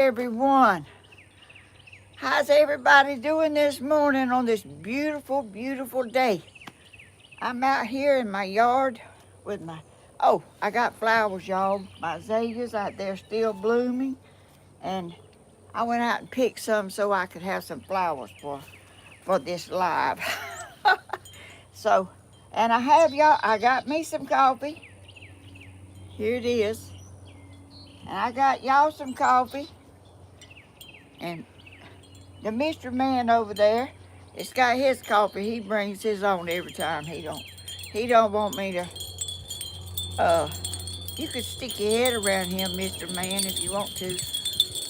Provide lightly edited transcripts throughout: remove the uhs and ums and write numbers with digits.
everyone. How's everybody doing this morning on this beautiful, beautiful day? I'm out here in my yard with I got flowers, y'all. My azaleas out there still blooming. And I went out and picked some so I could have some flowers for this live. So, and I got me some coffee. Here it is. And I got y'all some coffee. And the mystery man over there, it's got his coffee. He brings his on every time. He don't want me to, you could stick your head around him, Mr. Man, if you want to.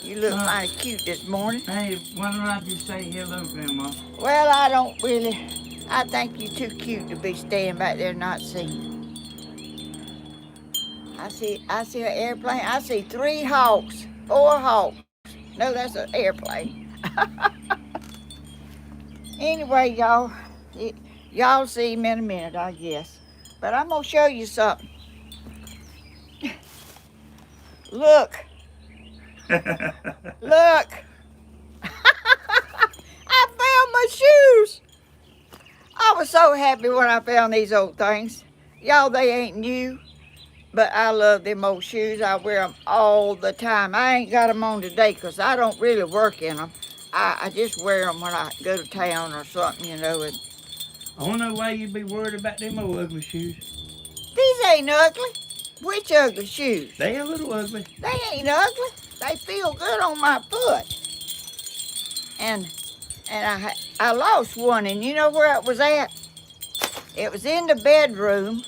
You look mighty cute this morning. Hey, why don't I just say hello, Grandma? Well, I think you're too cute to be staying back there not seeing. I see an airplane. I see 3 hawks, 4 hawks. No, that's an airplane. Anyway, y'all see him in a minute, I guess. But I'm gonna show you something. Look. Look. I found my shoes. I was so happy when I found these old things. Y'all, they ain't new, but I love them old shoes. I wear them all the time. I ain't got them on today because I don't really work in them. I just wear them when I go to town or something, And I don't know why you'd be worried about them old ugly shoes. these ain't ugly. Which ugly shoes? They a little ugly. They ain't ugly. They feel good on my foot. And I lost one, and you know where it was at? It was in the bedroom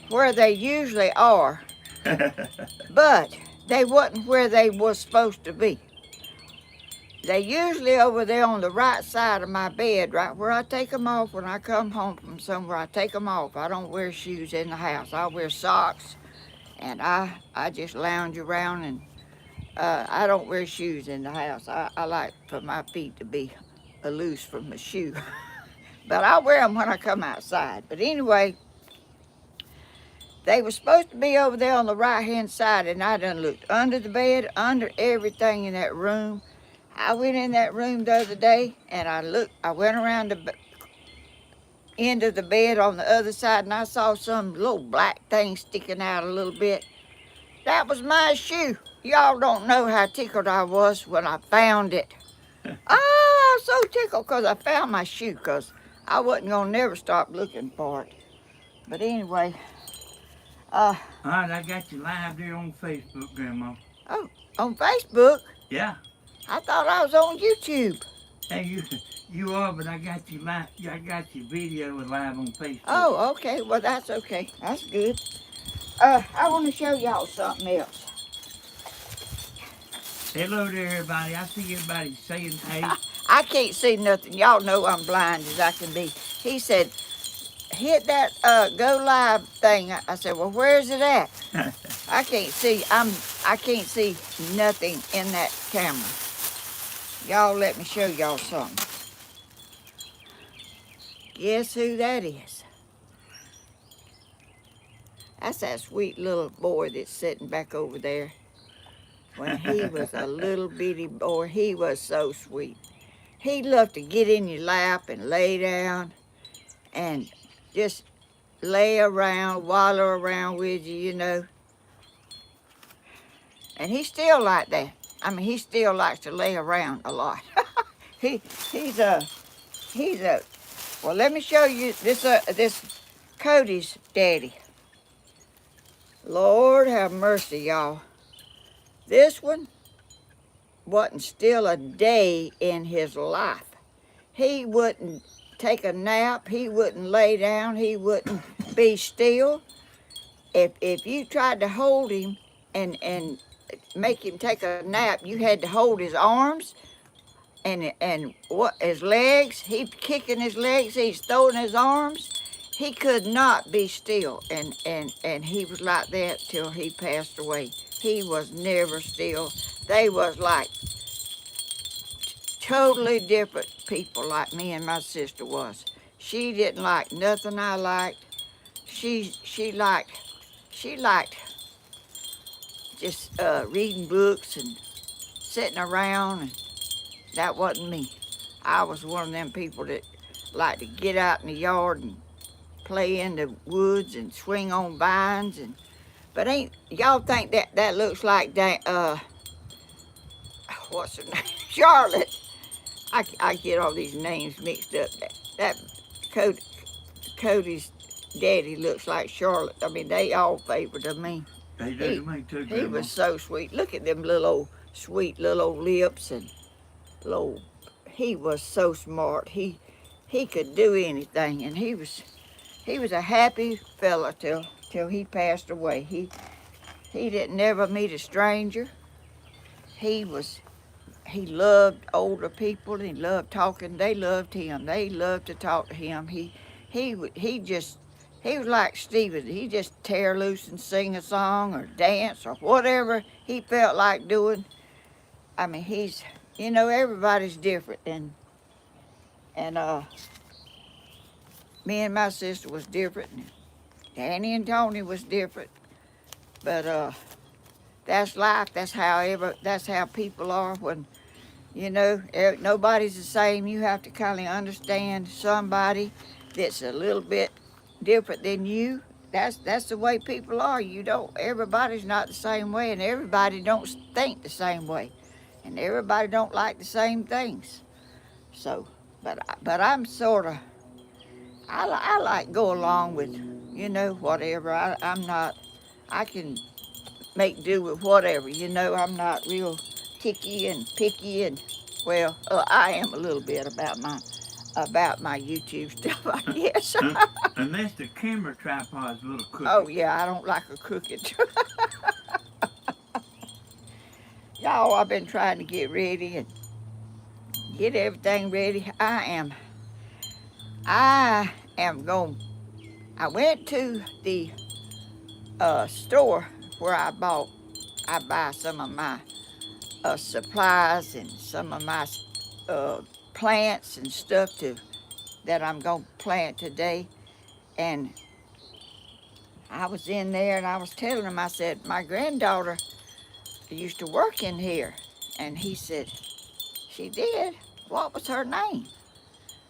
where they usually are, but they wasn't where they was supposed to be. They usually over there on the right side of my bed, right where I take them off when I come home from somewhere. I take them off. I don't wear shoes in the house. I wear socks, and I just lounge around, and I don't wear shoes in the house. I like for my feet to be loose from the shoe. But I wear them when I come outside. But anyway, they were supposed to be over there on the right-hand side, and I done looked under the bed, under everything in that room. I went in that room the other day, and I went around the end of the bed on the other side, and I saw some little black thing sticking out a little bit. That was my shoe. Y'all don't know how tickled I was when I found it. I was so tickled because I found my shoe, because I wasn't going to never stop looking for it. But anyway. All right, I got you live there on Facebook, Grandma. Oh, on Facebook? Yeah. I thought I was on YouTube. Hey, you are, but I got you live. I got your video live on Facebook. Oh, okay. Well, that's okay. That's good. I want to show y'all something else. Hello there, everybody. I see everybody saying hey. I can't see nothing. Y'all know I'm blind as I can be. He said, hit that go live thing. I said, well, where's it at? I can't see. I can't see nothing in that camera. Y'all let me show y'all something. Guess who that is? That's that sweet little boy that's sitting back over there. When he was a little bitty boy, he was so sweet. He loved to get in your lap and lay down and just lay around, wallow around with you, And he's still like that. I mean, he still likes to lay around a lot. he's a, well, let me show you this Cody's daddy. Lord have mercy, y'all. This one wasn't still a day in his life. He wouldn't take a nap. He wouldn't lay down. He wouldn't be still. If you tried to hold him and make him take a nap, you had to hold his arms and what his legs. He's kicking his legs. He's throwing his arms. He could not be still, and he was like that till he passed away. He was never still. They was like totally different people, like me and my sister was. She didn't like nothing I liked. She liked just reading books and sitting around, and that wasn't me. I was one of them people that like to get out in the yard and play in the woods and swing on vines. And but ain't y'all think that looks like what's her name? Charlotte. I get all these names mixed up. That Cody's daddy looks like Charlotte. I mean, they all favored of me. They do to me too, He Grandma. was so sweet. Look at them little old sweet little old lips and little. He was so smart. He could do anything, and he was a happy fella till he passed away. He didn't never meet a stranger. He loved older people. He loved talking. They loved him. They loved to talk to him. He was like Stephen. He just tear loose and sing a song or dance or whatever he felt like doing. I mean, everybody's different, and me and my sister was different. And Danny and Tony was different, but that's life. That's how people are when. Nobody's the same. You have to kind of understand somebody that's a little bit different than you. That's the way people are. Everybody's not the same way, and everybody don't think the same way, and everybody don't like the same things. So, but I'm sort of, I like go along with, whatever. I can make do with whatever. I'm not real ticky and picky, and well, I am a little bit about my YouTube stuff, I guess. Unless the camera tripod's a little crooked. Oh yeah, I don't like a crooked. Y'all, I've been trying to get ready and get everything ready. I am going. I went to the store where I buy some of my supplies and some of my plants and stuff that I'm going to plant today. And I was in there and I was telling him, I said, my granddaughter used to work in here. And he said, she did? What was her name?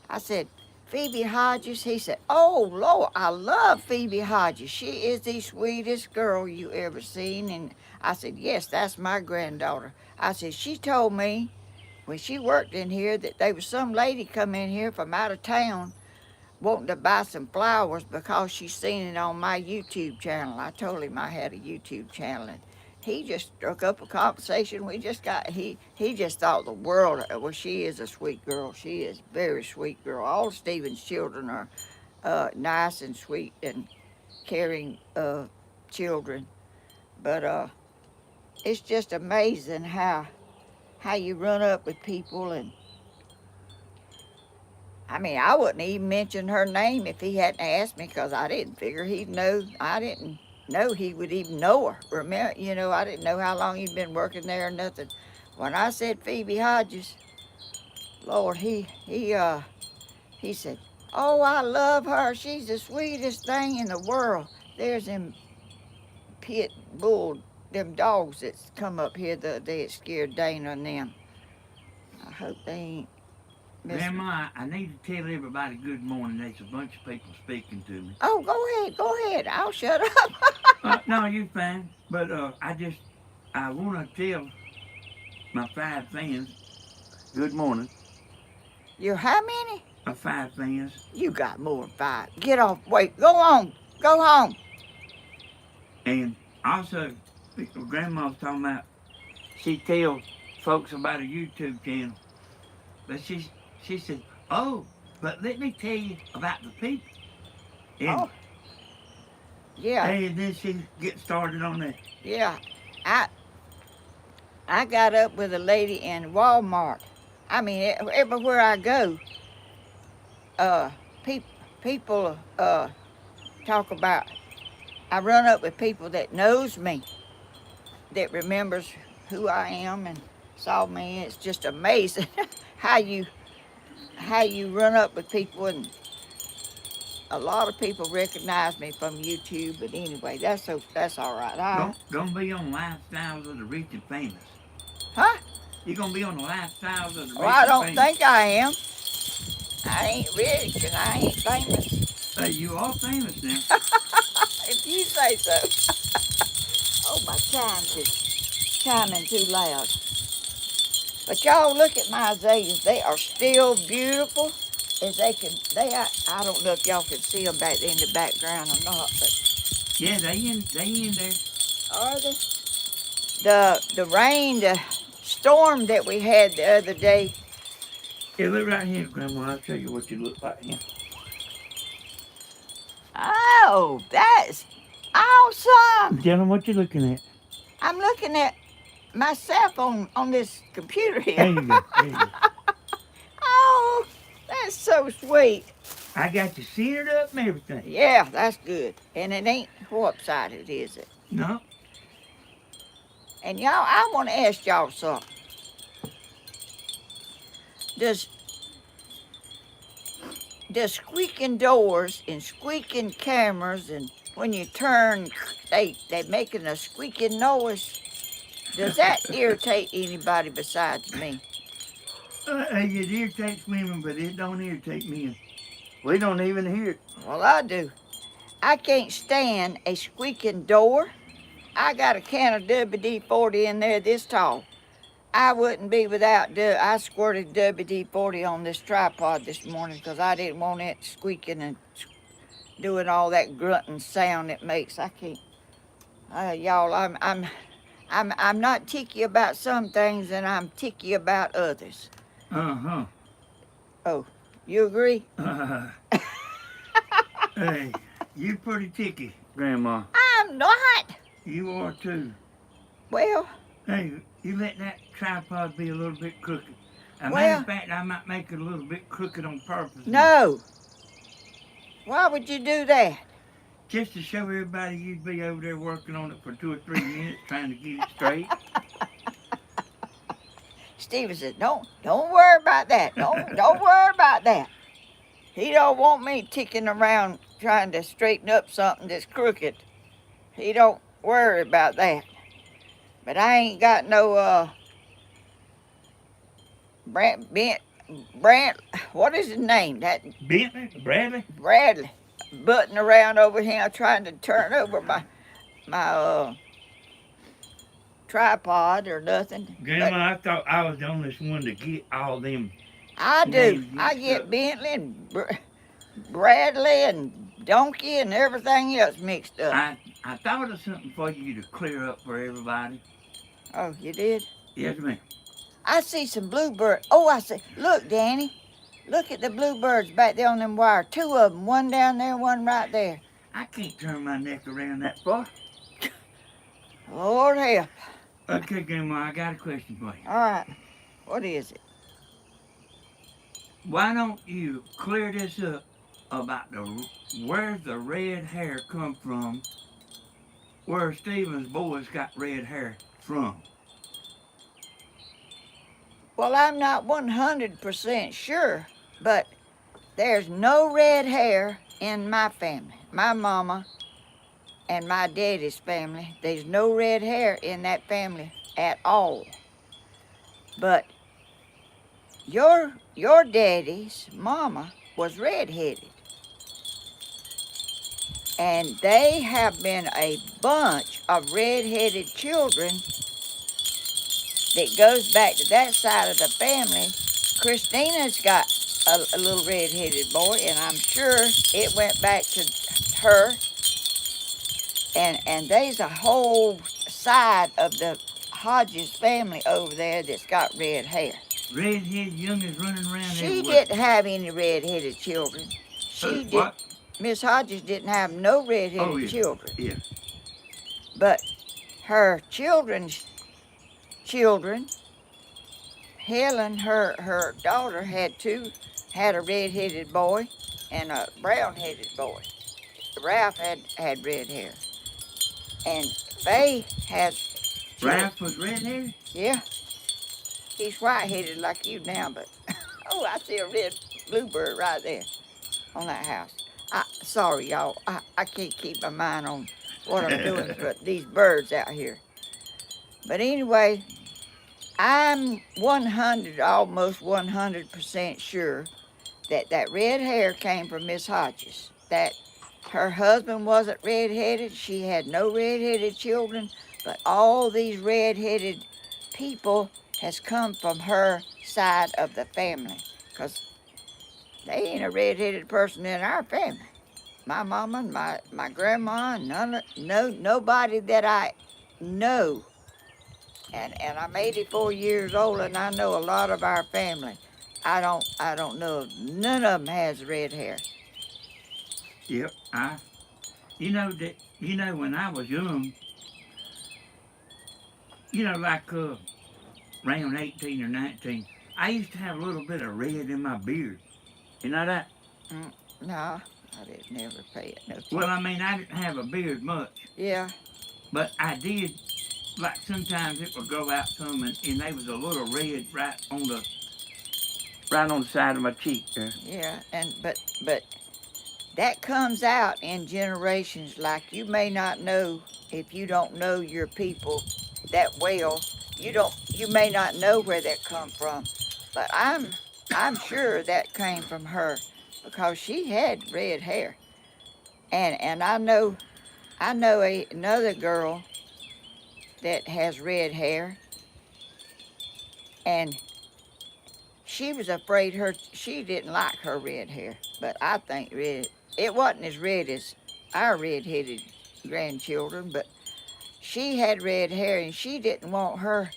I said, Phoebe Hodges. He said, oh, Lord, I love Phoebe Hodges. She is the sweetest girl you ever seen. And I said, yes, that's my granddaughter. I said, she told me when she worked in here that there was some lady come in here from out of town wanting to buy some flowers because she seen it on my YouTube channel. I told him I had a YouTube channel, and he just struck up a conversation. He just thought the world of her. Well, she is a sweet girl. She is a very sweet girl. All Stephen's children are nice and sweet and caring children. But it's just amazing how you run up with people. And I mean, I wouldn't even mention her name if he hadn't asked me, because I didn't figure he'd know. I didn't know he would even know her. Remember, I didn't know how long he'd been working there or nothing. When I said Phoebe Hodges, Lord, he said, oh, I love her. She's the sweetest thing in the world. There's them pit bull, them dogs that's come up here the other day that scared Dana and them. I hope they ain't. Grandma, I need to tell everybody good morning. There's a bunch of people speaking to me. Oh, go ahead. I'll shut up. No, you're fine. But I want to tell my 5 fans good morning. You're how many? 5 fans. You got more than 5. Get off. Wait, go on. Go home. And also, Grandma was talking about, she tells folks about a YouTube channel. But she said, oh, but let me tell you about the people. And, yeah. And then she gets started on that. Yeah. I got up with a lady in Walmart. I mean, everywhere I go, people talk about, I run up with people that knows me, that remembers who I am and saw me. It's just amazing how you run up with people, and a lot of people recognize me from YouTube. But anyway, that's all right. Don't be on Lifestyles of the Rich and Famous. Huh? You gonna be on the lifestyles of the Well, I rich don't and famous. think I am. I ain't rich and I ain't famous. You are famous now. If you say so. Oh, my chimes is chiming too loud. But y'all look at my azaleas. They are still beautiful as they can. I don't know if y'all can see them back there in the background or not, but Yeah, they in there. are they? The rain, the storm that we had the other day. Yeah, look right here, Grandma. I'll show you what you look like here. Oh, that's awesome! Tell them what you're looking at. I'm looking at myself on this computer There here. you go. There you go. Oh, that's so sweet. I got you centered up and everything. Yeah, that's good. And it ain't warp-sided, is it? No. And y'all, I want to ask y'all something. Does squeaking doors and squeaking cameras and when you turn, they making a squeaking noise. Does that irritate anybody besides me? It irritates women, but it don't irritate men. We don't even hear it. Well, I do. I can't stand a squeaking door. I got a can of WD-40 in there this tall. I wouldn't be without. I squirted WD-40 on this tripod this morning because I didn't want it squeaking and doing all that grunting sound it makes. I can't. Y'all, I'm not ticky about some things, and I'm ticky about others. Uh-huh. Oh, you agree? Hey, you pretty ticky, Grandma. I'm not. You are too. Well, Hey, you let that tripod be a little bit crooked. As a matter well, of fact, I might make it a little bit crooked on purpose. no. Why would you do that? Just to show everybody you'd be over there working on it for 2 or 3 minutes trying to get it straight. Steven said, don't worry about that. Don't worry about that. He don't want me ticking around trying to straighten up something that's crooked. He don't worry about that. But I ain't got no Brant, what is his name? That Bentley? Bradley? Bradley, butting around over here trying to turn over my tripod or nothing. Grandma, I thought I was the only one to get all them. I do. names I mixed get up. Bentley and Bradley and Donkey and everything else mixed up. I thought of something for you to clear up for everybody. Oh, you did? Yes, ma'am. I see some bluebirds. Oh, I see. Look, Danny. Look at the bluebirds back there on them wires. 2 of them. One down there, one right there. I can't turn my neck around that far. Lord help. Okay, Grandma, I got a question for you. All right. What is it? Why don't you clear this up about where's the red hair come from? Where Stephen's boys got red hair from? Well, I'm not 100% sure, but there's no red hair in my family. My mama and my daddy's family, there's no red hair in that family at all. But your daddy's mama was redheaded. And they have been a bunch of redheaded children that goes back to that side of the family. Christina's got a little red-headed boy, and I'm sure it went back to her. And there's a whole side of the Hodges family over there that's got red hair. Redhead young is running around She everywhere. didn't have any red-headed children. She did. What? Miss Hodges didn't have no red-headed children. Yeah. But her children's children, Helen, her daughter, had a red-headed boy and a brown-headed boy. Ralph had red hair. And Faye has Ralph was redheaded? Yeah. He's white-headed like you now, but oh, I see a red bluebird right there on that house. Sorry, y'all. I can't keep my mind on what I'm doing, but these birds out here. But anyway, I'm 100, almost 100% sure that that red hair came from Miss Hodges. That her husband wasn't redheaded. She had no redheaded children, but all these redheaded people has come from her side of the family. Because they ain't a redheaded person in our family. My mama and my grandma and nobody that I know. And I'm 84 years old and I know a lot of our family. I don't know if none of them has red hair. Yep. When I was young, like around 18 or 19, I used to have a little bit of red in my beard. You know that? No, I didn't never pay it no Well, attention. I mean, I didn't have a beard much, Yeah, but I did. Like sometimes it would grow out some, and they was a little red right on the side of my cheek there. yeah, but that comes out in generations. Like you may not know if you don't know your people that well. You may not know where that come from, but I'm sure that came from her because she had red hair, and I know another girl that has red hair, and she was afraid she didn't like her red hair, but I think it wasn't as red as our red-headed grandchildren, but she had red hair and she didn't want her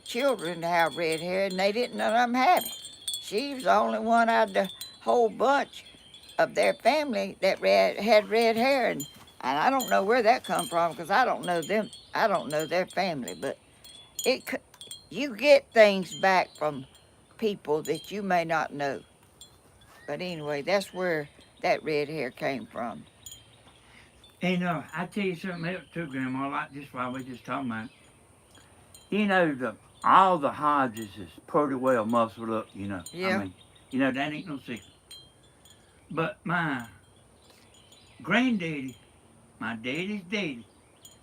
children to have red hair, and they didn't none of them have it. She was the only one out of the whole bunch of their family that had red hair, and I don't know where that come from because I don't know them. I don't know their family, but it you get things back from people that you may not know. But anyway, that's where that red hair came from. And I tell you something else too, Grandma. Like just while we just talking about, all the Hodges is pretty well muscled up. I Yeah, mean, that ain't no secret. But my granddaddy, my daddy's daddy,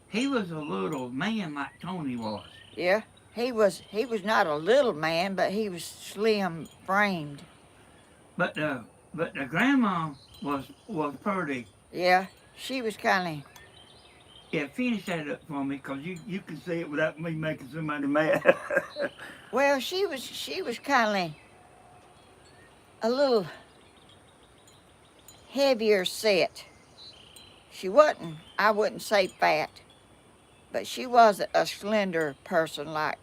he was a little man like Tony was. yeah. He was not a little man, but he was slim framed. But the grandma was pretty. Yeah, she was kind of. Yeah, finish that up for me, cause you can say it without me making somebody mad. Well, she was kind of a little heavier set. She wasn't. I wouldn't say fat, but she wasn't a slender person like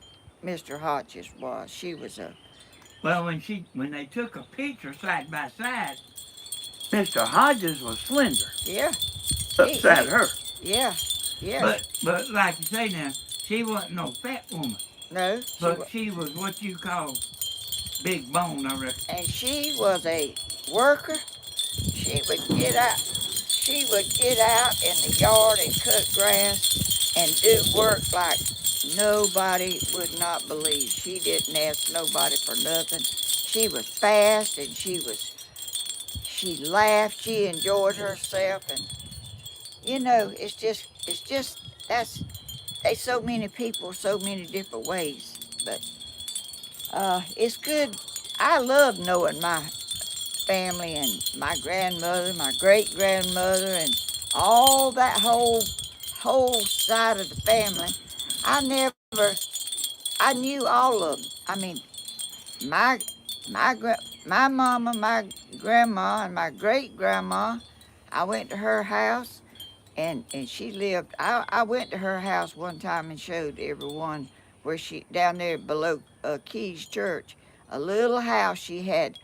Mr. Hodges was. She was a. Well, when they took a picture side by side, Mr. Hodges was slender Yeah. upside He her. yeah, yeah. But like you say now, she wasn't no fat woman, No, but she was what you call big bone, I reckon. and she was a worker. She would get out. She would get out in the yard and cut grass and do work like nobody would not believe. She didn't ask nobody for nothing. She was fast and she laughed. She enjoyed herself, and it's just that's there's so many people, so many different ways, but it's good. I love knowing my family and my grandmother, my great grandmother, and all that whole side of the family. I never, I knew all of them. I mean, my my mama, my grandma, and my great grandma. I went to her house, and she lived. I went to her house one time and showed everyone where she down there below Keys Church, a little house she had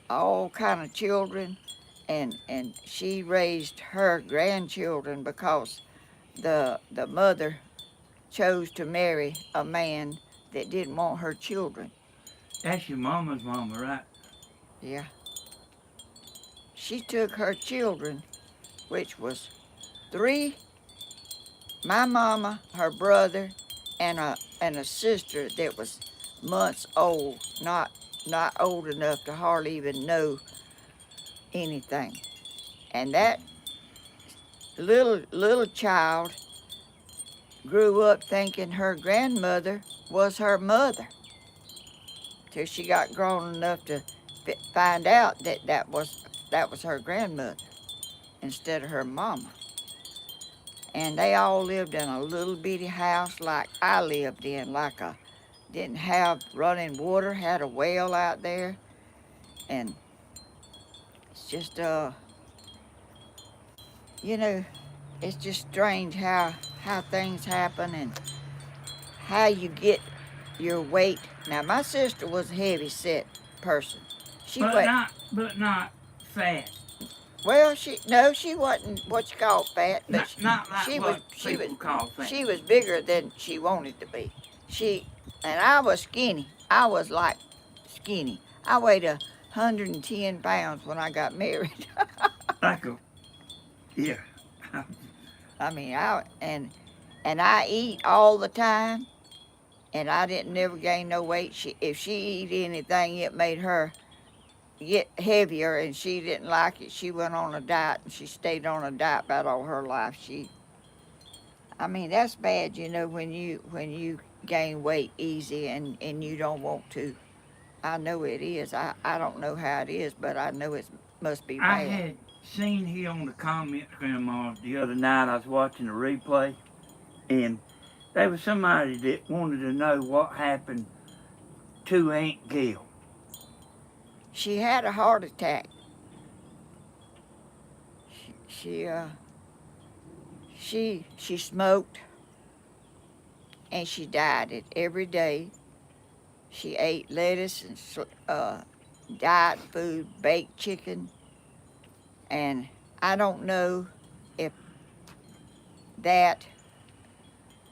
all kind of children, and she raised her grandchildren because the mother chose to marry a man that didn't want her children. That's your mama's mama, right? Yeah, she took her children, which was three, my mama, her brother, and a sister that was months old, not old enough to hardly even know anything. And that little child grew up thinking her grandmother was her mother till she got grown enough to find out that that was her grandmother instead of her mama. And they all lived in a little bitty house like I lived in, like a didn't have running water, had a well out there, and it's just you know, it's just strange how things happen and how you get your weight. Now my sister was a heavy set person. She But went not fat. well. She wasn't what you call fat, but Not like she was what she was people call fat. she was bigger than she wanted to be. She and I was skinny. I was like skinny. I weighed 110 pounds when I got married. Like a yeah. I mean, and I eat all the time, and I didn't never gain no weight. If she eat anything, it made her get heavier, and she didn't like it. She went on a diet, and she stayed on a diet about all her life. I mean, that's bad, when you gain weight easy and you don't want to. I know it is. I don't know how it is, but I know it must be I bad. had seen here on the comments, Grandma, the other night. I was watching a replay, and there was somebody that wanted to know what happened to Aunt Gail. She had a heart attack. She she smoked and she died it every day. She ate lettuce and diet food, baked chicken, and I don't know if that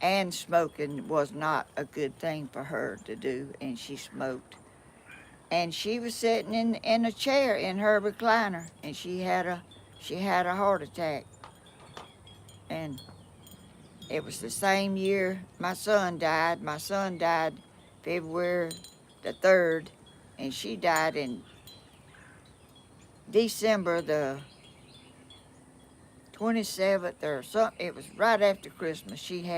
and smoking was not a good thing for her to do, and she smoked. And she was sitting in a chair in her recliner, and she had a heart attack, and it was the same year my son died. My son died February the 3rd, and she died in December the 27th or something. It was right after Christmas. She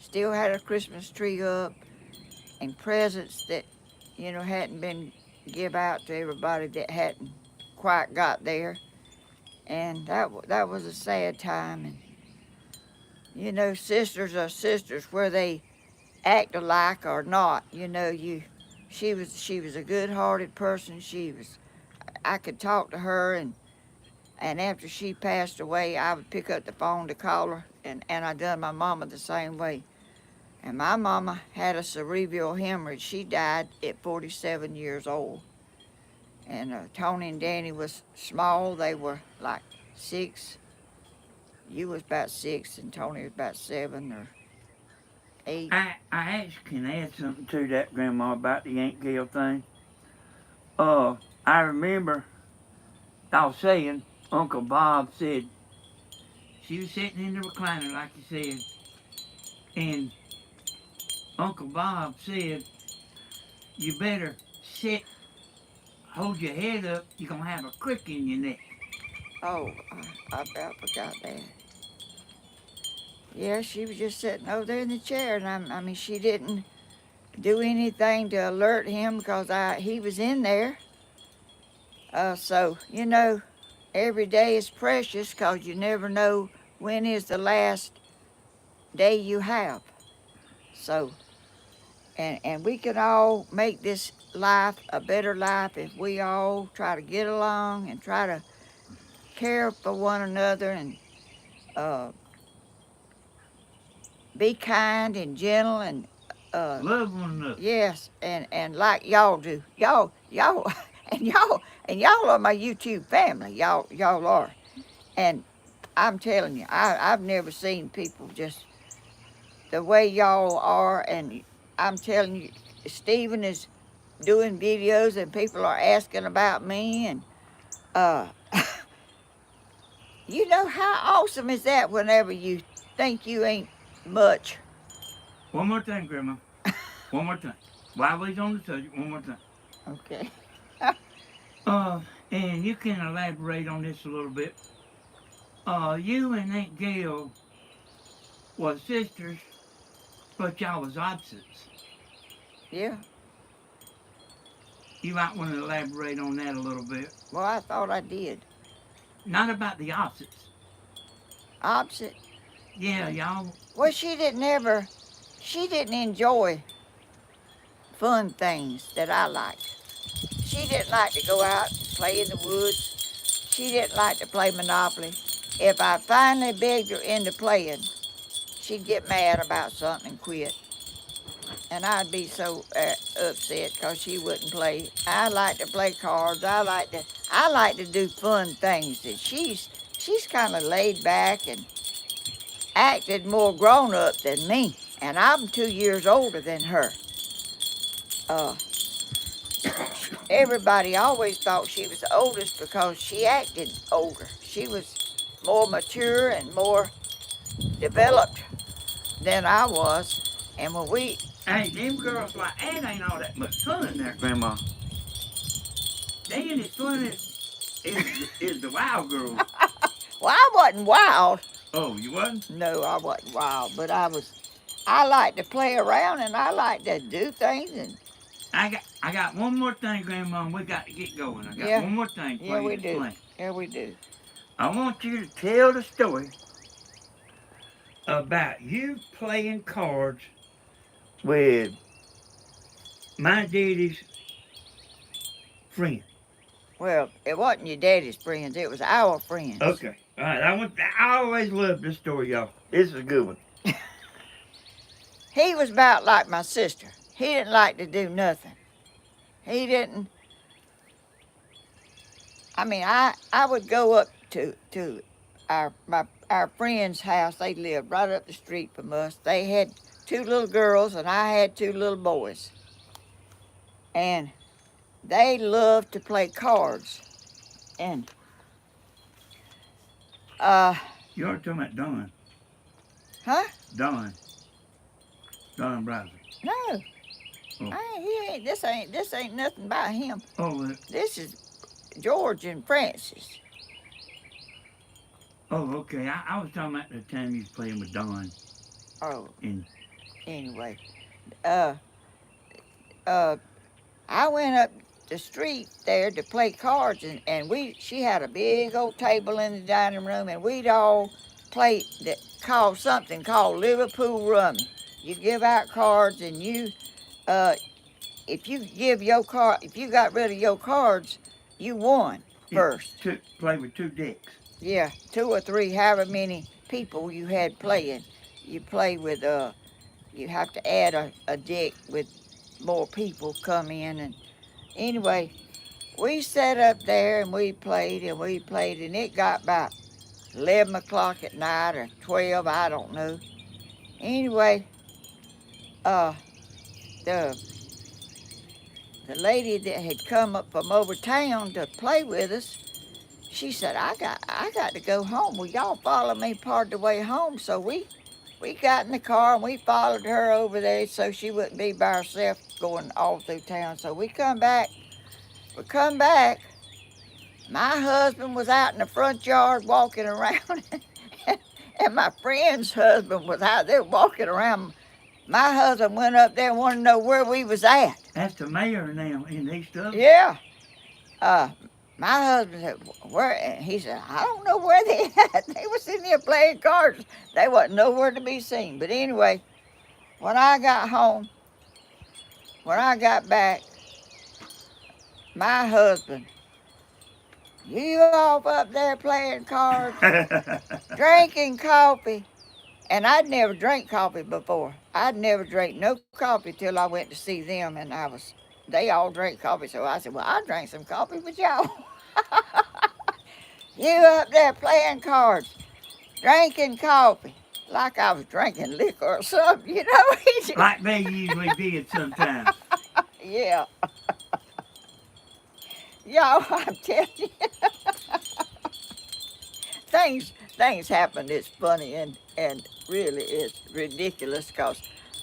still had a Christmas tree up and presents that, hadn't been give out to everybody that hadn't quite got there. And that was a sad time. And, sisters are sisters, where they act alike or not. She was a good-hearted person. I could talk to her, and after she passed away, I would pick up the phone to call her, and I done my mama the same way. And my mama had a cerebral hemorrhage. She died at 47 years old. And Tony and Danny was small. They were like 6. You was about 6, and Tony was about 7 or 8. I actually can add something to that, Grandma, about the Aunt Gail thing. I remember I was saying, Uncle Bob said she was sitting in the recliner, like you said, and Uncle Bob said, "You better sit, hold your head up. You're gonna have a crick in your neck." Oh, I forgot that. Yeah, she was just sitting over there in the chair, and I mean, she didn't do anything to alert him because he was in there. So, every day is precious because you never know when is the last day you have. So, and we can all make this life a better life if we all try to get along and try to care for one another and uh, be kind and gentle and Love one another. yes, and like y'all do, y'all, and y'all are my YouTube family. Y'all are, and I'm telling you, I've never seen people just the way y'all are, and I'm telling you, Stephen is doing videos, and people are asking about me, and uh, how awesome is that? Whenever you think you ain't much. One more time, Grandma. One more time. While we're on the subject, one more time. Okay. Uh, and you can elaborate on this a little bit. You and Aunt Gail were sisters, But y'all was opposites. Yeah. You might want to elaborate on that a little bit. Well, I thought I did. Not about the opposites. Opposite. Yeah, y'all. Well, she didn't enjoy fun things that I liked. She didn't like to go out and play in the woods. She didn't like to play Monopoly. If I finally begged her into playing, she'd get mad about something and quit. And I'd be so upset because she wouldn't play. I like to play cards. I like to do fun things. And she's kind of laid back and acted more grown up than me. And I'm 2 years older than her. Uh, Everybody always thought she was the oldest because she acted older. She was more mature and more developed than I was. And when we, Hey, them girls like that ain't all that much fun there, Grandma. They ain't as fun as the wild girls. well, I wasn't wild. Oh, you wasn't? No, I wasn't wild, but I like to play around and I like to do things. And I got one more thing, Grandma. We got to get going. I got yeah, one more thing for you we to do. explain. Yeah, we do. I want you to tell the story about you playing cards with my daddy's friend. Well, it wasn't your daddy's friends. It was our friends. Okay. All right. I always loved this story, y'all. This is a good one. He was about like my sister. He didn't like to do nothing. He didn't. I mean, I would go up to our friend's house. They lived right up the street from us. They had 2 little girls and I had 2 little boys. And they loved to play cards. And You are talking about Don. huh? Don Browser. No. Oh. This ain't nothing about him. Oh, This is George and Francis. oh, okay. I was talking about the time you was playing with Don. Oh, And anyway. Uh, I went up the street there to play cards, and she had a big old table in the dining room, and we'd all play something called Liverpool Rummy. You give out cards, and if you got rid of your cards, you won first. play with 2 decks. Yeah, 2 or 3, however many people you had playing. You play with you have to add a deck with more people come in. And anyway, we sat up there and we played and it got about 11 o'clock at night or 12, I don't know. Anyway, the lady that had come up from over town to play with us, she said, I got to go home. Will y'all follow me part of the way home? So we got in the car and we followed her over there so she wouldn't be by herself going all through town. So we come back. My husband was out in the front yard walking around and my friend's husband was out there walking around. My husband went up there and wanted to know where we was at. That's the mayor now in East Oak. Yeah. My husband said, where? And he said, I don't know where they at. They was in there playing cards. They wasn't nowhere to be seen. But anyway, when I got back, my husband, you off up there playing cards, drinking coffee. And I'd never drank coffee before. I'd never drank no coffee till I went to see them, and they all drank coffee. So I said, well, I drank some coffee with y'all. You up there playing cards, drinking coffee, like I was drinking liquor or something, you know? Like they usually did sometimes. Yeah. Y'all, I'm telling you. Things happen. It's funny and really it's ridiculous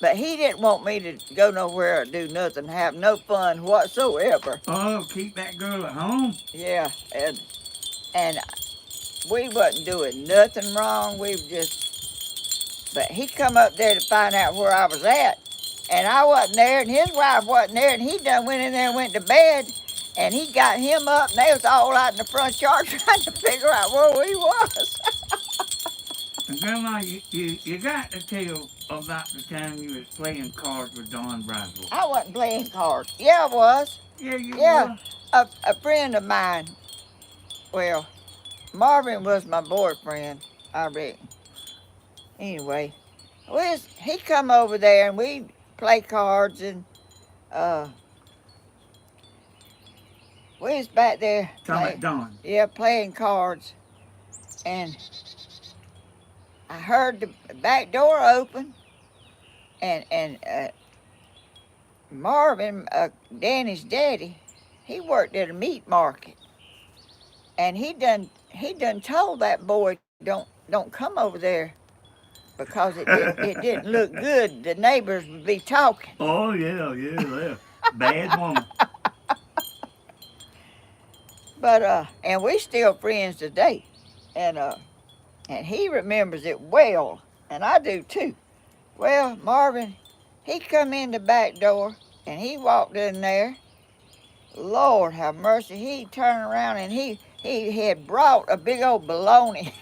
but he didn't want me to go nowhere or do nothing, have no fun whatsoever. Oh, keep that girl at home? Yeah, and we wasn't doing nothing wrong. We were just But he come up there to find out where I was at. And I wasn't there, and his wife wasn't there, and he done went in there and went to bed. And he got him up, and they was all out in the front yard trying to figure out where he was. And Grandma, you got to tell about the time you was playing cards with Don Bradwell. I wasn't playing cards. Yeah, I was. Yeah, you Yeah, were. a friend of mine, well, Marvin was my boyfriend, I reckon. Anyway, he come over there, and we play cards, and we was back there. Talking about Don. Yeah, playing cards. And I heard the back door open. And Marvin, Danny's daddy, he worked at a meat market. And he done told that boy, don't come over there, because it didn't look good. The neighbors would be talking. Oh, yeah. Bad woman. But and we still friends today, and he remembers it well, and I do too. Well, Marvin, he come in the back door, and he walked in there. Lord have mercy, he turned around and he had brought a big old bologna,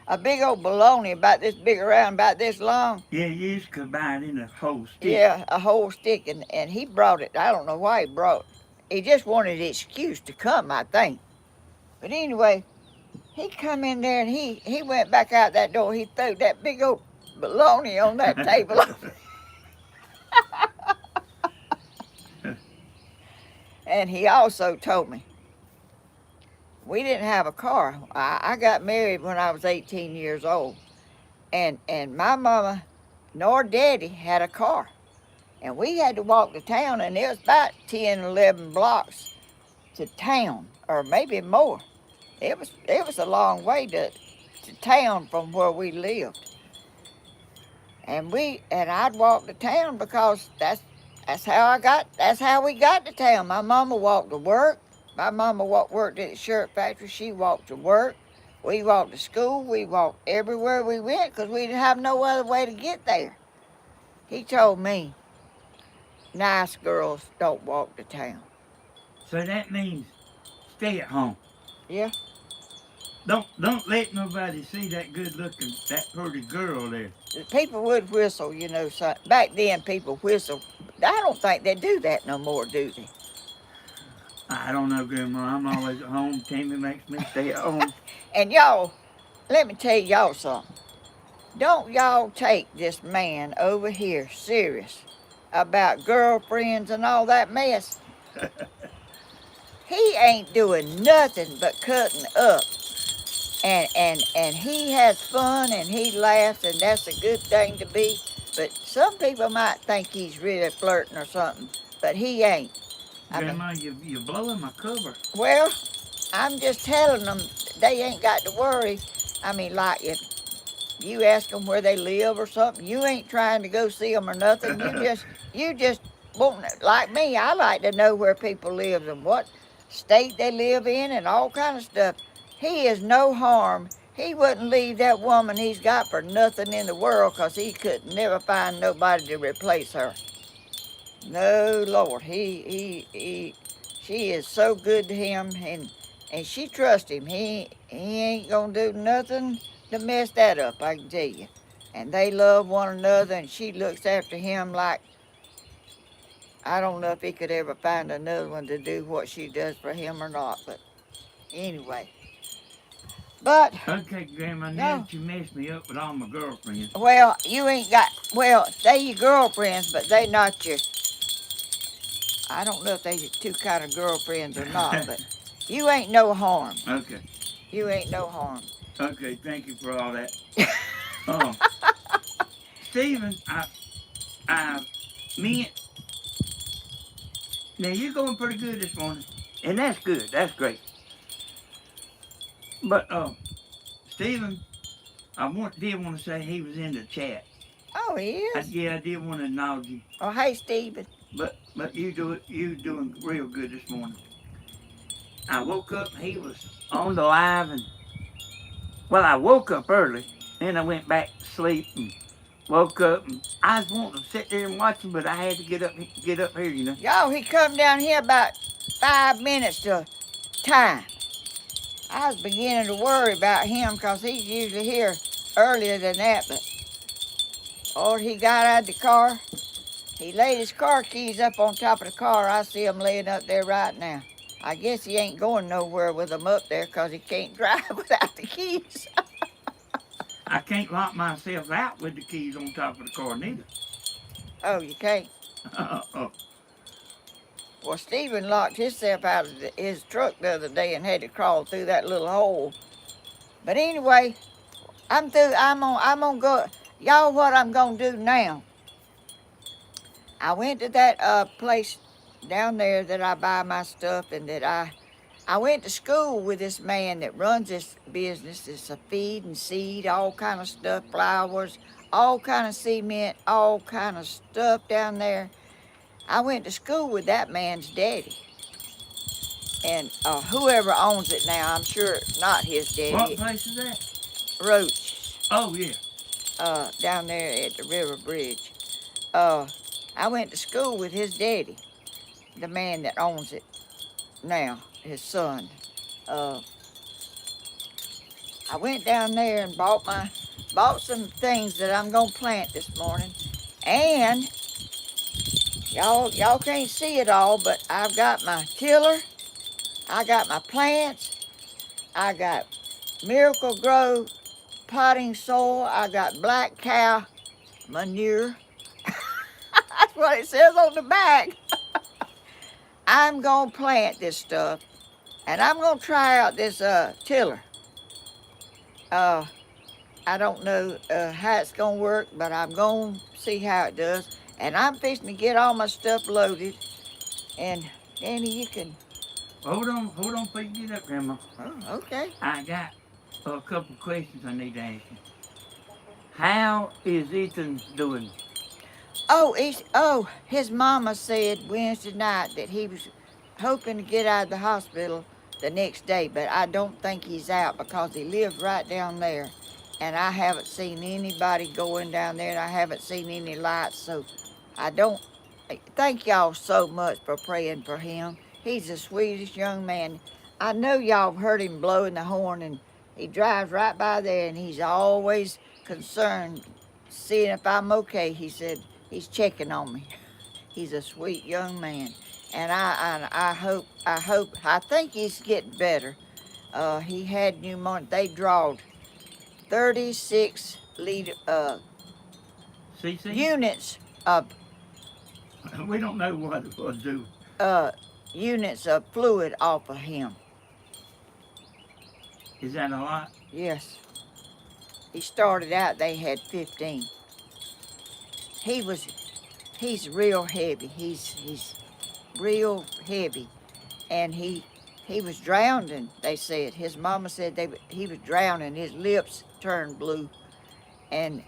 a big old bologna about this big around, about this long. Yeah, you used to buy it in a whole stick. Yeah, a whole stick, and he brought it. I don't know why he brought it. He just wanted an excuse to come, I think. But anyway, he come in there, and he went back out that door. He threw that big old bologna on that table. And he also told me, we didn't have a car. I got married when I was 18 years old. And my mama nor daddy had a car. And we had to walk to town, and it was about 10, 11 blocks to town, or maybe more. It was a long way to town from where we lived. And I'd walk to town because that's how we got to town. My mama walked to work. My mama worked at the shirt factory. She walked to work. We walked to school. We walked everywhere we went because we didn't have no other way to get there. He told me, nice girls don't walk to town. So that means stay at home. Yeah. Don't let nobody see that good looking, that pretty girl there. People would whistle, you know. So back then, people whistle. I don't think they do that no more, do they? I don't know, Grandma. I'm always at home. Tammy makes me stay at home. And y'all, let me tell y'all something. Don't y'all take this man over here serious about girlfriends and all that mess. He ain't doing nothing but cutting up. And he has fun and he laughs, and that's a good thing to be. But some people might think he's really flirting or something, but he ain't. Grandma, you're blowing my cover. Well, I'm just telling them they ain't got to worry. I mean, like if you ask them where they live or something, you ain't trying to go see them or nothing. You just won't. Like me, I like to know where people live and what state they live in and all kind of stuff. He is no harm. He wouldn't leave that woman he's got for nothing in the world, because he could never find nobody to replace her. No, Lord. She is so good to him, and she trusts him. He ain't going to do nothing to mess that up, I can tell you. And they love one another, and she looks after him like, I don't know if he could ever find another one to do what she does for him or not, but anyway. But okay, Grandma, now that you messed me up with all my girlfriends. Well, you ain't got, they your girlfriends, but they not your, I don't know if they your two kind of girlfriends or not, but you ain't no harm. Okay. You ain't no harm. Okay, thank you for all that. Stephen, now you're going pretty good this morning, and that's good. That's great. But Stephen, did want to say he was in the chat. Oh, he is? I did want to acknowledge you. Oh, hey, Stephen. But you doing real good this morning. I woke up and he was on the live, and well, I woke up early Then I went back to sleep and woke up, and I was wanting to sit there and watch him, but I had to get up here, you know. Y'all, he come down here about 5 minutes to time. I was beginning to worry about him because he's usually here earlier than that, but he got out of the car. He laid his car keys up on top of the car. I see him laying up there right now. I guess he ain't going nowhere with them up there because he can't drive without the keys. I can't lock myself out with the keys on top of the car neither. Oh, you can't? Well, Stephen locked himself out of his truck the other day and had to crawl through that little hole. But anyway, I'm through. I'm on go. Y'all, what I'm gonna do now? I went to that place down there that I buy my stuff, and that I went to school with this man that runs this business. It's a feed and seed, all kind of stuff, flowers, all kind of cement, all kind of stuff down there. I went to school with that man's daddy. And whoever owns it now, I'm sure it's not his daddy. What place is that? Roach. Oh, yeah. Down there at the river bridge. I went to school with his daddy, the man that owns it now, his son. I went down there and bought some things that I'm gonna plant this morning. And y'all can't see it all, but I've got my tiller, I got my plants, I got Miracle Grow potting soil, I got black cow manure. That's what it says on the back. I'm gonna plant this stuff, and I'm gonna try out this tiller. I don't know how it's gonna work, but I'm gonna see how it does. And I'm fixing to get all my stuff loaded. And Danny, you can. Hold on before you get up, Grandma. Oh, okay. I got a couple questions I need to ask you. How is Ethan doing? His mama said Wednesday night that he was hoping to get out of the hospital the next day, but I don't think he's out because he lives right down there. And I haven't seen anybody going down there, and I haven't seen any lights, so I don't. Thank y'all so much for praying for him. He's the sweetest young man. I know y'all have heard him blowing the horn, and he drives right by there, and he's always concerned, seeing if I'm okay. He said he's checking on me. He's a sweet young man, and I think he's getting better. He had pneumonia. They drawed 36 CC? units of We don't know what it was doing. units of fluid off of him. Is that a lot? Yes. He started out, they had 15. He's real heavy. He's real heavy. And he was drowning, they said. His mama said he was drowning. His lips turned blue. And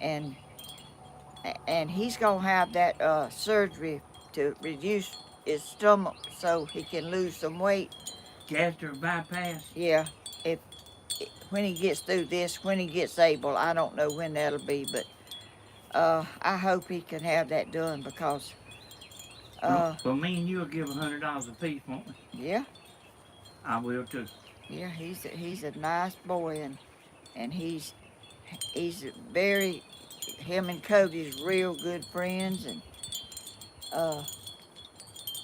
he's gonna have that surgery to reduce his stomach so he can lose some weight. Gastric bypass? Yeah, when he gets through this, when he gets able, I don't know when that'll be, but I hope he can have that done because. Well, me and you'll give $100 a piece, won't we? Yeah. I will too. Yeah, he's a nice boy, and he's very. Him and Cody's real good friends, and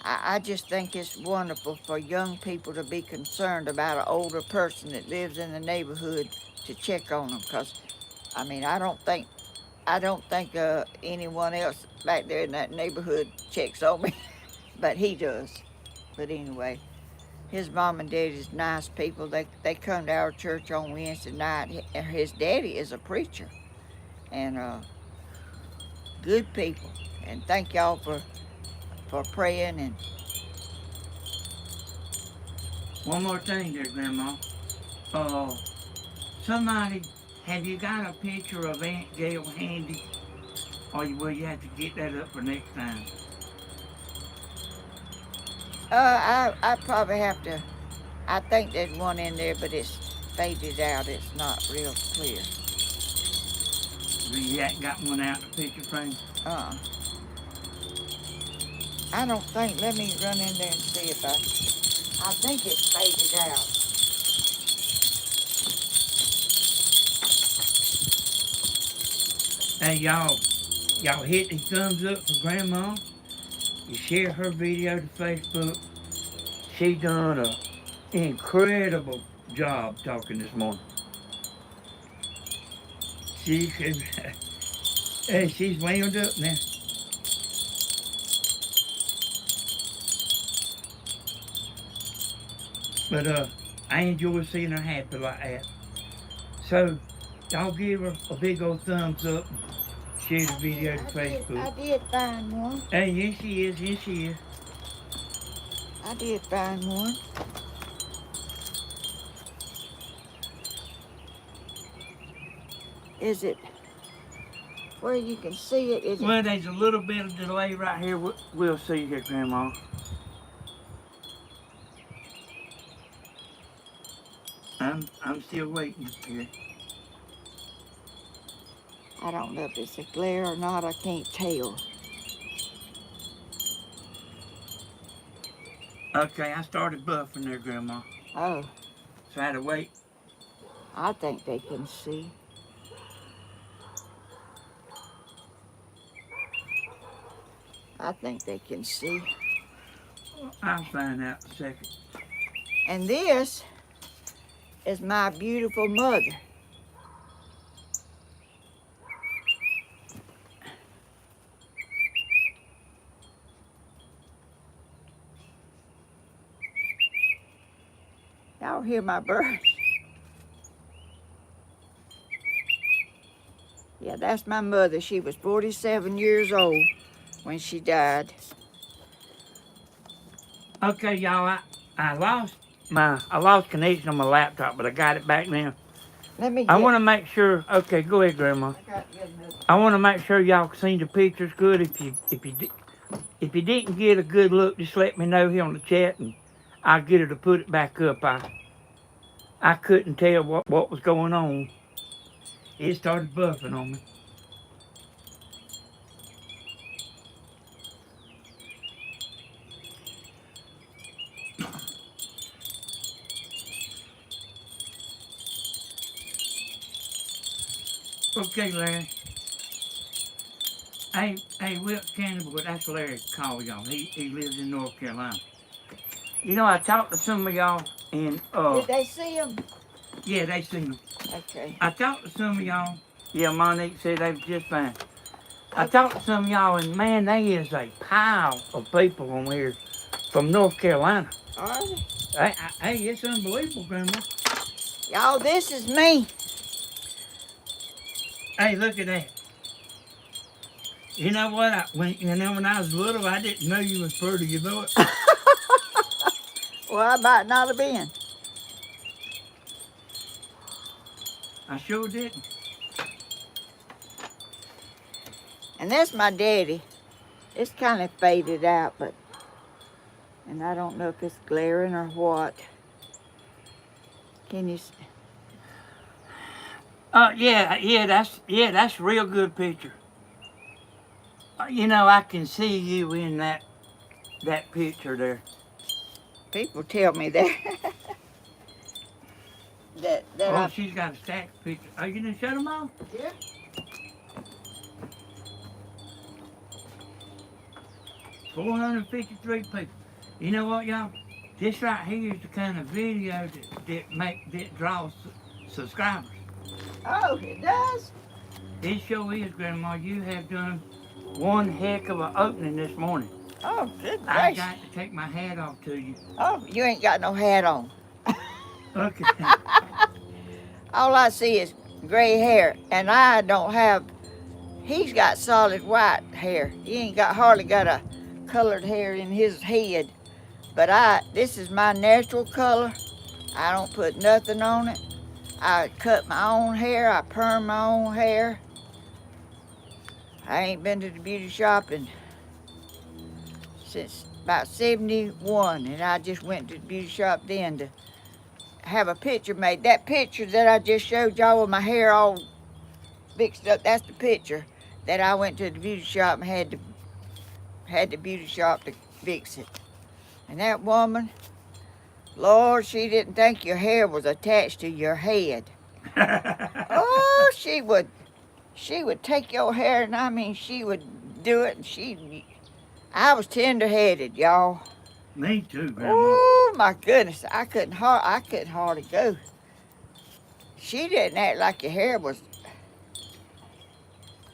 I just think it's wonderful for young people to be concerned about an older person that lives in the neighborhood to check on them. Because, I mean, I don't think anyone else back there in that neighborhood checks on me, but he does. But anyway, his mom and daddy's nice people. They come to our church on Wednesday night. His daddy is a preacher, and good people. And thank y'all for praying. And one more thing there, Grandma. Somebody, have you got a picture of Aunt Gail handy? Or will you have to get that up for next time? I probably have to. I think there's one in there, but it's faded out. It's not real clear. You hadn't got one out in the picture frame? I don't think, let me run in there and see if I think it's faded out. Hey, y'all hit the thumbs up for Grandma. You share her video to Facebook. She done an incredible job talking this morning. She could, hey, she's wound up now. But I enjoy seeing her happy like that. So y'all give her a big old thumbs up and share the video to Facebook. I did find one. Hey, yes she is, yes she is. I did find one. Is it where you can see it? Is Well, it? there's a little bit of delay right here. We'll see here, Grandma. I'm still waiting here. I don't know if it's a glare or not. I can't tell. Okay, I started buffing there, Grandma. Oh, So I had to wait. I think they can see. I think they can see. I'll find out in a second. And this is my beautiful mother. Y'all hear my birds? Yeah, that's my mother. She was 47 years old when she died. Okay, y'all, I lost connection on my laptop, but I got it back now. Let me get. I want to make sure. Okay, go ahead, Grandma. I want to make sure y'all seen the pictures good. If you didn't get a good look, just let me know here on the chat, and I'll get her to put it back up. I couldn't tell what was going on. It started buffing on me. Okay, Larry. Hey, Will Cannibal, that's Larry call y'all. He lives in North Carolina. You know, I talked to some of y'all, and Did they see him? yeah, they seen them. Okay. I talked to some of y'all. Yeah, Monique said they was just fine. I talked to some of y'all, and man, there is a pile of people on here from North Carolina. Are they? Hey, it's unbelievable, Grandma. Y'all, this is me. Hey, look at that. You know what? When I was little, I didn't know you was pretty. You know it. Well, I might not have been. I sure didn't. And that's my daddy. It's kind of faded out, but, and I don't know if it's glaring or what. Can you? Yeah, that's a real good picture. You know, I can see you in that picture there. People tell me that. that She's got a stack of pictures. Are you gonna shut them off? Yeah. 453 people. You know what, y'all? This right here is the kind of video that draws subscribers. Oh, it does? It sure is, Grandma. You have done one heck of an opening this morning. Oh, good I gracious. got to take my hat off to you. Oh, you ain't got no hat on. Okay. All I see is gray hair, and I don't have. He's got solid white hair. He ain't hardly got a colored hair in his head. But this is my natural color. I don't put nothing on it. I cut my own hair. I perm my own hair. I ain't been to the beauty shop since about 71, and I just went to the beauty shop then to have a picture made. That picture that I just showed y'all with my hair all fixed up. That's the picture that I went to the beauty shop and had the beauty shop to fix it. And that woman, Lord, she didn't think your hair was attached to your head. Oh, she would take your hair, and I mean, she would do it, and I was tender-headed, y'all. Me too, Grandma. Oh my goodness, I couldn't hardly go. She didn't act like your hair was.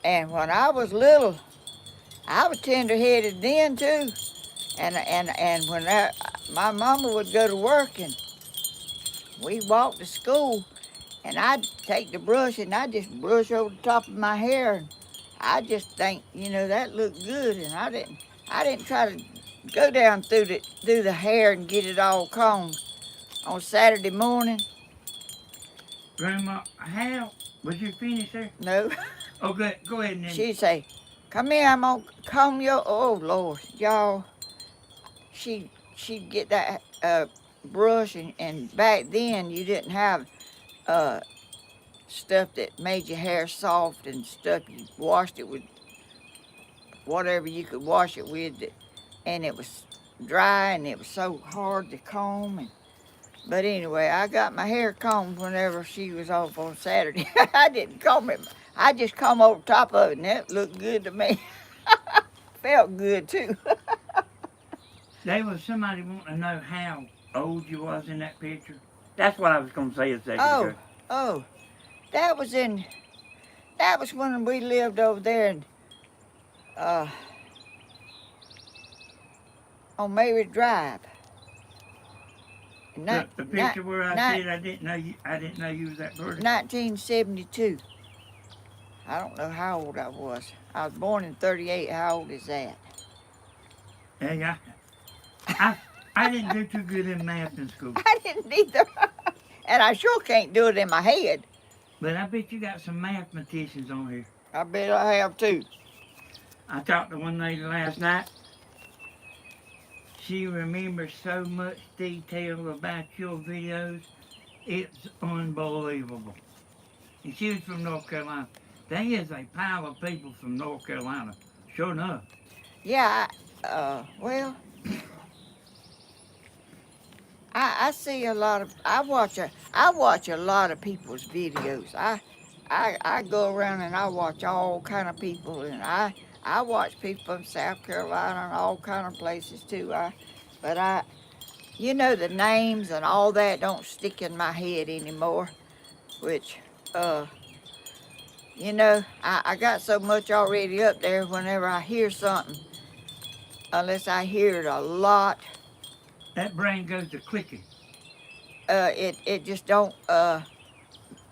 And when I was little, I was tender-headed then too. And when my mama would go to work and we walked to school, and I'd take the brush and I'd just brush over the top of my hair. And I just think, that looked good, and I didn't try to go down through the hair and get it all combed on Saturday morning. Grandma, how was you finished there? No. Okay, go ahead and then. She'd say, "Come here, I'm gonna comb your." Oh Lord, y'all. She'd get that brush, and back then you didn't have stuff that made your hair soft and stuff. You washed it with whatever you could wash it with, and it was dry, and it was so hard to comb. But anyway, I got my hair combed whenever she was off on Saturday. I didn't comb it. I just combed over top of it, and that looked good to me. Felt good too. There was somebody wanting to know how old you was in that picture. That's what I was going to say a second ago. Oh, that was when we lived over there in, on Mary Drive. The picture where I said I didn't know you was that birthday. 1972. I don't know how old I was. I was born in 38. How old is that? Yeah, I didn't do too good in math in school. I didn't either. And I sure can't do it in my head. But I bet you got some mathematicians on here. I bet I have too. I talked to one lady last night. She remembers so much detail about your videos. It's unbelievable. And she was from North Carolina. There is a pile of people from North Carolina. Sure enough. Yeah, well, I see a lot of. I watch a lot of people's videos. I go around and I watch all kind of people, and I watch people from South Carolina and all kind of places too. But the names and all that don't stick in my head anymore, which, I got so much already up there. Whenever I hear something, unless I hear it a lot, that brain goes to clicking. It just don't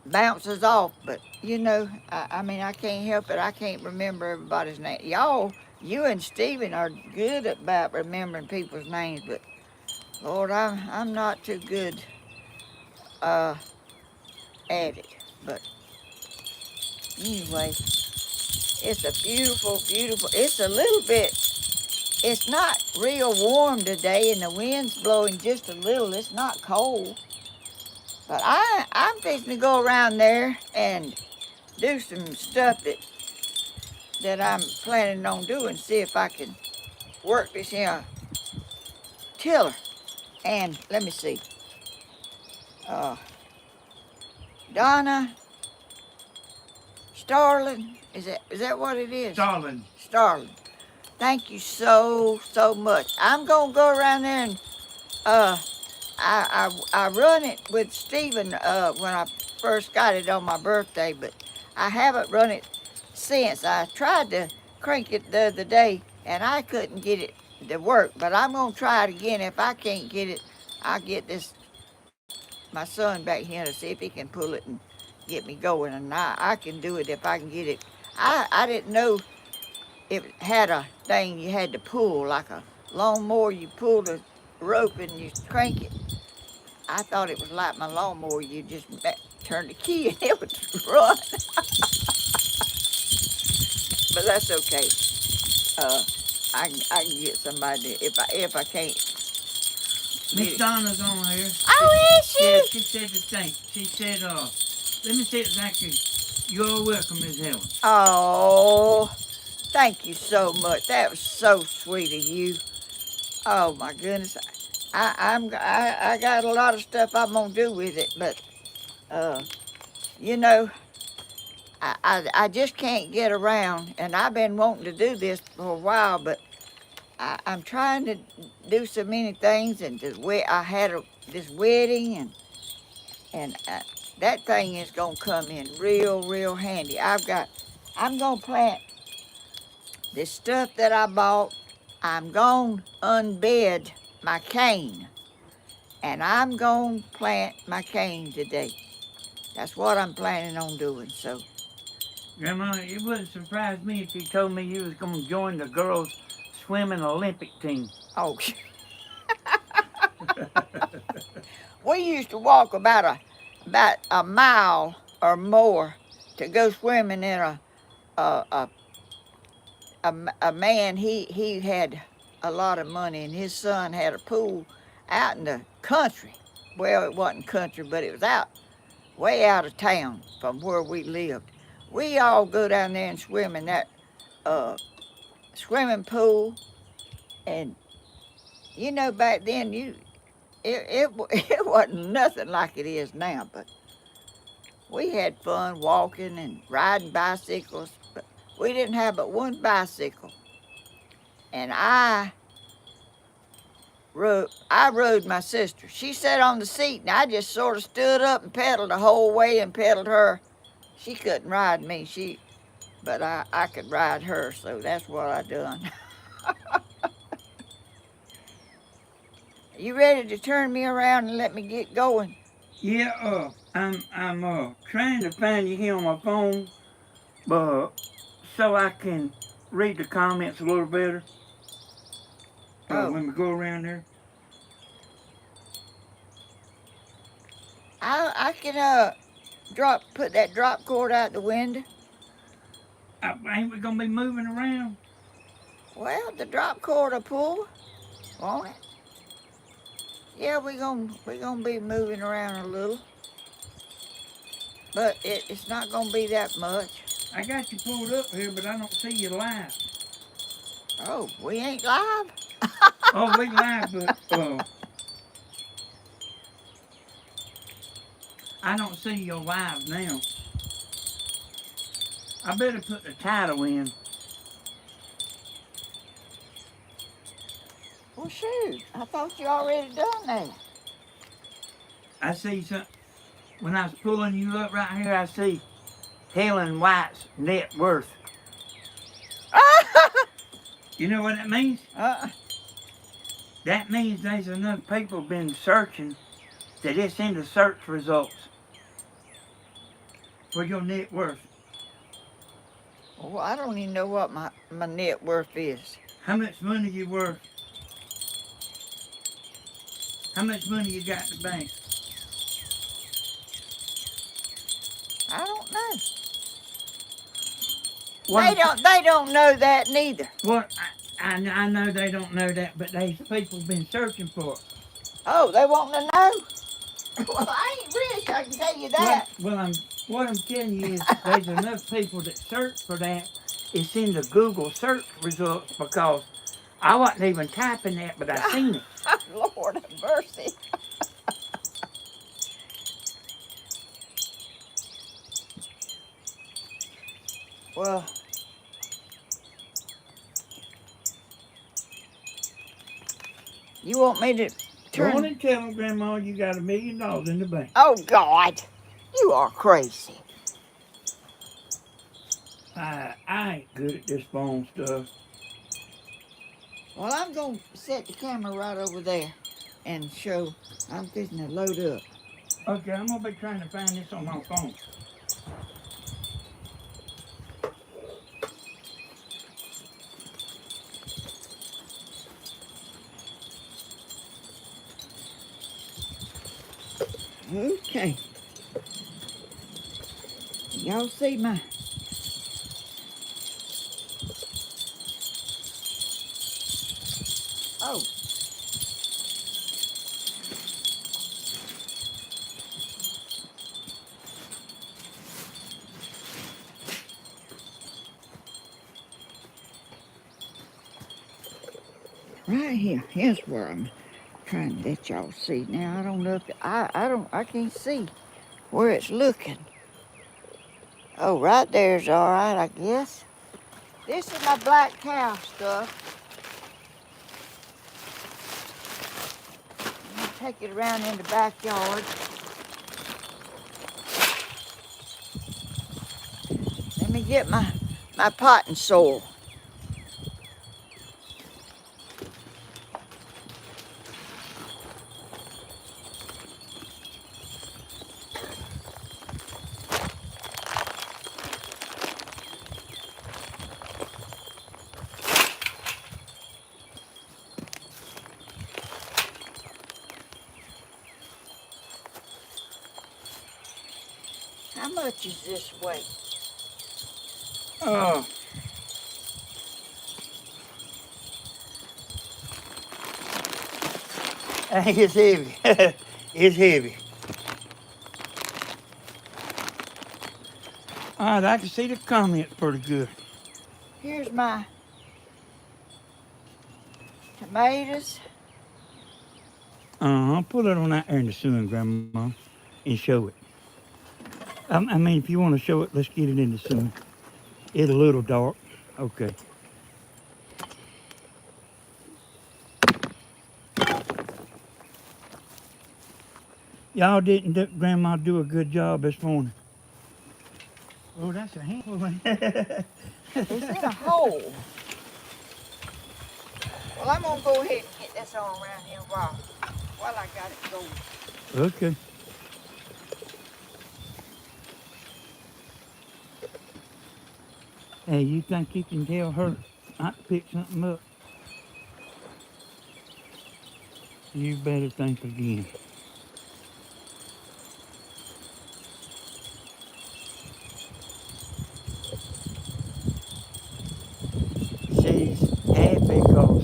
bounces off. But I mean, I can't help it. I can't remember everybody's name. You and Stephen are good about remembering people's names, but Lord, I'm not too good at it. But anyway, it's a beautiful. It's a little bit. It's not real warm today, and the wind's blowing just a little. It's not cold. But I'm fixing to go around there and do some stuff that I'm planning on doing. See if I can work this here tiller. And let me see. Donna Starling, is that what it is? Starling. Thank you so much. I'm gonna go around there and I run it with Stephen when I first got it on my birthday, but I haven't run it since. I tried to crank it the other day and I couldn't get it to work, but I'm gonna try it again. If I can't get it, I'll get my son back here to see if he can pull it and get me going, and I can do it if I can get it. I didn't know it had a thing you had to pull, like a lawnmower. You pull the rope and you crank it. I thought it was like my lawnmower. You just turn the key and it would run. But that's okay. I can get somebody if I can't. Miss Donna's on here. Oh, is she? Yeah, she said the same. She said, let me see exactly You're welcome, Miss Helen. Oh, thank you so much. That was so sweet of you. Oh my goodness. I got a lot of stuff I'm gonna do with it, but uh, you know, I just can't get around, and I've been wanting to do this for a while, but I'm trying to do so many things, and I had this wedding, and that thing is gonna come in real handy. I'm gonna plant this stuff that I bought. I'm gonna unbed my cane, and I'm gonna plant my cane today. That's what I'm planning on doing. So, Grandma, it wouldn't surprise me if you told me you was going to join the girls' swimming Olympic team. oh, we used to walk about a mile or more to go swimming in a a, a man. He had a lot of money, and his son had a pool out in the country. Well, it wasn't country, but it was out way out of town from where we lived. We all go down there and swim in that uh, swimming pool, and back then it wasn't nothing like it is now, but we had fun walking and riding bicycles. But we didn't have but one bicycle, and I rode my sister. She sat on the seat, and I just sort of stood up and pedaled the whole way and pedaled her. She couldn't ride me, but I could ride her, so that's what I done. You ready to turn me around and let me get going? Yeah, I'm trying to find you here on my phone, but so I can read the comments a little better. Oh, When we go around there. I can put that drop cord out the window. Ain't we gonna be moving around? Well, the drop cord will pull, won't it? Yeah, we gonna be moving around a little, but it's not gonna be that much. I got you pulled up here, but I don't see you live. Oh, we ain't live. Oh, we live, but I don't see your live now. I better put the title in. Well, shoot, I thought you already done that. I see some. When I was pulling you up right here, I see Helen Wyatt's net worth. You know what that means? uh, That means there's enough people been searching that it's in the search results for your net worth. well, I don't even know what my net worth is. How much money you worth? How much money you got in the bank? I don't know. What They don't know that neither. What? I know they don't know that, but these people been searching for it. Oh, they want to know? Well, I ain't rich, I can tell you that. What I'm telling you is there's enough people that search for that. It's in the Google search results because I wasn't even typing that, but I seen it. Lord have mercy. Well, you want me to Go on turn? and tell them, Grandma, you got $1 million in the bank. Oh, God. You are crazy. I ain't good at this phone stuff. Well, I'm going to set the camera right over there and show. I'm fixing to load up. Okay, I'm gonna be trying to find this on my phone. Okay. Y'all see my... Oh. Here's where I'm trying to let y'all see. Now I don't know if I can't see where it's looking. Oh, right there's all right, I guess. This is my black cow stuff. I'm gonna take it around in the backyard. Let me get my potting soil. How much is this weight? Oh, it's heavy. It's heavy. All right, I can see the comments pretty good. Here's my tomatoes. Put it on that there in the sun, Grandma, and show it. I mean, if you want to show it, let's get it in the sun. It's a little dark. Okay. Y'all didn't, Grandma, do a good job this morning. Oh, that's a handful. It's in a hole. Well, I'm gonna go ahead and get this on around here while I got it going. Okay. Hey, you think you can tell her not to pick something up? You better think again. She's happy because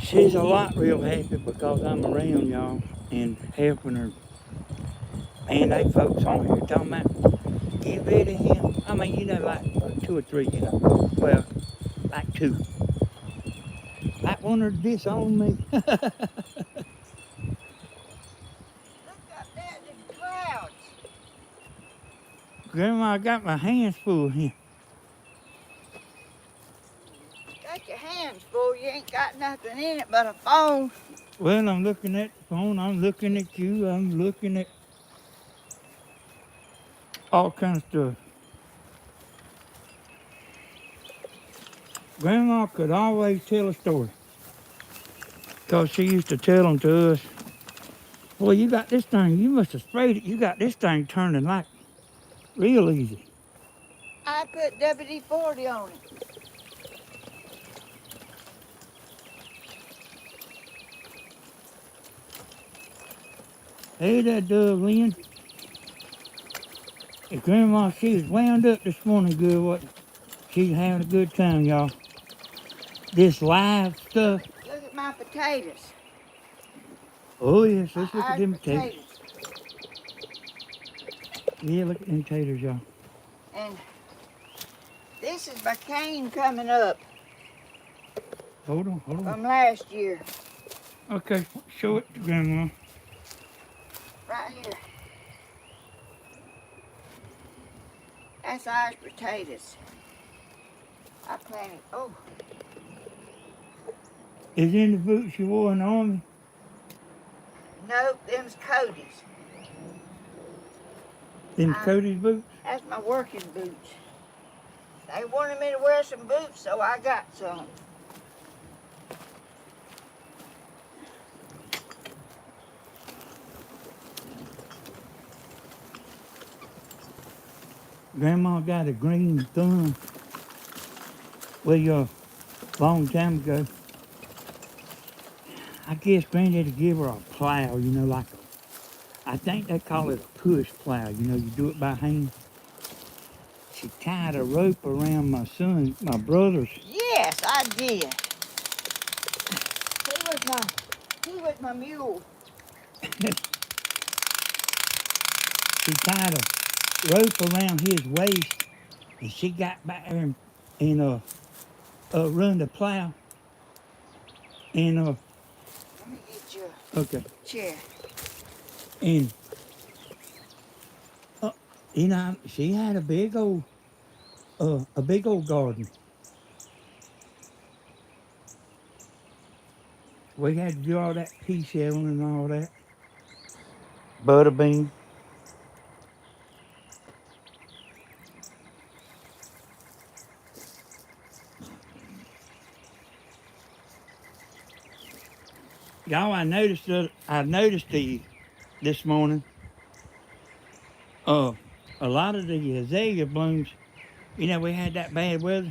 she's a lot real happy because I'm around y'all and helping her. And they folks on here talking about get rid of him. I mean, you know, like 2 or 3, you know. Well, like 2. Like one or disown me. Look up there in the clouds. Grandma, I got my hands full here. Got your hands full. You ain't got nothing in it but a phone. Well, I'm looking at the phone. I'm looking at you. I'm looking at all kinds of stuff. Grandma could always tell a story because she used to tell them to us. Boy, you got this thing. You must have sprayed it. You got this thing turning like real easy. I put WD-40 on it. Hey, that Doug Lynn. And Grandma, she was wound up this morning good. What? She's having a good time, y'all. This live stuff. Look at my potatoes. Oh, yes. Let's My look at irish them potatoes. Yeah, look at them taters, y'all. And this is my cane coming up Hold on. from last year. Okay, show it to Grandma. Right here. That's Irish potatoes. I planted. Oh, Is in the boots you wore in the army? nope, them's Cody's. Them Cody's boots? That's my working boots. They wanted me to wear some boots, so I got some. Grandma got a green thumb. Well, a long time ago. I guess Granddaddy gave her a plow, you know, like I think they call it a push plow. You know, you do it by hand. She tied a rope around my brother's. Yes, I did. He was my mule. She tied a rope around his waist, and she got back there and run the plow. And Let me get you okay. a chair. And she had a big old garden. We had to do all that pea shelling and all that. Butter bean. Y'all, I noticed this morning. A lot of the azalea blooms. We had that bad weather,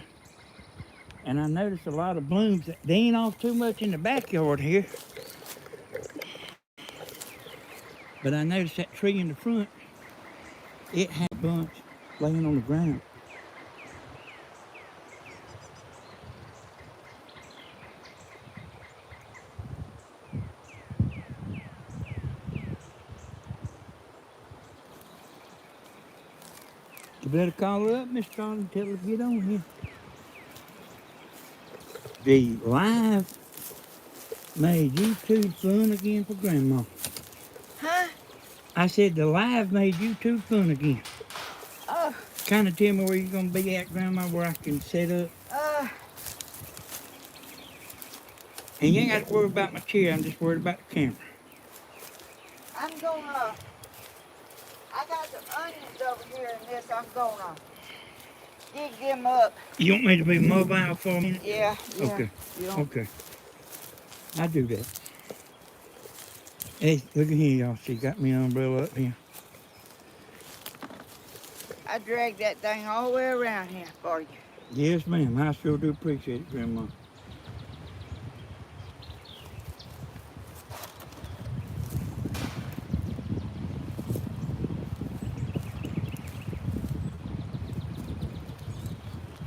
and I noticed a lot of blooms. They ain't off too much in the backyard here, but I noticed that tree in the front. It had a bunch laying on the ground. You better call her up, Miss Charlie, and tell her to get on here. The live made YouTube fun again for Grandma. Huh? I said the live made YouTube fun again. Oh. Kind of tell me where you're going to be at, Grandma, where I can set up. And you ain't got to worry about my chair. I'm just worried about the camera. I'm gonna, I got some onions over here in this. I'm gonna dig them up. You want me to be mobile for a minute? Yeah. Okay. Yeah. Okay. I do that. Hey, look at here, y'all. She got me an umbrella up here. I dragged that thing all the way around here for you. Yes, ma'am. I sure do appreciate it, Grandma.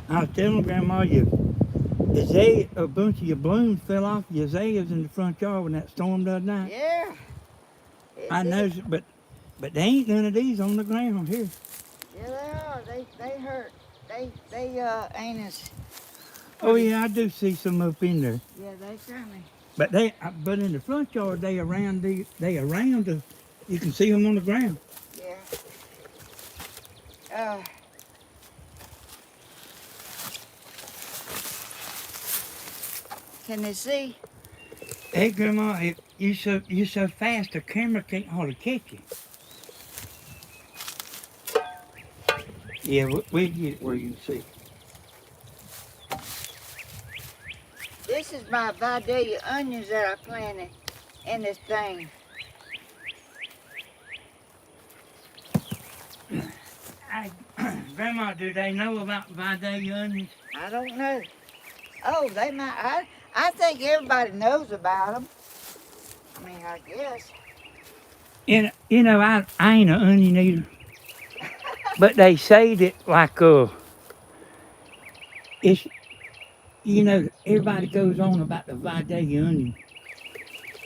I was telling Grandma, a bunch of your blooms fell off your azaleas in the front yard when that storm the other night. Yeah. I noticed it, but they ain't none of these on the ground here. Yeah, they are. They hurt. They ain't as. Oh yeah, I do see some up in there. Yeah, they certainly. But but in the front yard, they around the. You can see them on the ground. Yeah. Can they see? Hey, Grandma, you so fast the camera can't hardly catch you. Yeah, we'll get it where you can see. This is my Vidalia onions that I planted in this thing. Grandma, do they know about Vidalia onions? I don't know. Oh, they might. I think everybody knows about them. I mean, I guess. And I ain't an onion eater, but they say that it's everybody goes on about the Vidalia onion,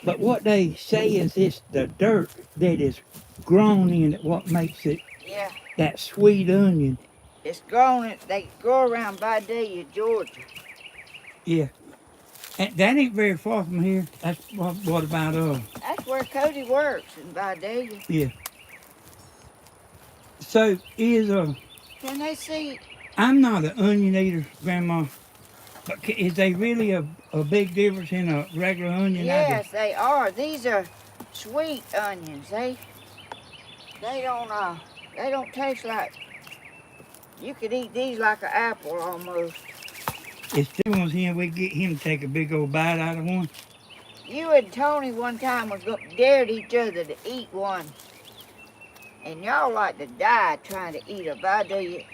but what they say is it's the dirt that is grown in it what makes it that sweet onion. It's grown. They grow around Vidalia, Georgia. Yeah. And that ain't very far from here. That's what about That's where Cody works in Vidalia. Yeah. So Can they see? I'm not an onion eater, Grandma, but is they really a big difference in a regular onion? Yes, they are. These are sweet onions. They don't taste like. You could eat these like an apple almost. It's two ones here. We get him to take a big old bite out of one. You and Tony one time dared each other to eat one. And y'all like to die trying to eat a Vidalia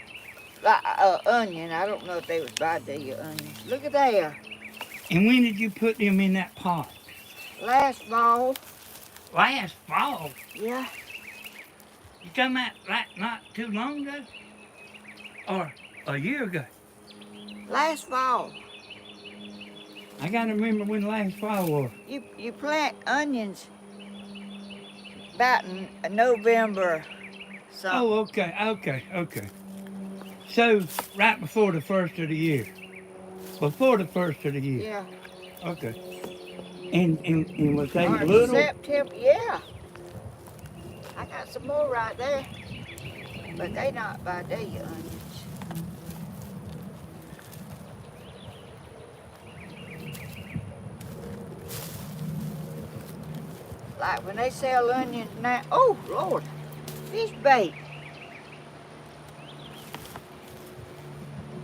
onion. I don't know if they was Vidalia onions. Look at there. And when did you put them in that pot? Last fall. Last fall? Yeah. You talking about not too long ago? Or a year ago? Last fall. I gotta remember when last fall was. You plant onions about in November. Something. Oh, okay. So right before the first of the year. Before the first of the year. Yeah. Okay. And was they March, little? September, yeah. I got some more right there, but they not by day onions. Like when they sell onions now, oh Lord, fish bait.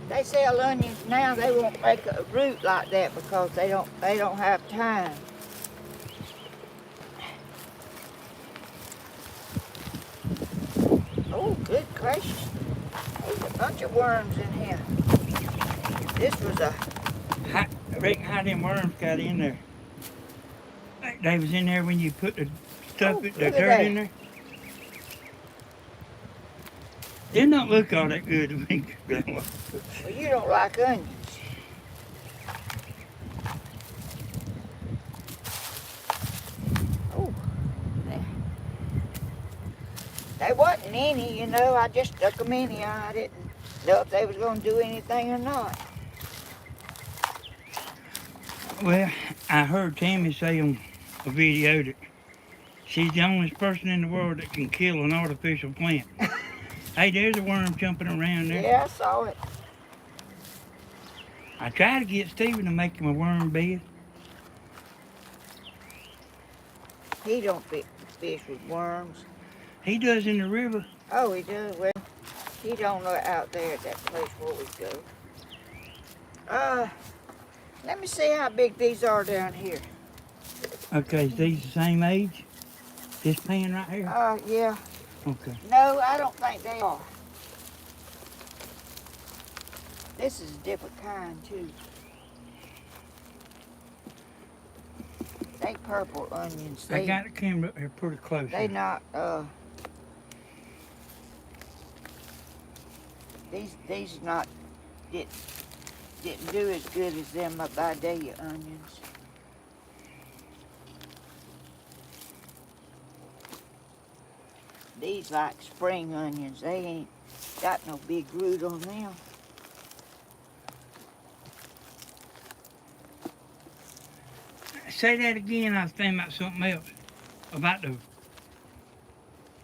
They sell onions now, they won't make a root like that because they don't have time. Oh, good gracious. There's a bunch of worms in here. This was a... Rick, how them worms got in there? They was in there when you put the stuff, the dirt in there? They don't look all that good to me, Grandma. Well, you don't like onions. Oh, there wasn't any, you know. I just stuck them in here. I didn't know if they was going to do anything or not. Well, I heard Tammy say on a video that she's the only person in the world that can kill an artificial plant. Hey, there's a worm jumping around there. Yeah, I saw it. I tried to get Stephen to make him a worm bed. He don't fish with worms. He does in the river. Oh, he does? Well, he don't know out there at that place where we go. Let me see how big these are down here. Okay, is these the same age? This pan right here? Yeah. Okay. No, I don't think they are. This is a different kind, too. They purple onions. I got the camera up here pretty close. They not, these not, didn't do as good as them Vidalia onions. These like spring onions. They ain't got no big root on them. Say that again. I was thinking about something else. About the.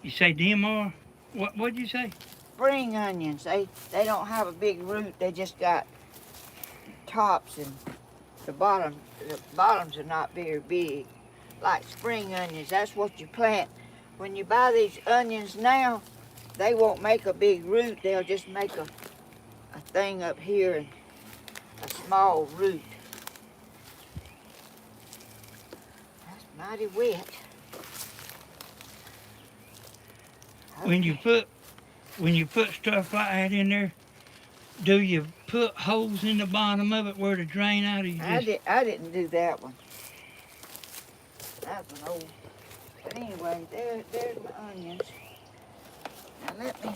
You say DMR? What'd you say? Spring onions. They don't have a big root. They just got tops and the bottoms are not very big. Like spring onions. That's what you plant. When you buy these onions now, they won't make a big root. They'll just make a thing up here and a small root. That's mighty wet. When you put stuff like that in there, do you put holes in the bottom of it where to drain out? Or you just... I didn't do that one. That's an old. But anyway, there's my onions. Now let me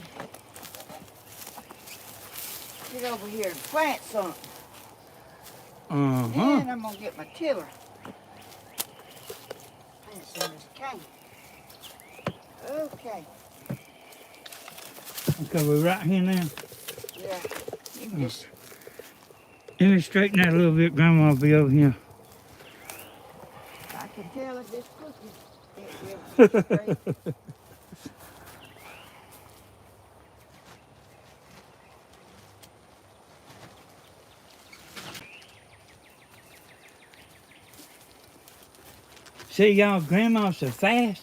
get over here and plant something. And I'm gonna get my tiller. Plant some of this cane. Okay. Okay, we're right here now. Yeah. You can just. Let me straighten that a little bit. Grandma will be over here. I can tell if this cookie. It will. See, y'all, Grandma's so fast.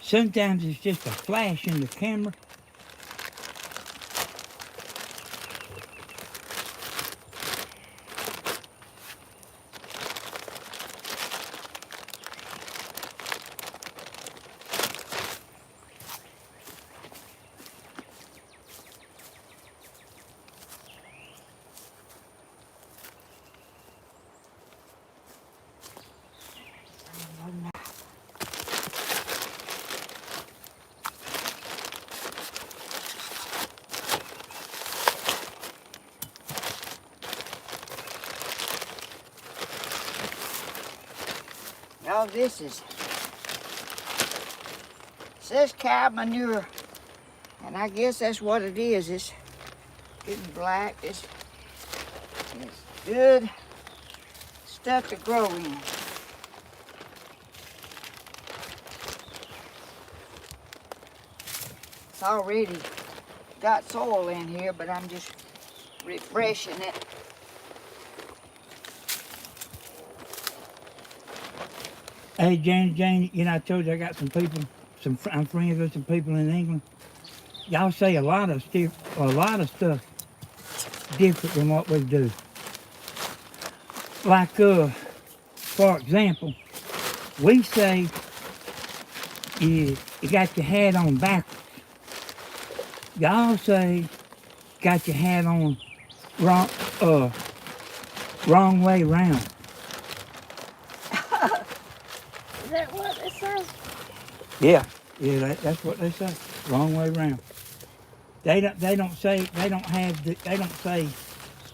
Sometimes it's just a flash in the camera. Oh, this says cow manure, and I guess that's what it is. It's getting black. It's good stuff to grow in. already got soil in here, but I'm just refreshing it. Hey, Jane, you know, I told you I got some people, I'm friends with some people in England. Y'all say a lot of stuff different than what we do. Like, for example, we say you got your hat on backwards. Y'all say got your hat on wrong way round. Is that what they say? Yeah, that's what they say. Wrong way round. They don't say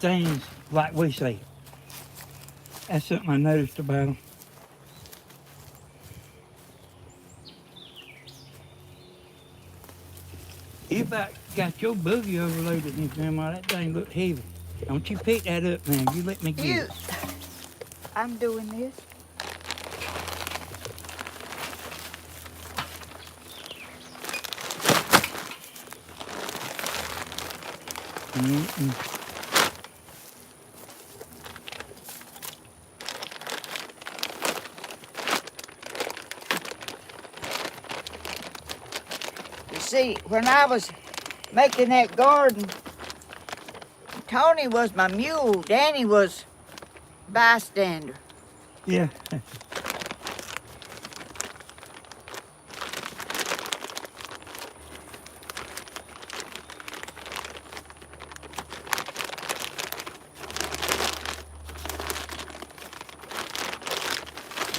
things like we say. That's something I noticed about them. You about got your boogie overloaded in Grandma. That thing look heavy. Don't you pick that up, man. You let me get You, it. I'm doing this. Mm-mm. You see, when I was making that garden, Tony was my mule. Danny was bystander. Yeah.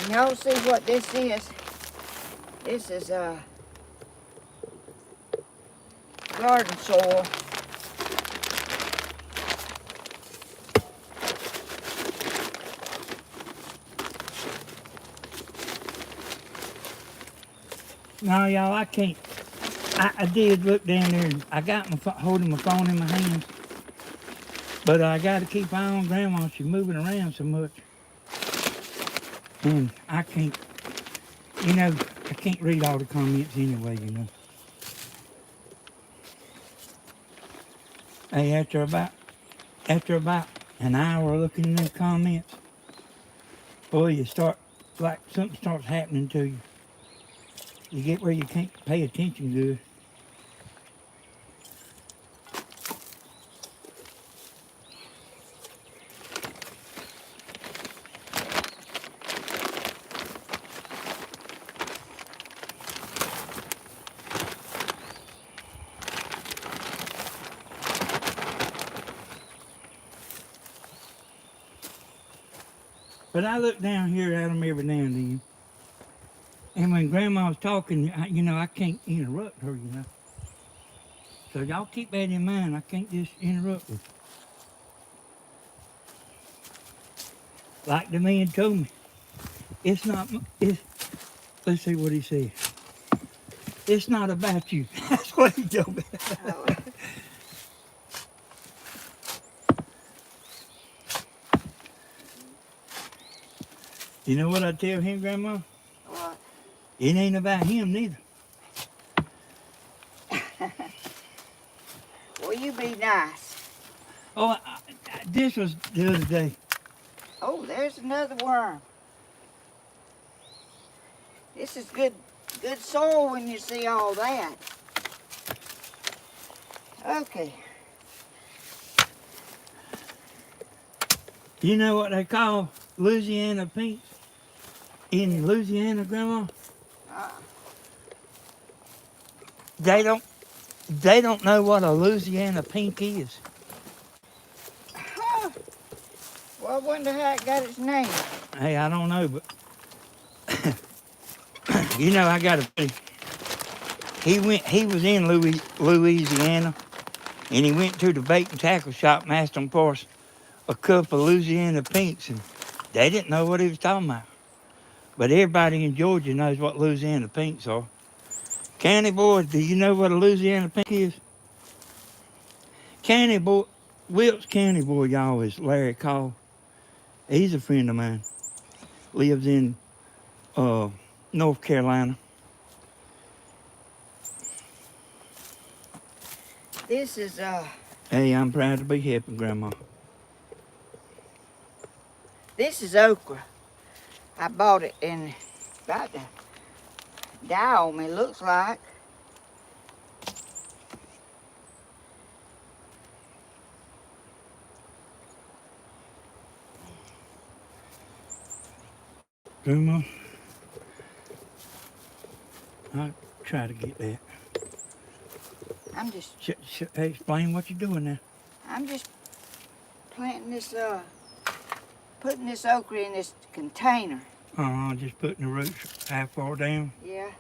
And y'all see what this is? This is garden soil. No, y'all, I can't. I did look down there. I got holding my phone in my hands. But I got to keep eye on Grandma. She's moving around so much. And I can't, I can't read all the comments anyway, Hey, after about an hour looking in the comments, boy, something starts happening to you. You get where you can't pay attention good. But I look down here at them every now and then. And when Grandma's talking, I can't interrupt her, So y'all keep that in mind. I can't just interrupt her. Like the man told me, it's not, let's see what he said. It's not about you. That's what he told me. Oh, You know what I tell him, Grandma? what? It ain't about him neither. Well, you be nice. Oh, this was the other day. Oh, there's another worm. This is good soil when you see all that. Okay. You know what they call Louisiana pinks in Louisiana, Grandma? Uh, They don't know what a Louisiana pink is. huh. Well, I wonder how it got its name. Hey, I don't know, but I got a buddy. He was in Louisiana, and he went to the bait and tackle shop and asked them for a cup of Louisiana pinks, and they didn't know what he was talking about. But everybody in Georgia knows what Louisiana pinks are. County boys, do you know what a Louisiana pink is? County boy, Wilkes County boy, y'all, is Larry Call. He's a friend of mine. Lives in North Carolina. This is Hey, I'm proud to be helping Grandma. this is okra. I bought it and about to die on me, looks like. Grandma, I'll try to get that. I'm just Hey, explain what you're doing now. planting this putting this okra in this container. Just putting the roots half far down, Yeah,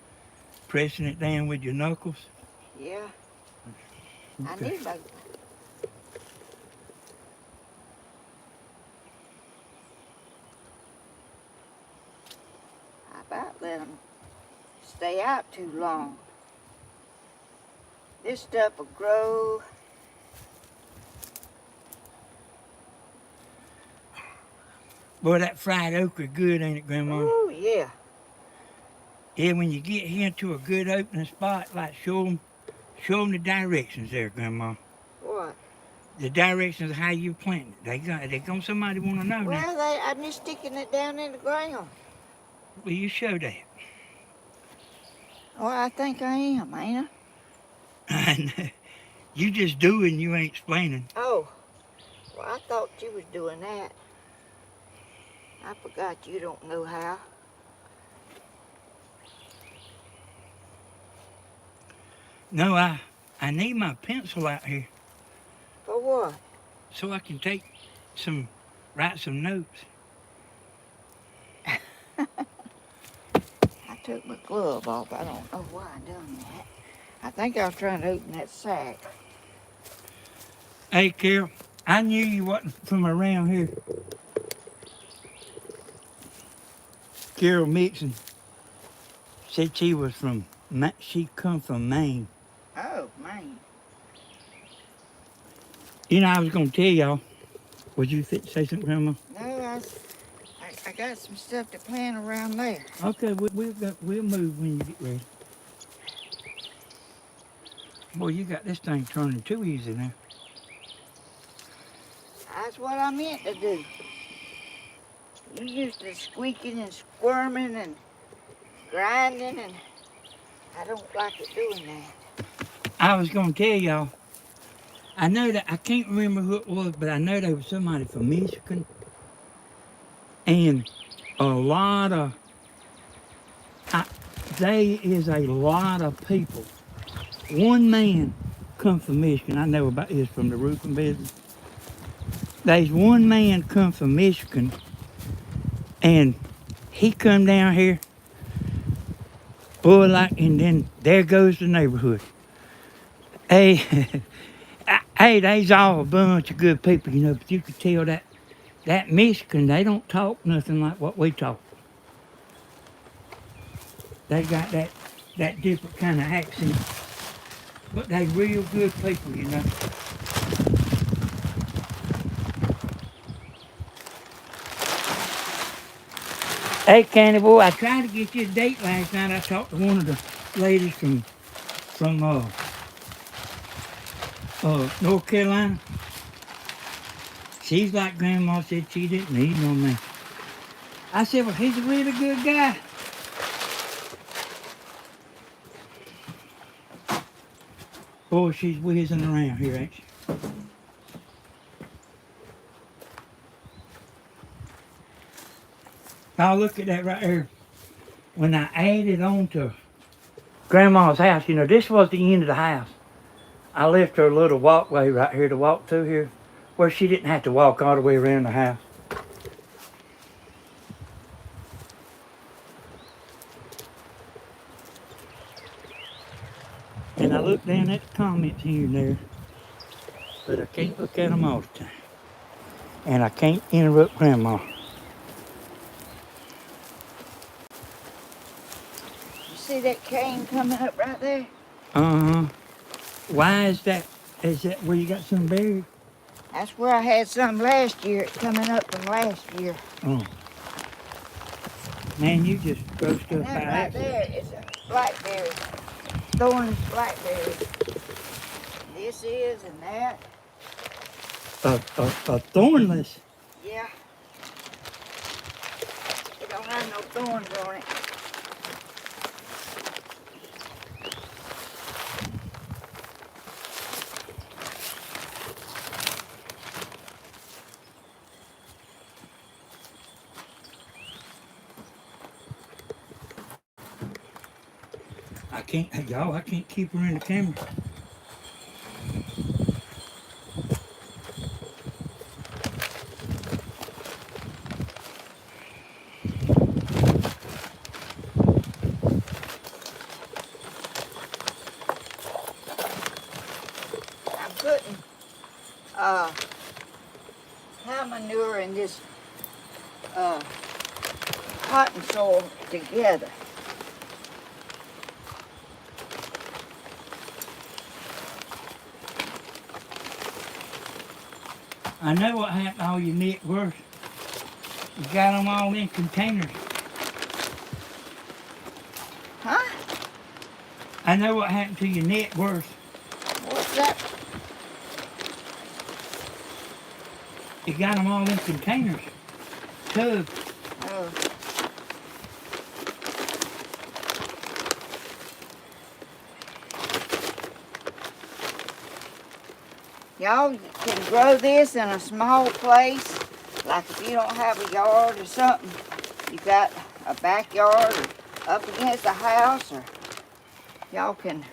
pressing it down with your knuckles. yeah. I Okay. need okra. How about let them stay out too long? This stuff will grow. Boy, that fried okra good, ain't it, Grandma? Oh yeah. Yeah, when you get here to a good opening spot, like show them the directions there, Grandma. What? The directions of how you plant it. They gonna somebody want to know now. Well, I'm just sticking it down in the ground. Will you show that? Well, I think I am, ain't And you just doing, you ain't explaining. I? Oh, well, I thought you was doing that. I forgot you don't know how. No, I need my pencil out here For what? so I can write some notes. I took my glove off. I don't know why I done that. I think I was trying to open that sack. Hey, Carol, I knew you wasn't from around here. Carol Mixon said she come from Maine. Oh, man. You know, I was gonna tell y'all. Would you fit to say something, Grandma? No, I got some stuff to plant around there. Okay, we'll move when you get ready. Boy, you got this thing turning too easy now. That's what I meant to do. You used to squeaking and squirming and grinding, and I don't like it doing that. I was gonna tell y'all. I know that I can't remember who it was, but I know there was somebody from Michigan, and a lot of there is a lot of people. One man come from Michigan. I know about this from the roofing business. There's one man come from Michigan, and he come down here. Boy, and then there goes the neighborhood. Hey, hey, they's all a bunch of good people, but you could tell that Michigan, they don't talk nothing like what we talk. They got that different kind of accent, but they real good people. Hey, Candy Boy, I tried to get you a date last night. I talked to one of the ladies from North Carolina. She's like Grandma said she didn't need no man. I said, well, he's a really good guy. Boy, she's whizzing around here, ain't she? Now look at that right there. When I added on to Grandma's house, this was the end of the house. I left her a little walkway right here to walk through here where she didn't have to walk all the way around the house. And I look down at the comments here and there, but I can't look at them all the time. And I can't interrupt Grandma. You see that cane coming up right there? Uh-huh. Why is that? Is that where you got some buried? That's where I had some last year. It's coming up from last year. Oh. Man, you just throw stuff And by that right accident. there is a blackberry. Thorns blackberry. this is and that. A thornless. Yeah. It don't have no thorns on it. I can't keep her in the camera. I'm putting cow manure and this cotton soil together. I know what happened to all your networks. You got them all in containers. Huh? I know what happened to your networks. What's that? You got them all in containers. Tubs. Oh. Y'all can grow this in a small place, like if you don't have a yard or something, you got a backyard or up against a house, or y'all can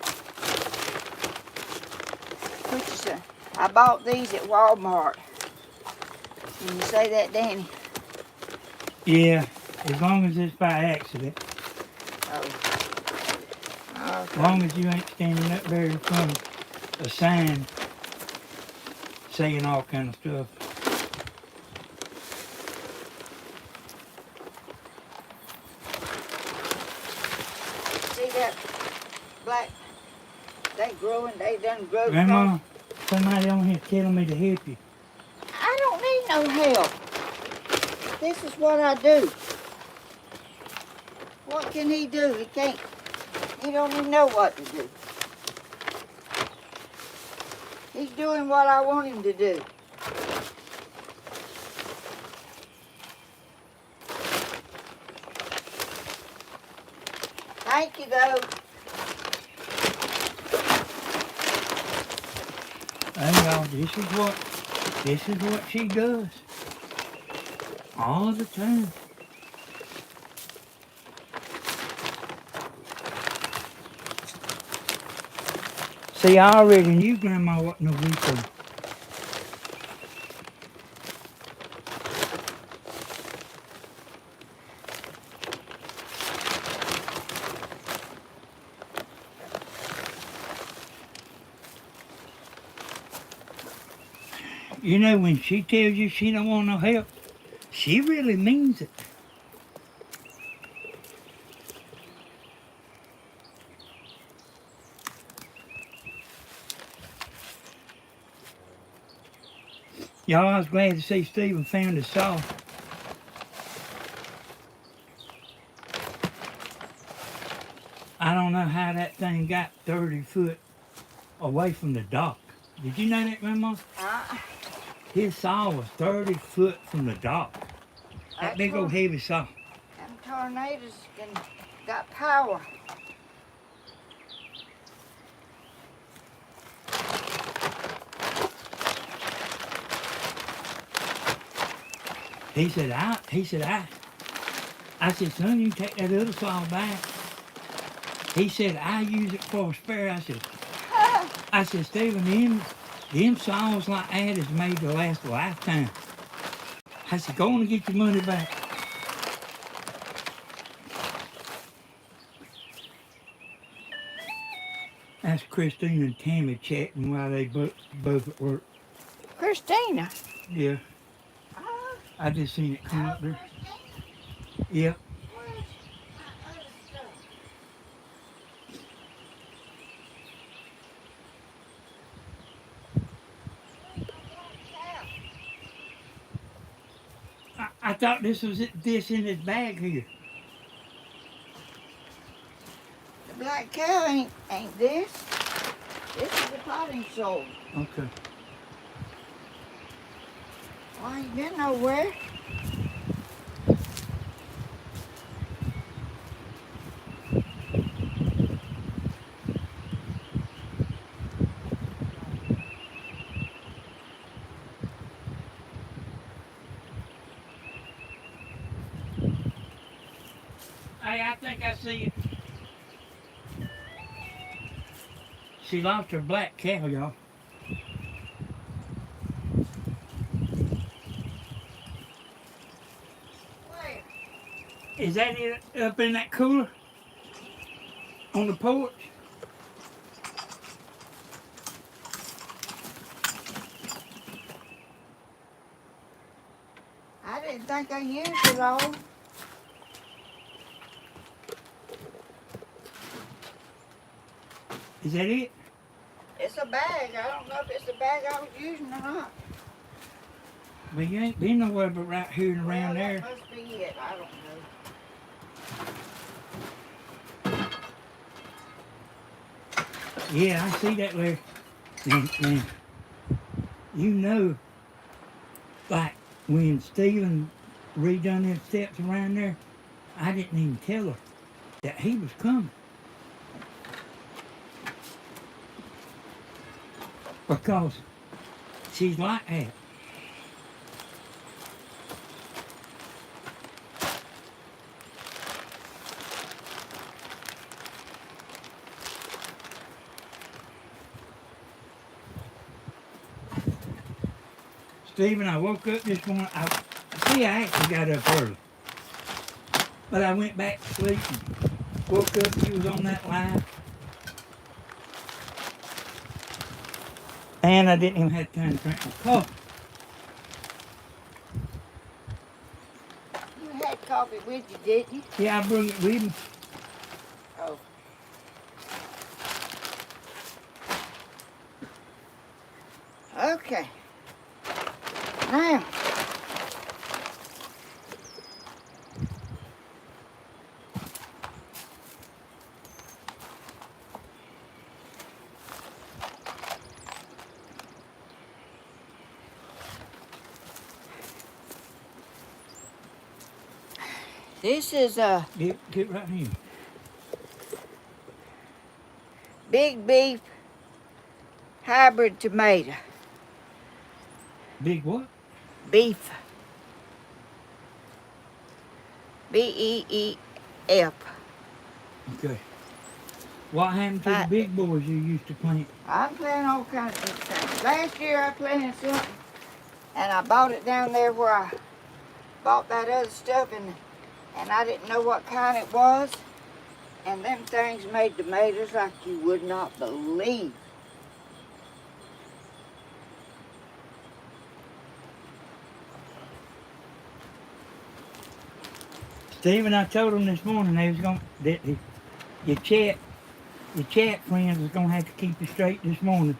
put you some. I bought these at Walmart. Can you say that, Danny? Yeah, as long as it's by accident. Oh. As long as you ain't standing up there in front of a sign saying all kind of stuff. See that black? They growing. They done grow. Grandma, somebody on here telling me to help you. I don't need no help. This is what I do. What can he do? He can't. He don't even know what to do. He's doing what I want him to do. Thank you, though. And y'all, this is what she does. All the time. See, I already knew Grandma wasn't no reaper. You know, when she tells you she don't want no help, she really means it. Y'all, I was glad to see Stephen found his saw. I don't know how that thing got 30 foot away from the dock. Did you know that, Grandma? His saw was 30 foot from the dock. That big old heavy saw. Them tornadoes got power. He said, I said, son, you can take that other saw back. He said, I use it for a spare. I said, Stephen, them saws like that is made to last a lifetime. I said, go on and get your money back. That's Christine and Tammy chatting while they both at work. Christina. Yeah. I just seen it come up there. Yep. I thought this was this in his bag here. The black cow ain't this. This is the potting soil. Okay. Well, I ain't been nowhere. Hey, I think I see it. She lost her black cow, y'all. Where? Is that it up in that cooler? On the porch? I didn't think I used it all. Is that it? It's a bag. I don't know if it's the bag I was using or not. But you ain't been nowhere but right here and around Well, there. that must be it. I don't know. Yeah, I see that there. Now, you know, like when Stephen redone them steps around there, I didn't even tell her that he was coming. Because she's like that. Stephen, I woke up this morning. I actually got up early. But I went back to sleep and woke up, you was on that line. And I didn't even have time to drink my coffee. You had coffee with you, didn't you? Yeah, I brought it with me. Oh. Okay. Now. This is a Get right here. big beef hybrid tomato. Big what? Beef. B-E-E-F. Okay. What happened to the big boys you used to plant? I'm planting all kinds of different things. Last year I planted something, and I bought it down there where I bought that other stuff, and I didn't know what kind it was. And them things made tomatoes like you would not believe. Stephen, I told them this morning they was your chat friends was gonna have to keep you straight this morning.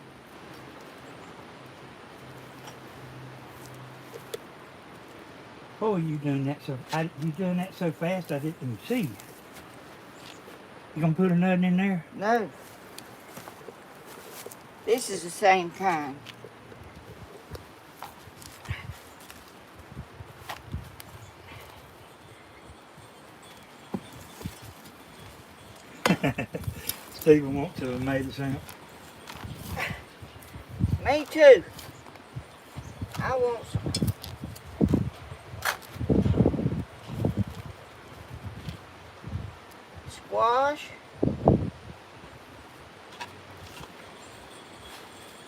Oh, you doing that so fast I didn't even see you. You gonna put another in there? No. This is the same kind. Stephen wants to have made us out. Me too. I want some. Squash.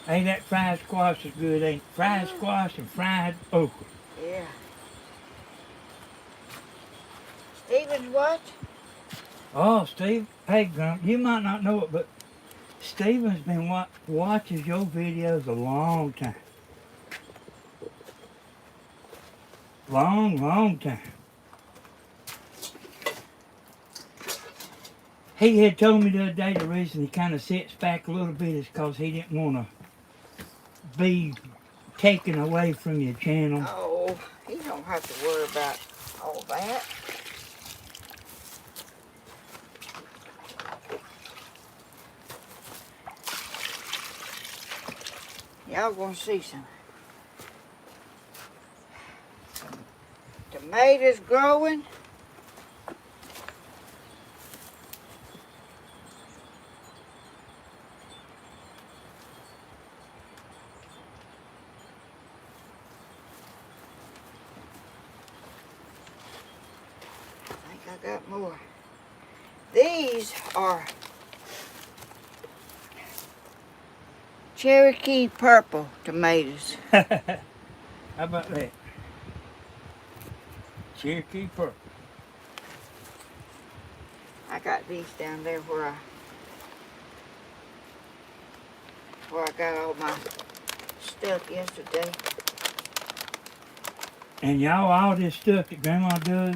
Ain't that fried squash is good, ain't it? Fried squash and fried okra. Yeah. Stephen's what? Oh, Steve, hey, Grump, you might not know it, but Stephen's been watching your videos a long time. Long time. He had told me the other day the reason he kind of sits back a little bit is because he didn't want to be taken away from your channel. Oh, he don't have to worry about all that. Y'all gonna see some tomatoes growing. I think I got more. These are Cherokee purple tomatoes. How about that? Cherokee purple. I got these down there where I got all my stuff yesterday. And y'all, all this stuff that Grandma does,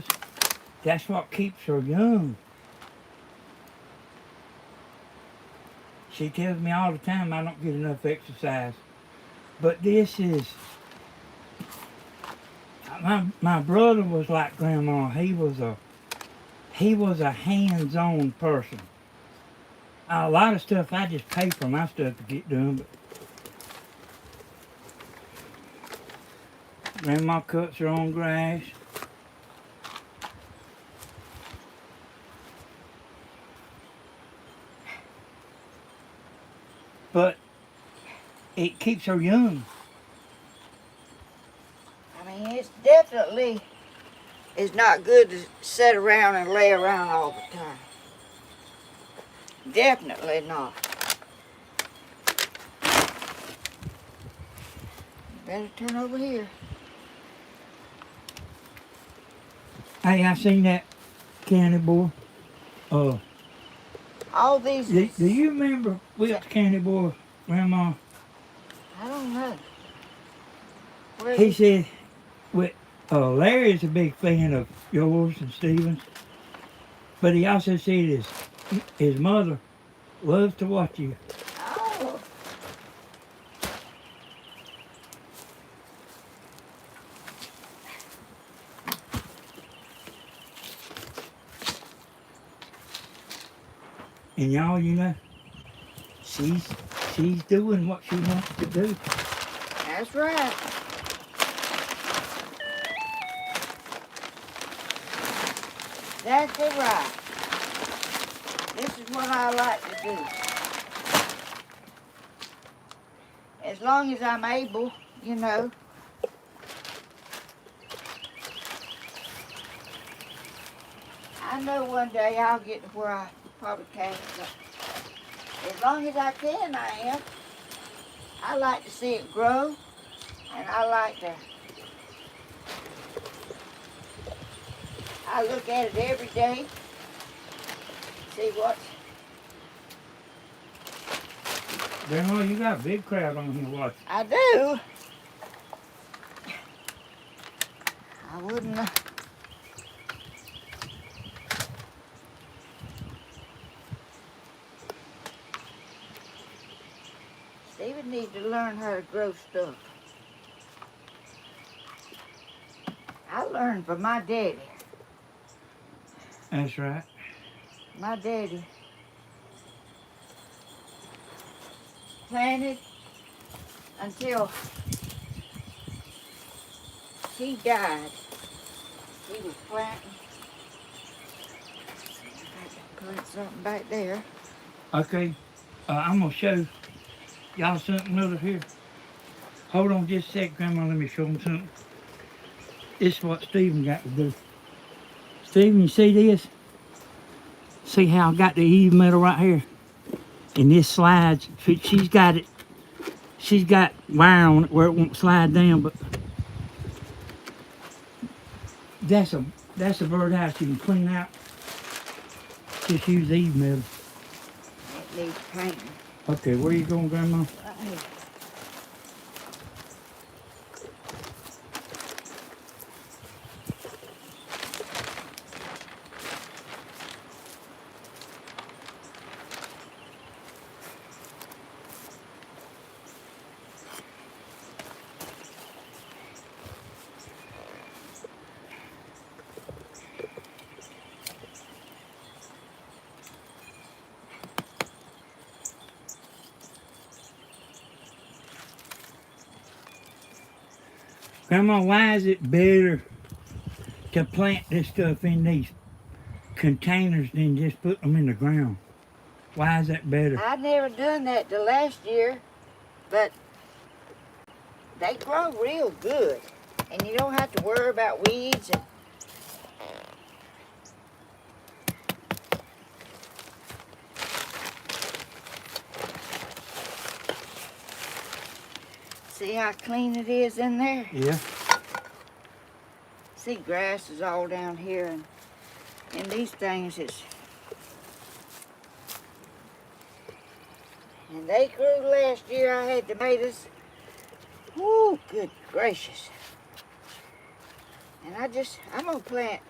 that's what keeps her young. She tells me all the time I don't get enough exercise. But this is, my brother was like Grandma. He was a hands-on person. A lot of stuff I just pay for my stuff to get done, but Grandma cuts her own grass. But it keeps her young. I mean, it's definitely is not good to sit around and lay around all the time. Definitely not. Better turn over here. Hey, I seen that candy boy. All these. Do you remember Wilt's candy boy, Grandma? I don't know. Where He said, Larry's a big fan of yours and Stephen's, but he also said his mother loves to watch you. Oh. And y'all, you know, she's doing what she wants to do. That's right. That's it right. This is what I like to do. As long as I'm able, you know. I know one day I'll get to where I probably can't, but as long as I can, I am. I like to see it grow, and I look at it every day, see what's. Grandma, you got a big crowd on here watching. I do. I wouldn't. Stephen needs to learn how to grow stuff. I learned from my daddy. That's right. My daddy planted until he died. He was planting. I can put something back there. Okay, I'm going to show y'all something other here. Hold on just a sec, Grandma. Let me show them something. This is what Stephen got to do. Stephen, you see this? See how I got the Eve metal right here? And this slides. She's got it. She's got wire on it where it won't slide down, but that's a birdhouse you can clean out. Just use Eve metal. It needs painting. Okay, where you going, Grandma? Right here. Grandma, why is it better to plant this stuff in these containers than just put them in the ground? Why is that better? I never done that the last year, but they grow real good. And you don't have to worry about weeds. And see how clean it is in there? Yeah. See, grass is all down here, and these things is. And they grew last year. I had tomatoes. Woo, good gracious. And I'm gonna plant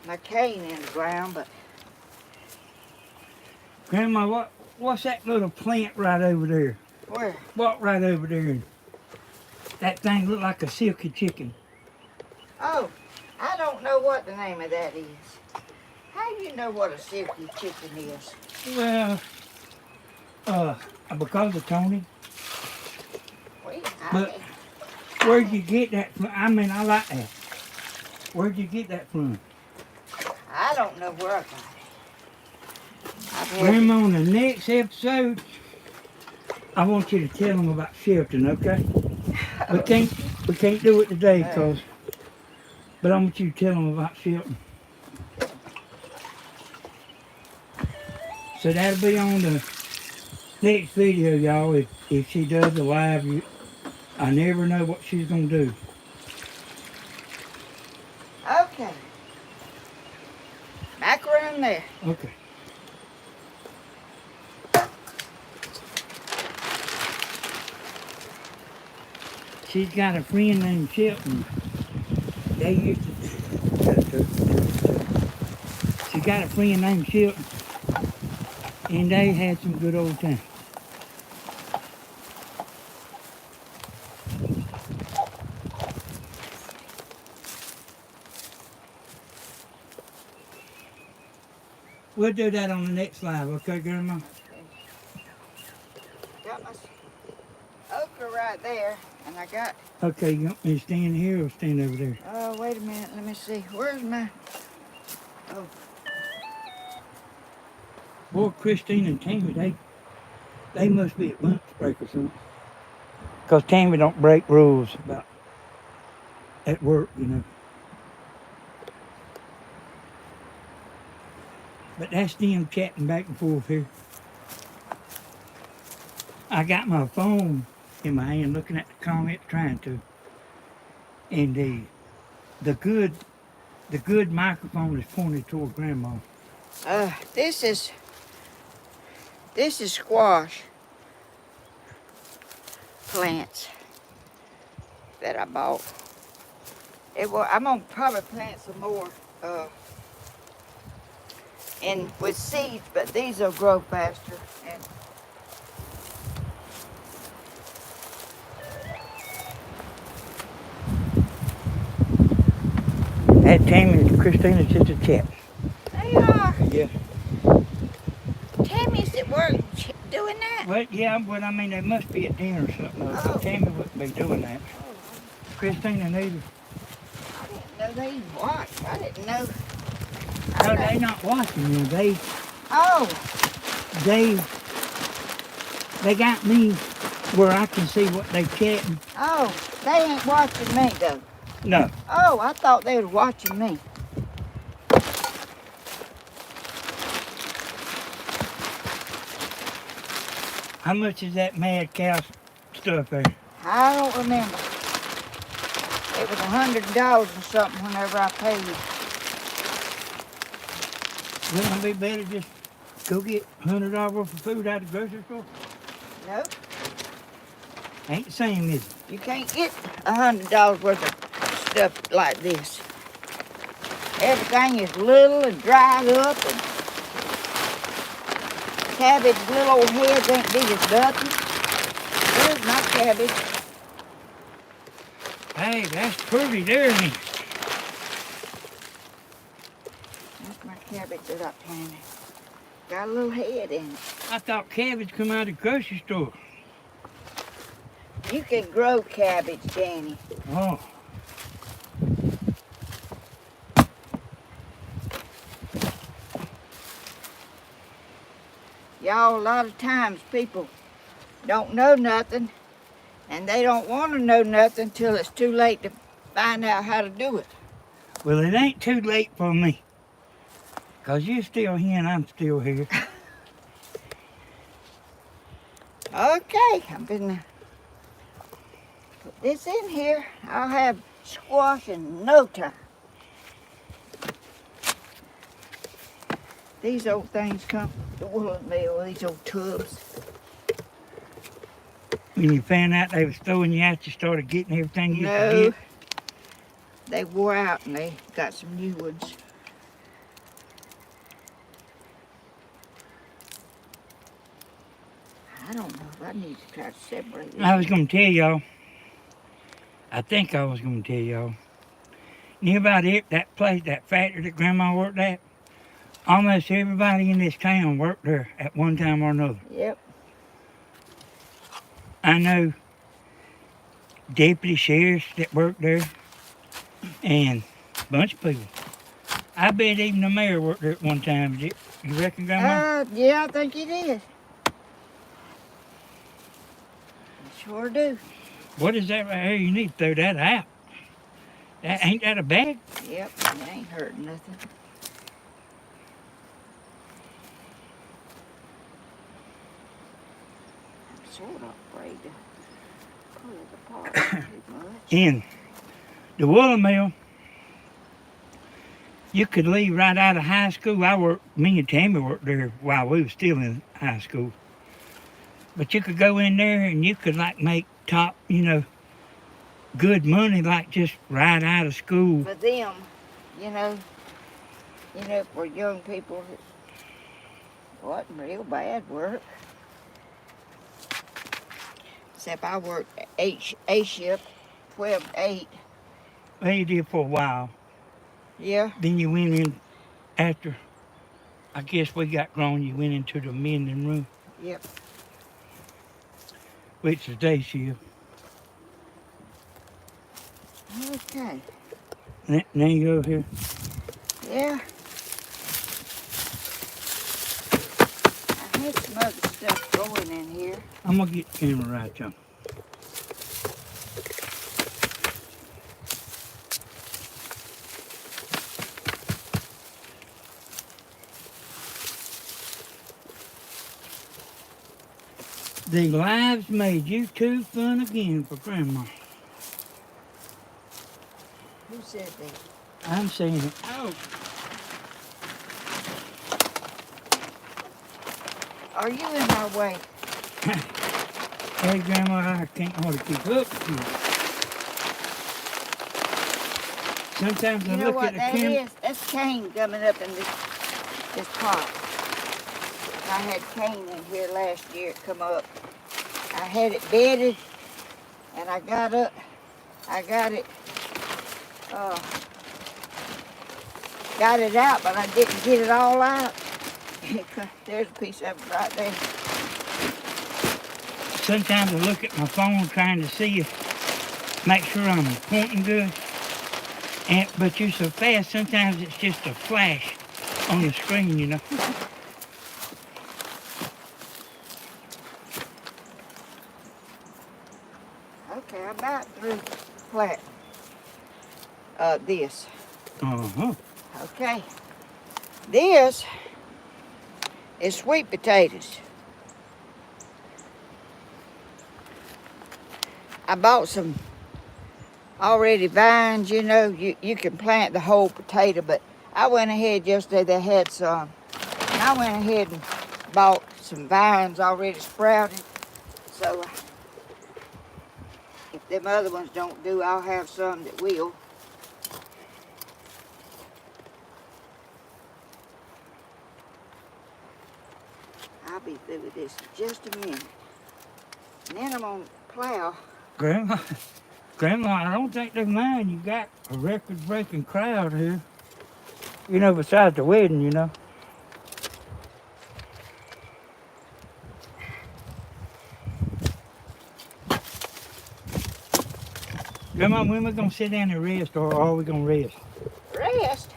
my cane in the ground, but. Grandma, what's that little plant right over there? Where? What right over there? That thing look like a silky chicken. Oh, I don't know what the name of that is. How do you know what a silky chicken is? Well, because of Tony. Well, But where'd you get that from? I mean, I like that. Where'd you get that from? I don't know where I got it. I've had Grandma, on the next episode, I want you to tell them about Shelton, okay? We can't do it today, but I want you to tell them about Shelton. So that'll be on the next video, y'all. If she does a live, I never know what she's gonna do. Okay. Back around there. Okay. She's got a friend named Shelton. They used to. She got a friend named Shelton, and they had some good old times. We'll do that on the next live, okay, Grandma? Got my okra right there, and I got. Okay, you want me to stand here or stand over there? Oh, wait a minute. Let me see. Where's my? Oh, Boy, Christine and Tammy, they must be at lunch break or something. Because Tammy don't break rules about at work, you know. But that's them chatting back and forth here. I got my phone in my hand looking at the comment, trying to. And the good microphone is pointed toward Grandma. this is squash plants that I bought. I'm gonna probably plant some more and with seeds, but these will grow faster. And That Tammy and Christina's just a chat. they are. Yeah. Tammy's at work doing that. Well, yeah, but I mean, they must be at dinner or something. Oh. Tammy wouldn't be doing that. Christina neither. I didn't know they watched. I didn't know. No, they not watching you. They got me where I can see what they chatting. Oh, they ain't watching me though. No. Oh, I thought they were watching me. How much is that mad cow stuff there? I don't remember. It was $100 or something whenever I paid. Wouldn't it be better just go get $100 worth of food out of the grocery store? Nope. Ain't the same, is it? You can't get $100 worth of stuff like this. Everything is little and dried up, and cabbage, little old heads ain't big as nothing. There's my cabbage. Hey, that's pretty there, ain't it? That's my cabbage that I planted. Got a little head in it. I thought cabbage come out of the grocery store. You can grow cabbage, Danny. Oh. Y'all, a lot of times people don't know nothing, and they don't want to know nothing till it's too late to find out how to do it. Well, it ain't too late for me. Because you're still here and I'm still here. Okay, I'm gonna put this in here. I'll have squash in no time. These old things come from the woolen mill, these old tubs. When you found out they was throwing you out, you started getting everything you could No, get. they wore out and they got some new ones. I don't know if I need to try to separate these. I was going to tell y'all. I think I was going to tell y'all. Near about it, that place, that factory that Grandma worked at, almost everybody in this town worked there at one time or another. Yep. I know deputy sheriffs that worked there and a bunch of people. I bet even the mayor worked there at one time. You reckon, Grandma? Yeah, I think he did. I sure do. What is that right here? You need to throw that out. Ain't that a bag? Yep, it ain't hurting nothing. I'm sort of afraid to pull it apart too much. In the woolen mill, you could leave right out of high school. Me and Tammy worked there while we was still in high school. But you could go in there and you could like make top, good money, like just right out of school. For them, for young people, it wasn't real bad work. Except I worked A shift, 12 to 8. Well, you did for a while. Yeah. Then you went in after, I guess we got grown, you went into the mending room. Yep. Which is day shift. Okay. Now you go over here. Yeah. I had some other stuff going in here. I'm going to get the camera right, y'all. The lives made you too fun again for Grandma. Who said that? I'm saying it. Oh. Are you in my way? Hey, Grandma, I can't hardly keep up with you. Sometimes I look at the camera. You know what that is? That's cane coming up in this pot. I had cane in here last year. It come up. I had it bedded, and I got it. Got it out, but I didn't get it all out. There's a piece of it right there. Sometimes I look at my phone trying to see if, make sure I'm pointing good. But you're so fast, sometimes it's just a flash on the screen, Okay, I'm about through flat. This. Uh-huh. Okay. This is sweet potatoes. I bought some already vines, you can plant the whole potato, but I went ahead yesterday, they had some, and I went ahead and bought some vines already sprouted, so if them other ones don't do, I'll have some that will. I'll be through with this in just a minute. And then I'm gonna plow. Grandma, I don't think they mind. You got a record-breaking crowd here. Besides the wedding, Grandma, when we gonna sit down and rest, or are we gonna rest? Rest?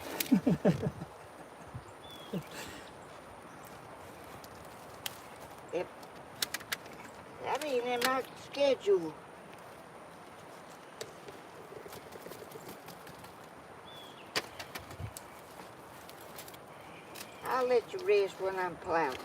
studying in my schedule. I'll let you rest when I'm plowing.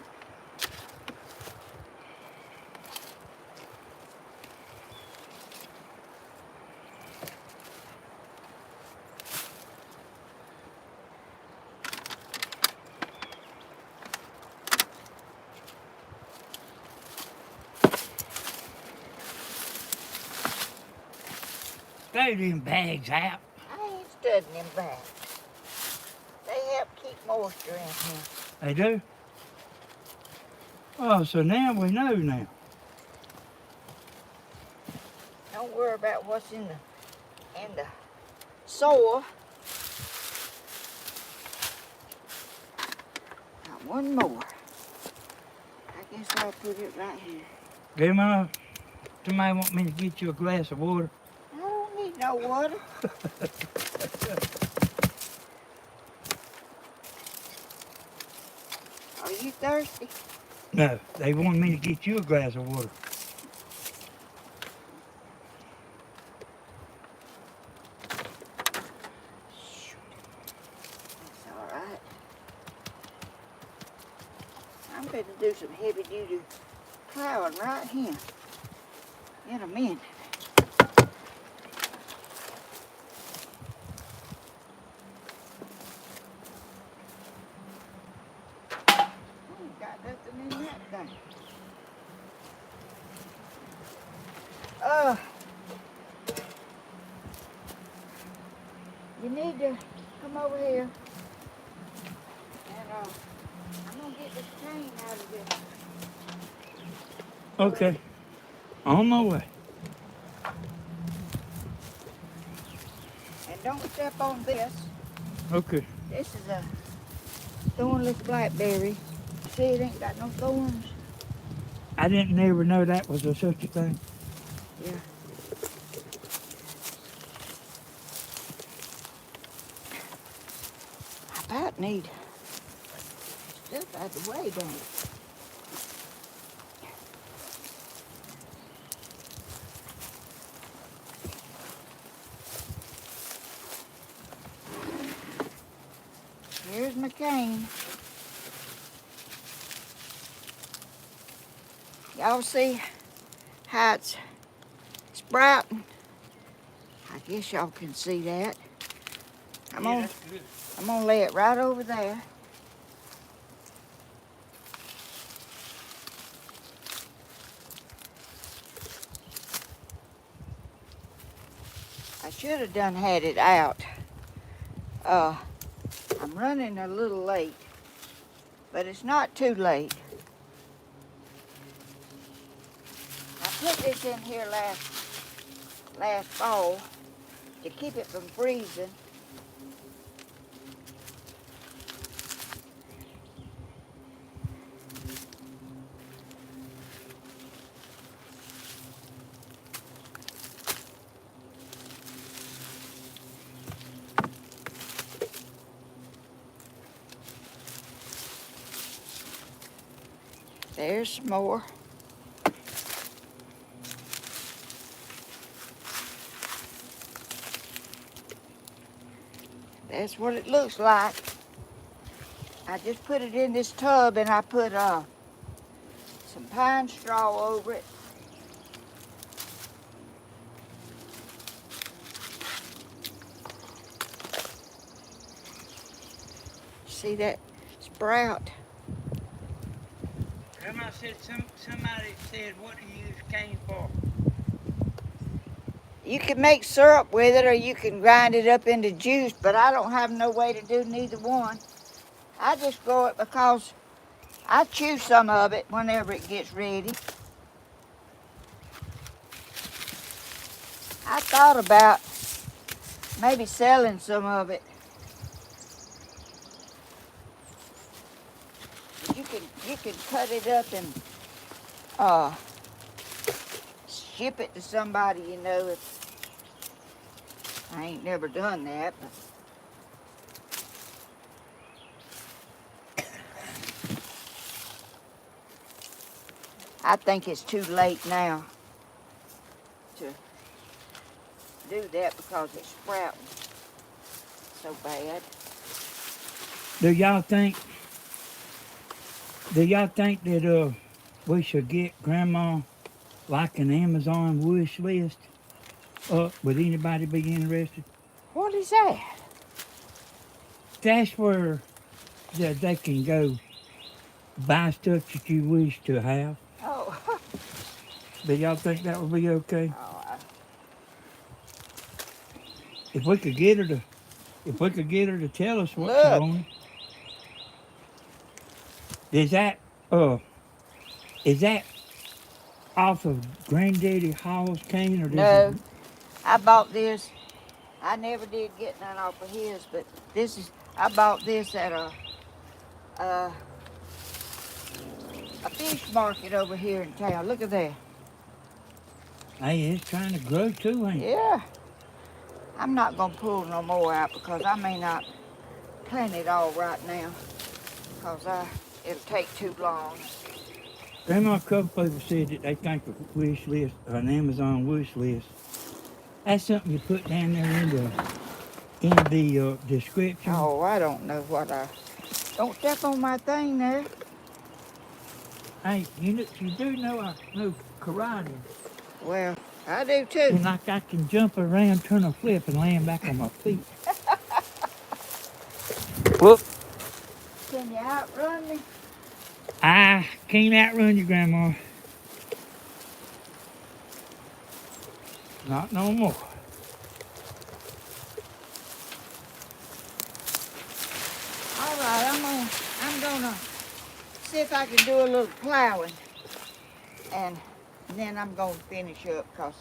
Throw them bags out. I ain't studying them back. They help keep moisture in here. They do? Oh, so now we know now. Don't worry about what's in the soil. Got one more. I guess I'll put it right here. Grandma, somebody want me to get you a glass of water? I don't need no water. Are you thirsty? No, they want me to get you a glass of water. Shoot. That's all right. I'm going to do some heavy duty plowing right here in a minute. Ain't got nothing in that thing. You need to come over here and I'm gonna get this chain out of this. Okay. On my way. And don't step on this. Okay. This is a thornless blackberry. See, it ain't got no thorns. I didn't ever know that was such a thing. Yeah. I about need stuff out of the way, don't it? Here's my cane. Y'all see how it's sprouting? I guess y'all can see that. I'm gonna lay it right over there. I should have done had it out. I'm running a little late, but it's not too late. I put this in here last fall to keep it from freezing. There's some more. That's what it looks like. I just put it in this tub and I put some pine straw over it. See that sprout? Grandma said somebody said, what do you use cane for? You can make syrup with it or you can grind it up into juice, but I don't have no way to do neither one. I just grow it because I chew some of it whenever it gets ready. I thought about maybe selling some of it. You can cut it up and ship it to somebody, you know. If I ain't never done that, but I think it's too late now to do that because it's sprouting so bad. Do y'all think that we should get Grandma like an Amazon wish list up? Would anybody be interested? What is that? That's where they can go buy stuff that you wish to have. Oh, Do y'all think that would be okay? oh If we could get her to tell us what she look. wanted. Is that off of Granddaddy Hall's cane or No, I bought this. I never did get none off of his, but I bought this at a fish market over here in town. Look at that. Hey, it's trying to grow too, ain't it? Yeah. I'm not gonna pull no more out because I may not plant it all right now because it'll take too long. Grandma, a couple people said that they think a wish list, an Amazon wish list, that's something you put down there in the description. Oh, I don't know what don't step on my thing there. Hey, you do know I know karate. Well, I do too. And like I can jump around, turn a flip, and land back on my feet. Whoop. Can you outrun me? I can't outrun you, Grandma. Not no more. All right, I'm gonna see if I can do a little plowing, and then I'm gonna finish up because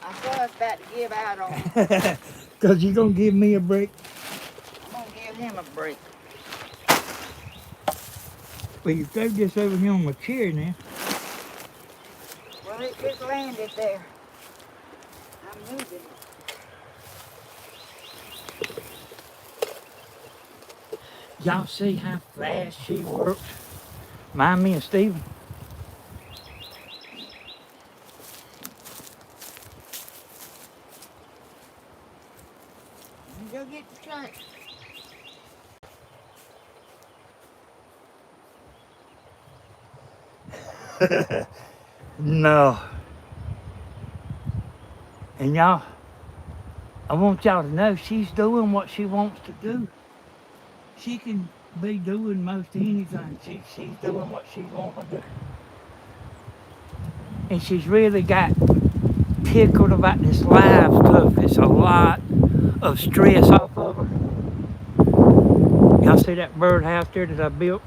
I was about to give out on him. Because you're going to give me a break. I'm gonna give him a break. Well, you throw this over here on my chair now. Well, it just landed there. I'm moving it. Y'all see how fast she works? Mind me and Steven. Go get the track. No. And y'all, I want y'all to know she's doing what she wants to do. She can be doing most anything. She's doing what she wants to do. And she's really got tickled about this live stuff. It's a lot of stress off of her. Y'all see that birdhouse there that I built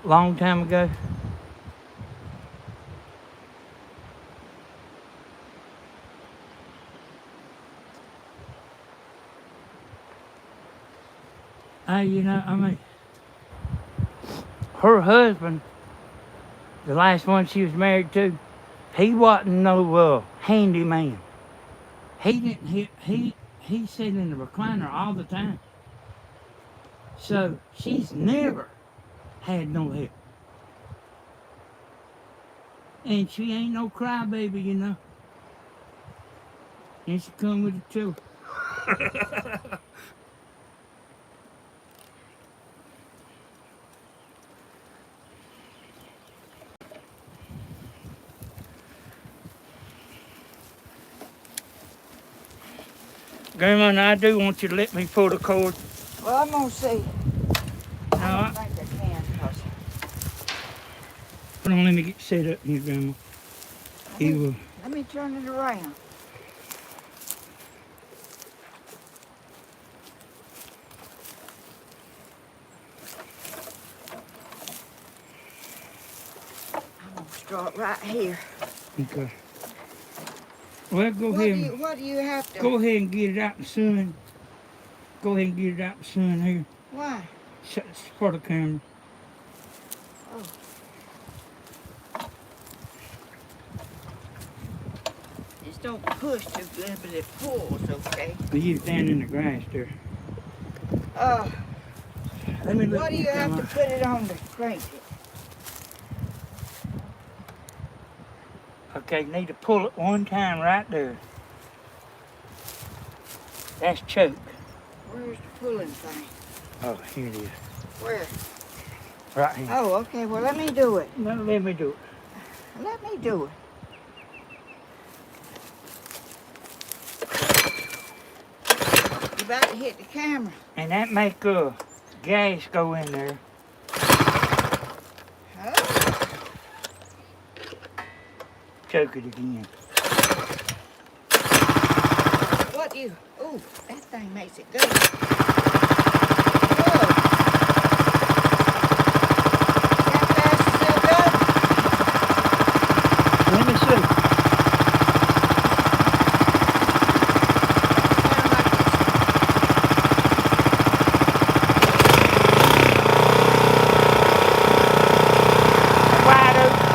a long time ago? Hey, you know, I mean, her husband, the last one she was married to, he wasn't no handyman. He didn't. He sat in the recliner all the time. So she's never had no help. And she ain't no crybaby, you know. And she come with the children. Grandma, now I do want you to let me pull the cord. Well, I'm gonna see. No, I don't think I can, cause hold on, let me get set up here, Grandma. let me turn it around. I'm gonna start right here. Okay. Well, go ahead. What do you have to? Go ahead and get it out in the sun. Go ahead and get it out in the sun here. Why? For the camera. Oh. Just don't push too good, but it pulls, okay? You stand in the grass there. Let me look. What do you have to put it on to crank it? Okay, need to pull it one time right there. That's choke. Where's the pulling thing? Oh, here it is. Where? Right here. Oh, okay. Well, let me do it. No, let me do it. Let me do it. You about to hit the camera. And that make gas go in there. Oh. Choke it again. What you? Ooh, that thing makes it good. Whoa. That fast still good? Let me see. Sound like Wide open.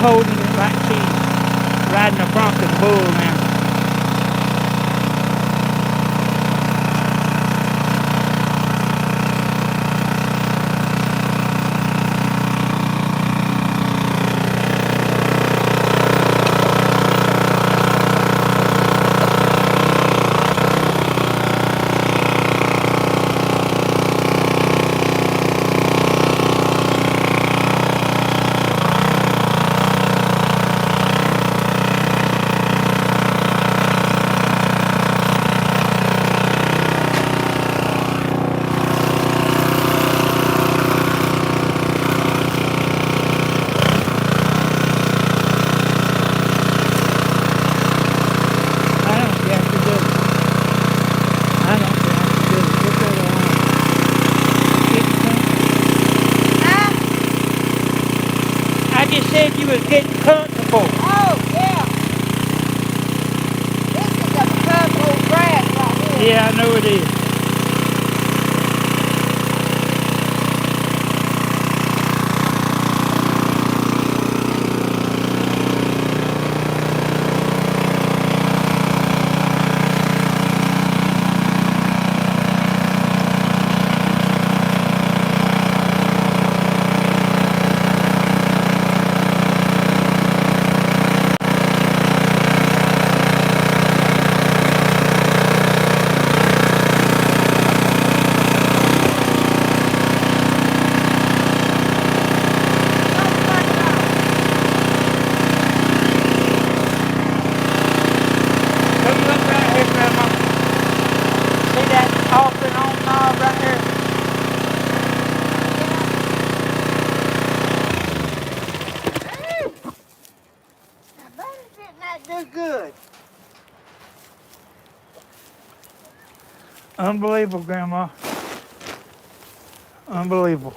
holding it like she's riding a bronco bull now. Said you was getting comfortable. Oh, yeah. This is a comfortable grass right here. Yeah, I know it is. Off and on knob right there. Now, butter didn't that do good? Unbelievable, Grandma. Unbelievable.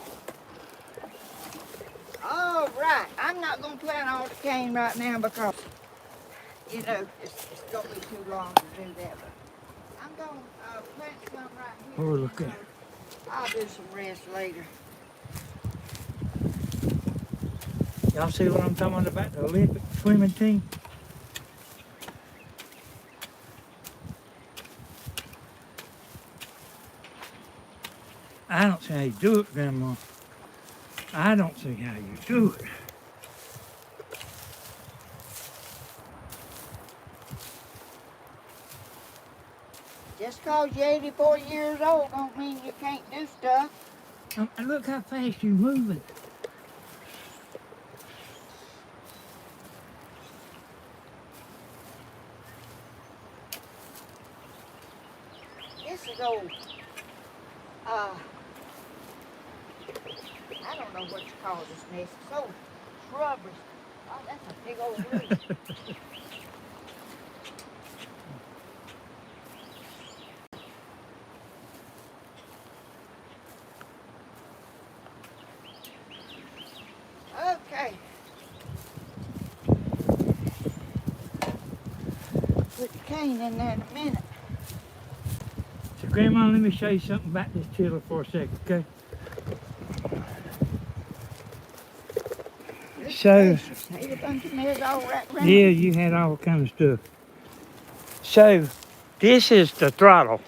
All right. I'm not going to plant all the cane right now because, you know, it's going to be too long to do that. But I'm going to plant some right here. Oh, look at it. I'll do some rest later. Y'all see what I'm talking about? The Olympic swimming team? I don't see how you do it, Grandma. I don't see how you do it. Just because you're 84 years old don't mean you can't do stuff. And look how fast you're moving. This is old, I don't know what you call this nest. It's old shrubbery. Oh, that's a big old root. Okay. Put the cane in there in a minute. So, Grandma, let me show you something about this chiller for a second, okay? So, Had a bunch of mess all wrapped around. yeah, you had all kind of stuff. So, this is the throttle.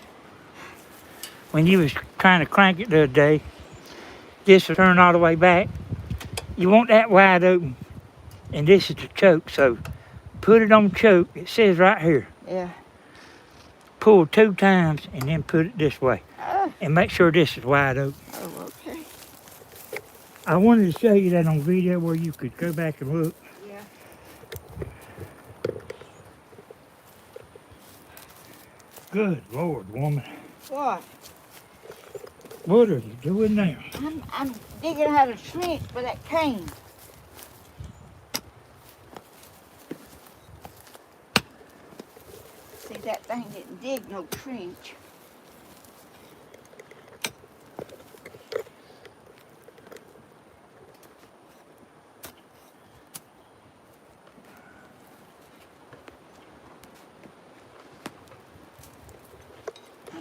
When you was trying to crank it the other day, this will turn all the way back. You want that wide open, and this is the choke. So, put it on choke. It says right here. Yeah. Pull 2 times and then put it this way. And make sure this is wide open. Oh, okay. I wanted to show you that on video where you could go back and look. Yeah. Good Lord, woman. What? What are you doing now? I'm digging out a trench for that cane. See, that thing didn't dig no trench.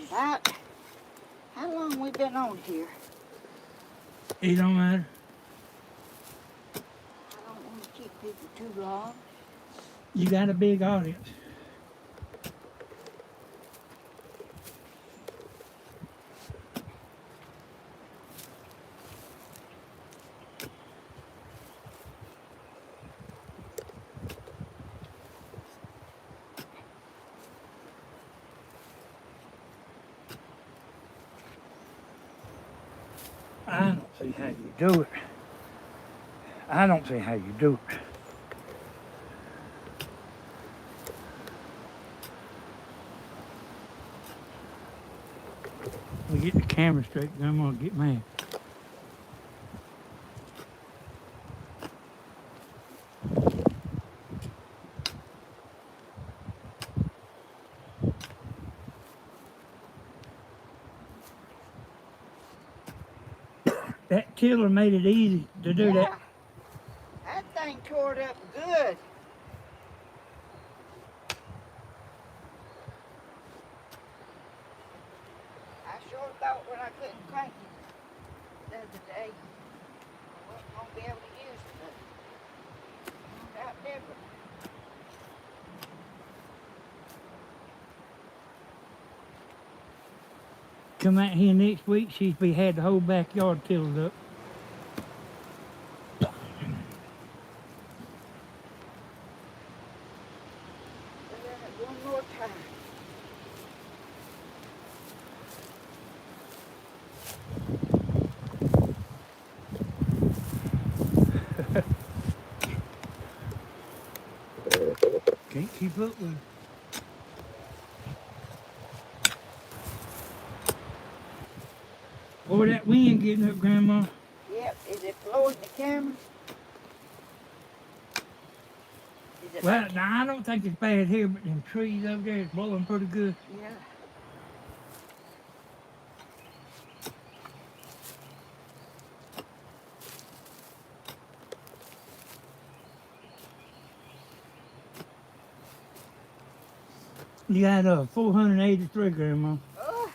About how long we been on here? It don't matter. I don't want to keep Keep it too long. You got a big audience. I don't see how you do it. I don't see how you do it. We get the camera straight, then I'm gonna get mad. That tiller made it easy to do that. That thing tore it up good. I sure thought when I couldn't crank it the other day, I wasn't going to be able to use it, but it turned out different. Come out here next week, she's be had the whole backyard tilled up. We'll run it one more time. Can't keep up with her. Boy, that wind getting up, Grandma. Yep, is it blowing the camera? Is it Well, like, now, I don't think it's bad here, but them trees over there is blowing pretty good. yeah. You got 483, Grandma. Oh,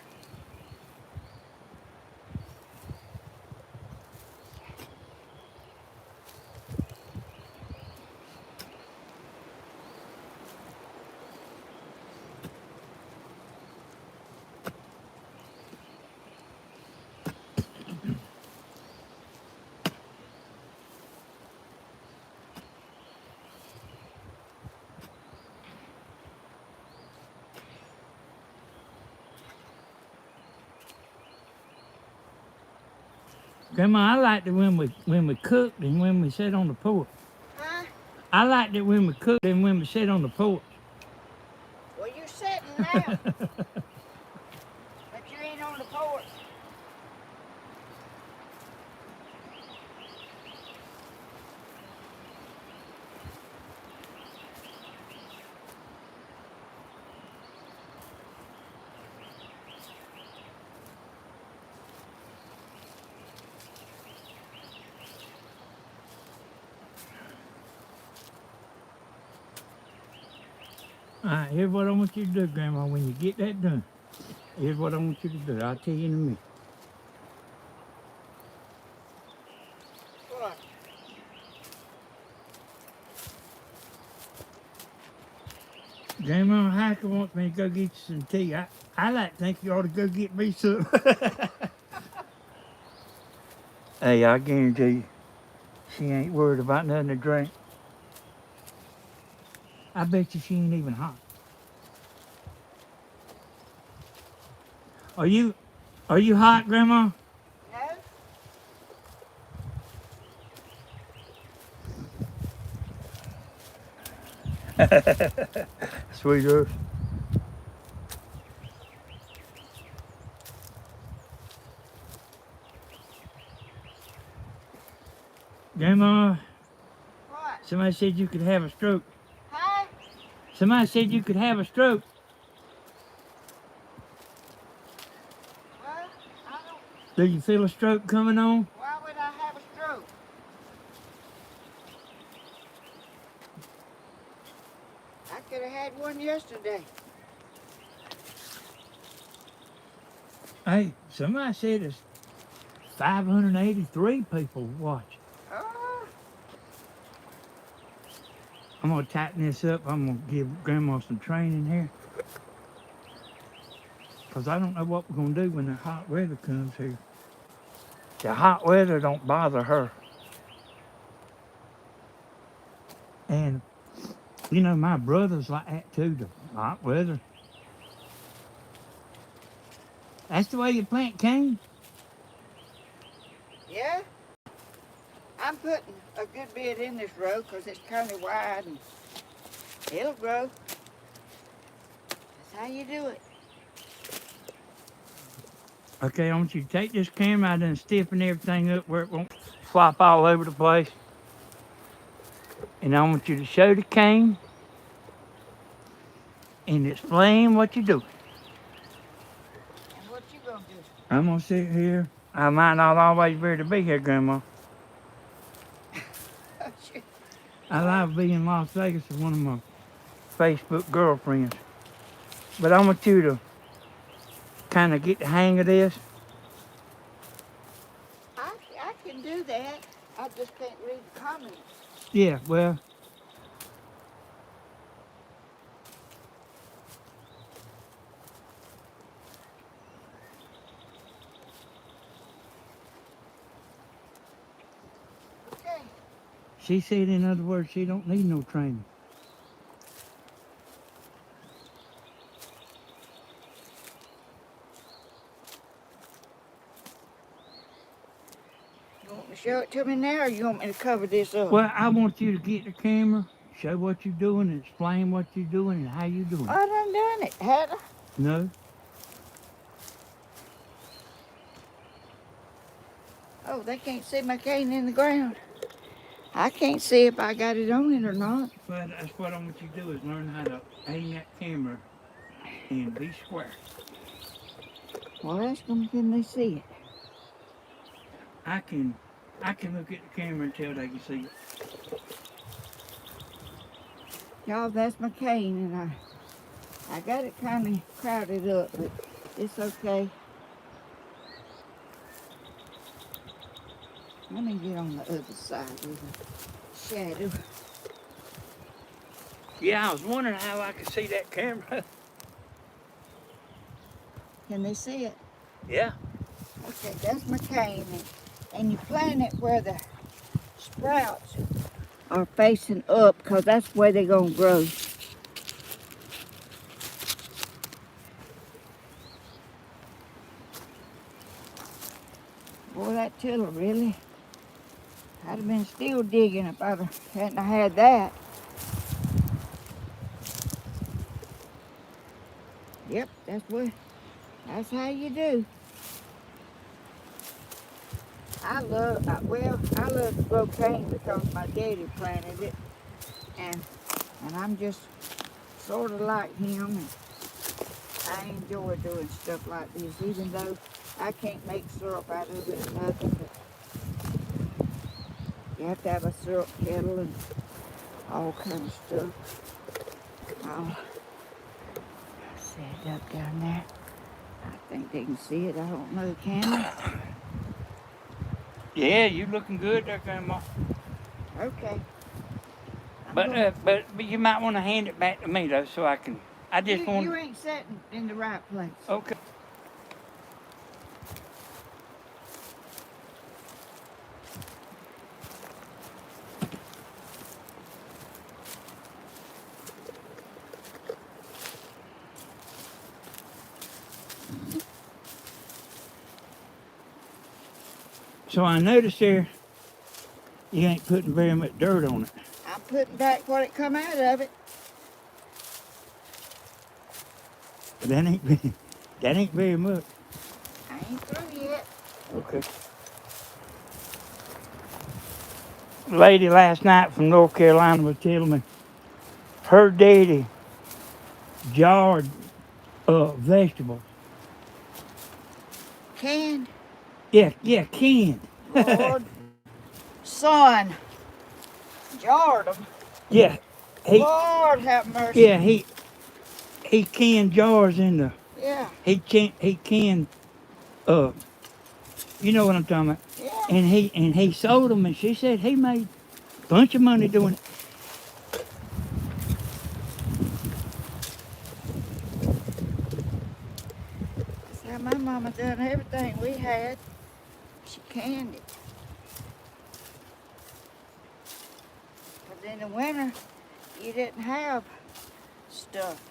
Grandma, I liked it when we cooked and when we sat on the porch. huh? I liked it when we cooked and when we sat on the porch. Well, you're sitting now, but you ain't on the porch. All right, here's what I want you to do, Grandma. When you get that done, here's what I want you to do. I'll tell you in a minute. What? Grandma Hacker wants me to go get you some tea. I like to think you ought to go get me some. Hey, I guarantee you, she ain't worried about nothing to drink. I bet you she ain't even hot. Are you hot, Grandma? No? Sweet Earth. Grandma, What? somebody said you could have a stroke. Huh? Somebody said you could have a stroke. Well, I don't. Do you feel a stroke coming on? Why would I have a stroke? I could have had one yesterday. Hey, somebody said it's 583 people watch. Oh, I'm gonna tighten this up. I'm gonna give Grandma some training here. Cause I don't know what we're gonna do when the hot weather comes here. The hot weather don't bother her. And you know, my brother's like that too, the hot weather. That's the way you plant cane. Yeah. I'm putting a good bit in this row because it's kind of wide and it'll grow. That's how you do it. Okay, I want you to take this camera out and stiffen everything up where it won't flop all over the place. And I want you to show the cane and explain what you're doing. And what you gonna do? I'm gonna sit here. I might not always be able to be here, Grandma. I like being in Las Vegas with one of my Facebook girlfriends. But I want you to kind of get the hang of this. I can do that. I just can't read the comments. Yeah, well, Okay. she said, in other words, she don't need no training. You want me to show it to me now or you want me to cover this up? Well, I want you to get the camera, show what you're doing, and explain what you're doing and how you're doing it. I done done it, had I? No? Oh, they can't see my cane in the ground. I can't see if I got it on it or not. Well, that's what I want you to do is learn how to aim that camera and be square. Well, that's gonna can they see it. I can look at the camera until they can see it. Y'all, that's my cane, and I got it kind of crowded up, but it's okay. Let me get on the other side with the shadow. Yeah, I was wondering how I could see that camera. Can they see it? Yeah. Okay, that's my cane, and you plant it where the sprouts are facing up, because that's where they're gonna grow. Boy, that tiller really, I'd have been still digging if I hadn't had that. Yep, that's how you do. I love to grow cane because my daddy planted it, and I'm just sort of like him, and I enjoy doing stuff like this, even though I can't make syrup out of it or nothing, but you have to have a syrup kettle and all kind of stuff. I'll set it up down there. I think they can see it. I don't know, can they? Yeah, you looking good there, Grandma. Okay. But you might want to hand it back to me though, so I can. I just want. You ain't sitting in the right place. Okay. So I noticed there, you ain't putting very much dirt on it. I'm putting back what it come out of it. But that ain't very much. I ain't through yet. Okay. Lady last night from North Carolina was telling me her daddy jarred vegetables. Canned. Yeah, canned. Lord, son, jarred them. Yeah, Lord have mercy. yeah, he canned jars in the. Yeah. He canned you know what I'm talking about. Yeah. And he sold them, and she said he made a bunch of money doing it. Grandma done everything we had. She canned it. Because in the winter, you didn't have stuff.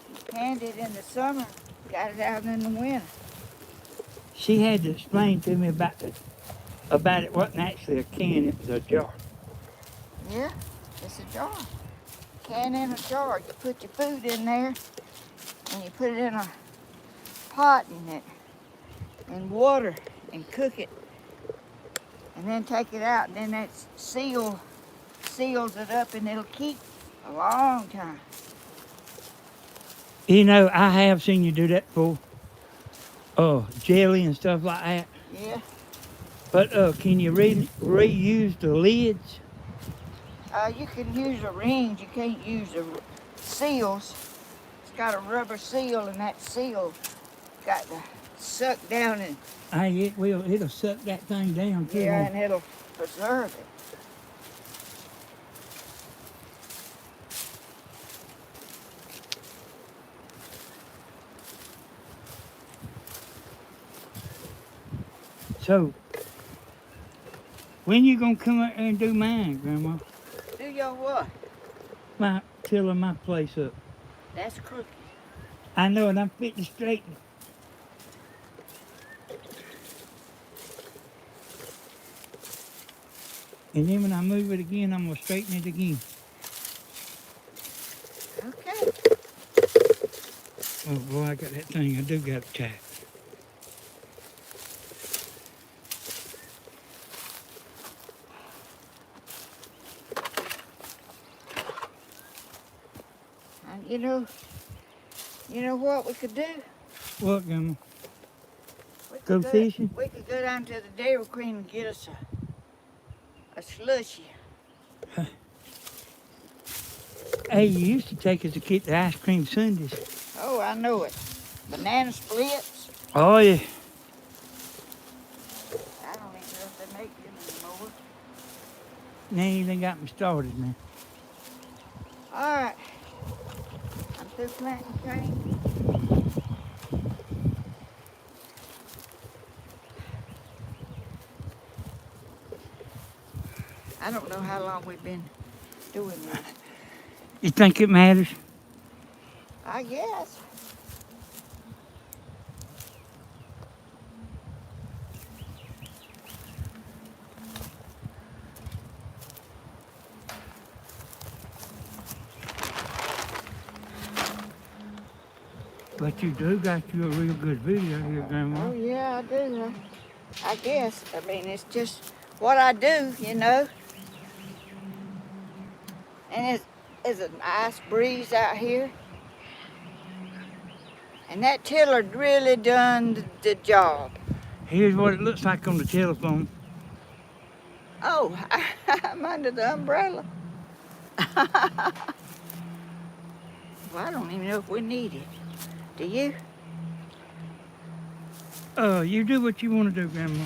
You canned it in the summer, got it out in the winter. She had to explain to me about it wasn't actually a can, it was a jar. Yeah, it's a jar. Can in a jar. You put your food in there, and you put it in a pot and water and cook it, and then take it out, and then that seals it up, and it'll keep a long time. You know, I have seen you do that before. Jelly and stuff like that. Yeah. But can you reuse the lids? You can use the rings. You can't use the seals. It's got a rubber seal, and that seal got to suck down and It will. It'll suck that thing down too. yeah, and it'll preserve it. So, when you gonna come out there and do mine, Grandma? Do your what? Tilling my place up. That's crooked. I know, and I'm fitting to straighten it. And then when I move it again, I'm gonna straighten it again. Okay. Oh boy, I got that thing. I do got a tack. And you know what we could do? What, Grandma? We could Go fishing? We could go down to the Dairy Queen and get us a slushie. Hey, you used to take us to get the ice cream sundaes. Oh, I know it. Banana splits. Oh, yeah. I don't even know if they make them anymore. Now you done got me started, man. All right. I'm through planting cane. I don't know how long we've been doing this. You think it matters? I guess. But you do got you a real good video here, Grandma. Oh, yeah, I do. I guess. I mean, it's just what I do, you know. And it's a nice breeze out here. And that tiller really done the job. Here's what it looks like on the telephone. Oh, I'm under the umbrella. Well, I don't even know if we need it. Do you? You do what you want to do, Grandma.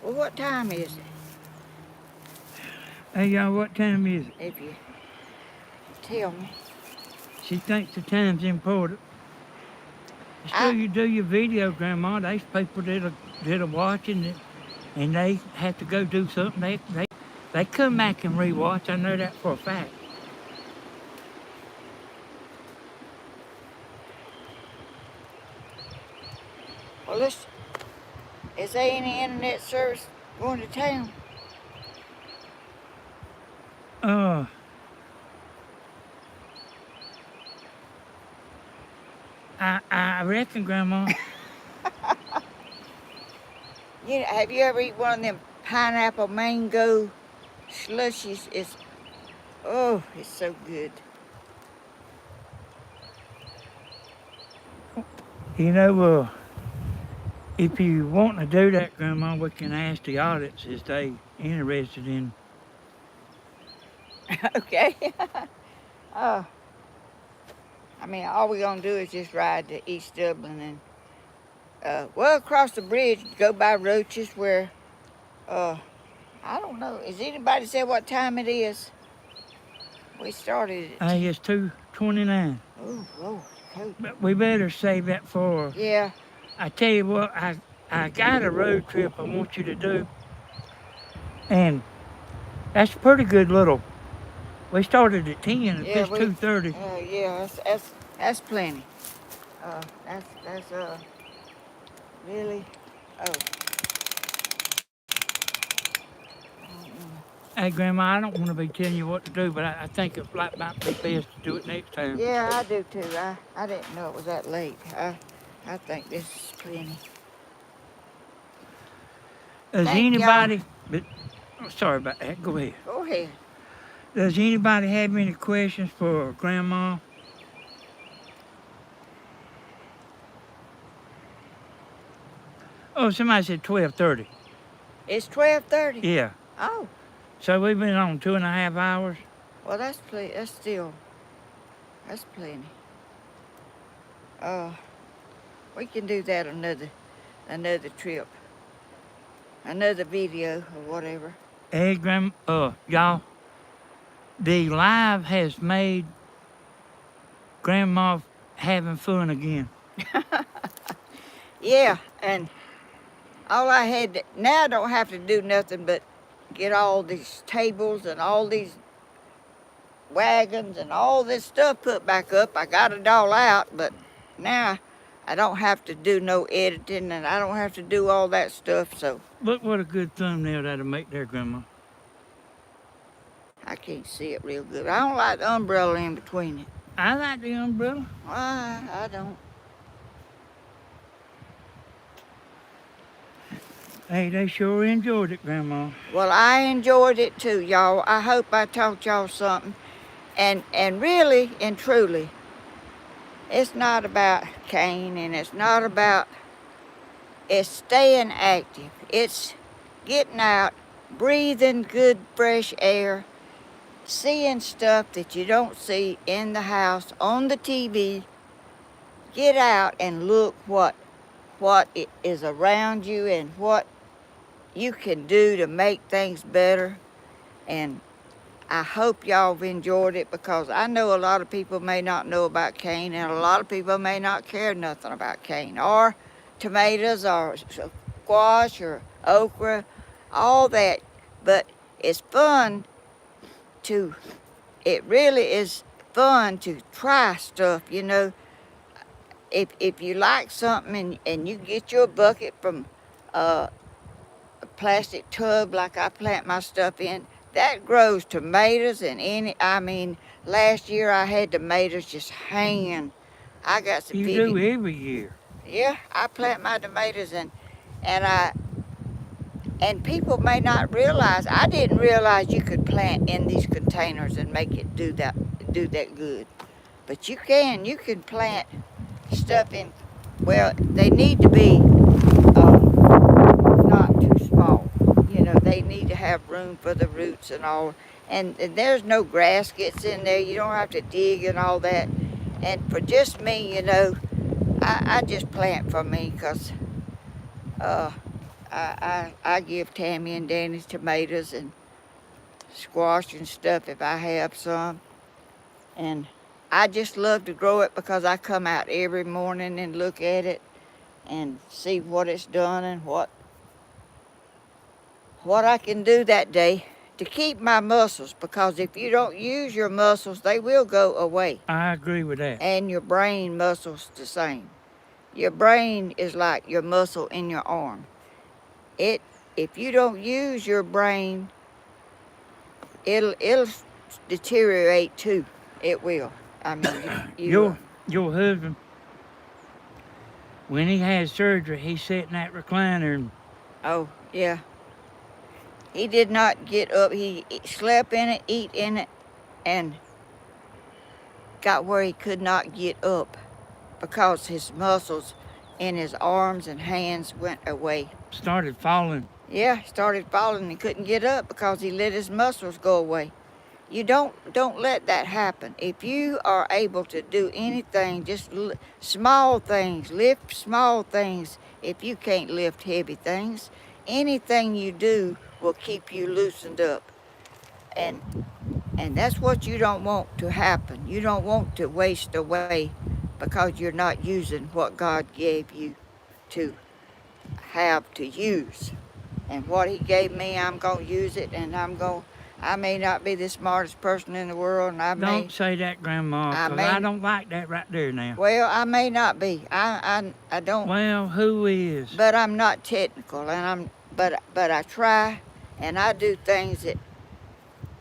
Well, what time is it? Hey, y'all, what time is it? If you tell me. She thinks the time's important. Still, you do your video, Grandma. There's people that are watching it, and they have to go do something. They come back and rewatch. I know that for a fact. Well, is there any internet service going to town? I reckon, Grandma. Have you ever eaten one of them pineapple mango slushies? It's so good. You know, if you want to do that, Grandma, we can ask the audience if they interested in. Okay. I mean, all we're going to do is just ride to East Dublin and, across the bridge, go by Roaches where, I don't know. Has anybody said what time it is? We started at Hey, it's 2:29. Oh, Lord. Coat. But we better save that for. Yeah. I tell you what, I got a road trip I want you to do, and that's a pretty good little. We started at 10. If Yeah, it's 2:30, yeah, that's plenty. That's really, oh, hey Grandma, I don't want to be telling you what to do, but I think it might be best to do it next time. yeah, I do too. I didn't know it was that late. I think this is plenty. Does Thank anybody? But oh, sorry about that. Go ahead. Go ahead. Does anybody have any questions for Grandma? Oh, somebody said 12:30. It's 12:30. Yeah. Oh, So we've been on 2.5 hours. well, that's plenty. That's plenty. We can do that another trip, another video or whatever. Hey, y'all, the live has made Grandma having fun again. Yeah, and all I had to, now I don't have to do nothing but get all these tables and all these wagons and all this stuff put back up. I got it all out, but now I don't have to do no editing and I don't have to do all that stuff, so Look what a good thumbnail that'll make there, Grandma. I can't see it real good. I don't like the umbrella in between it. I like the umbrella. I don't. Hey, they sure enjoyed it, Grandma. Well, I enjoyed it too, y'all. I hope I taught y'all something. And really and truly, it's not about Cain and it's not about, it's staying active. It's getting out, breathing good fresh air, seeing stuff that you don't see in the house, on the TV. Get out and look what is around you and what you can do to make things better. And I hope y'all have enjoyed it, because I know a lot of people may not know about cane, and a lot of people may not care nothing about cane or tomatoes or squash or okra, all that. But it's fun to, it really is fun to try stuff, you know. If you like something and you get your bucket from a plastic tub like I plant my stuff in, that grows tomatoes and last year I had tomatoes just hanging. I got some You big. do every year. Yeah, I plant my tomatoes and people may not realize, I didn't realize you could plant in these containers and make it do that good. But you can plant stuff in, well, they need to be not too small. You know, they need to have room for the roots and all. And there's no grass gets in there. You don't have to dig and all that. And for just me, you know, I just plant for me, because I give Tammy and Danny tomatoes and squash and stuff if I have some. And I just love to grow it because I come out every morning and look at it and see what it's done and what I can do that day to keep my muscles, because if you don't use your muscles, they will go away. I agree with that. And your brain muscles the same. Your brain is like your muscle in your arm. If you don't use your brain, it'll deteriorate too. It will. I mean, Your husband, when he had surgery, he sat in that recliner and Oh, yeah. He did not get up. He slept in it, eat in it, and got where he could not get up because his muscles in his arms and hands went away. started falling. Yeah, he started falling and couldn't get up because he let his muscles go away. You don't let that happen. If you are able to do anything, just small things, lift small things. If you can't lift heavy things, anything you do will keep you loosened up. And And that's what you don't want to happen. You don't want to waste away because you're not using what God gave you to have to use. And what he gave me, I'm going to use it, and I may not be the smartest person in the world, and Don't say that, Grandma, because I don't like that right there now. well, I may not be. I don't. Well, who is? But I'm not technical, and but I try, and I do things that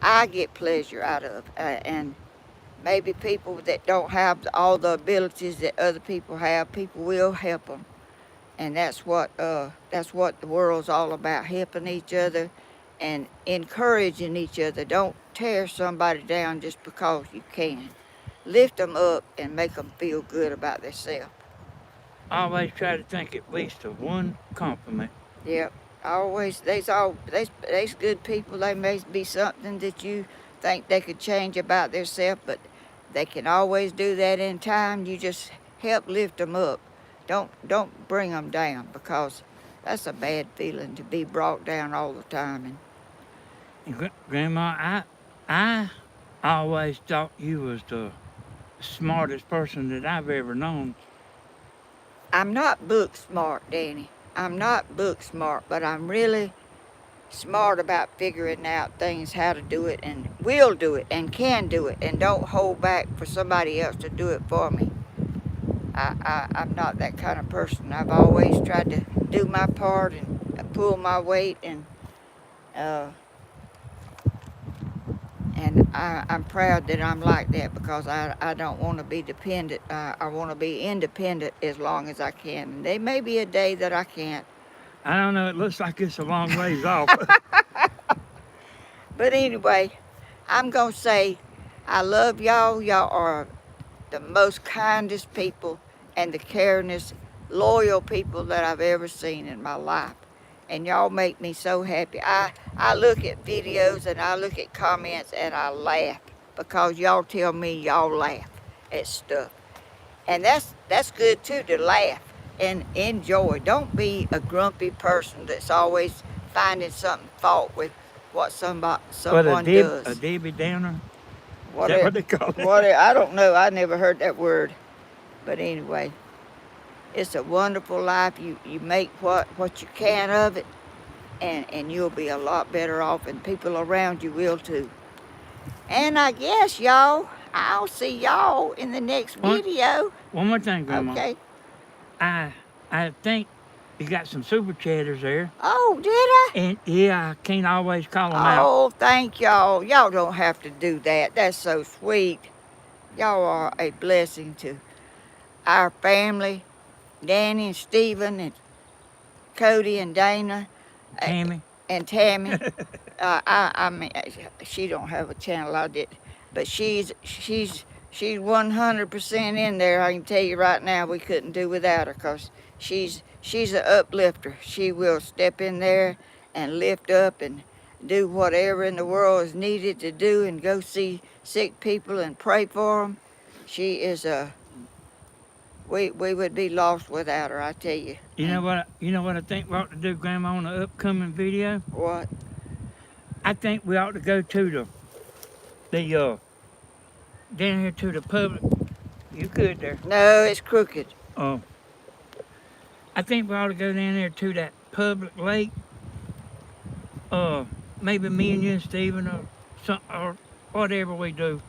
I get pleasure out of, and maybe people that don't have all the abilities that other people have, people will help them. And that's what the world's all about, helping each other and encouraging each other. Don't tear somebody down just because you can. Lift them up and make them feel good about themselves. I always try to think at least of one compliment. Yep. There's good people. They may be something that you think they could change about themselves, but they can always do that in time. You just help lift them up. Don't bring them down, because that's a bad feeling to be brought down all the time. And Grandma, I always thought you was the smartest person that I've ever known. I'm not book smart, Danny. I'm not book smart, but I'm really smart about figuring out things, how to do it, and will do it, and can do it, and don't hold back for somebody else to do it for me. I'm not that kind of person. I've always tried to do my part and pull my weight, and I'm proud that I'm like that, because I don't want to be dependent. I want to be independent as long as I can. And there may be a day that I can't. I don't know, it looks like it's a long ways off. But anyway, I'm going to say I love y'all. Y'all are the most kindest people and the caringest, loyal people that I've ever seen in my life. And y'all make me so happy. I look at videos and I look at comments and I laugh, because y'all tell me y'all laugh at stuff. And that's good too, to laugh and enjoy. Don't be a grumpy person that's always finding something fault with what someone does. A Debbie Downer? What Is that what they call it? I don't know. I never heard that word. But anyway, it's a wonderful life. You make what you can of it, and you'll be a lot better off, and people around you will too. And I guess I'll see y'all in the next video. One more thing, Grandma. Okay. I think you got some super chatters there. Oh, did I? And yeah, I can't always call them out. Oh, thank y'all. Y'all don't have to do that. That's so sweet. Y'all are a blessing to our family. Danny and Stephen and Cody and Dana. Tammy. And Tammy. I mean, she don't have a channel, I did. But she's 100% in there. I can tell you right now, we couldn't do without her, because she's an uplifter. She will step in there and lift up and do whatever in the world is needed to do, and go see sick people and pray for them. She is we would be lost without her, I tell you. You know what I think we ought to do, Grandma, on the upcoming video? What? I think we ought to go to the down here to the public. You good there? No, it's crooked. Oh. I think we ought to go down there to that public lake. Maybe me and you and Stephen, or whatever we do,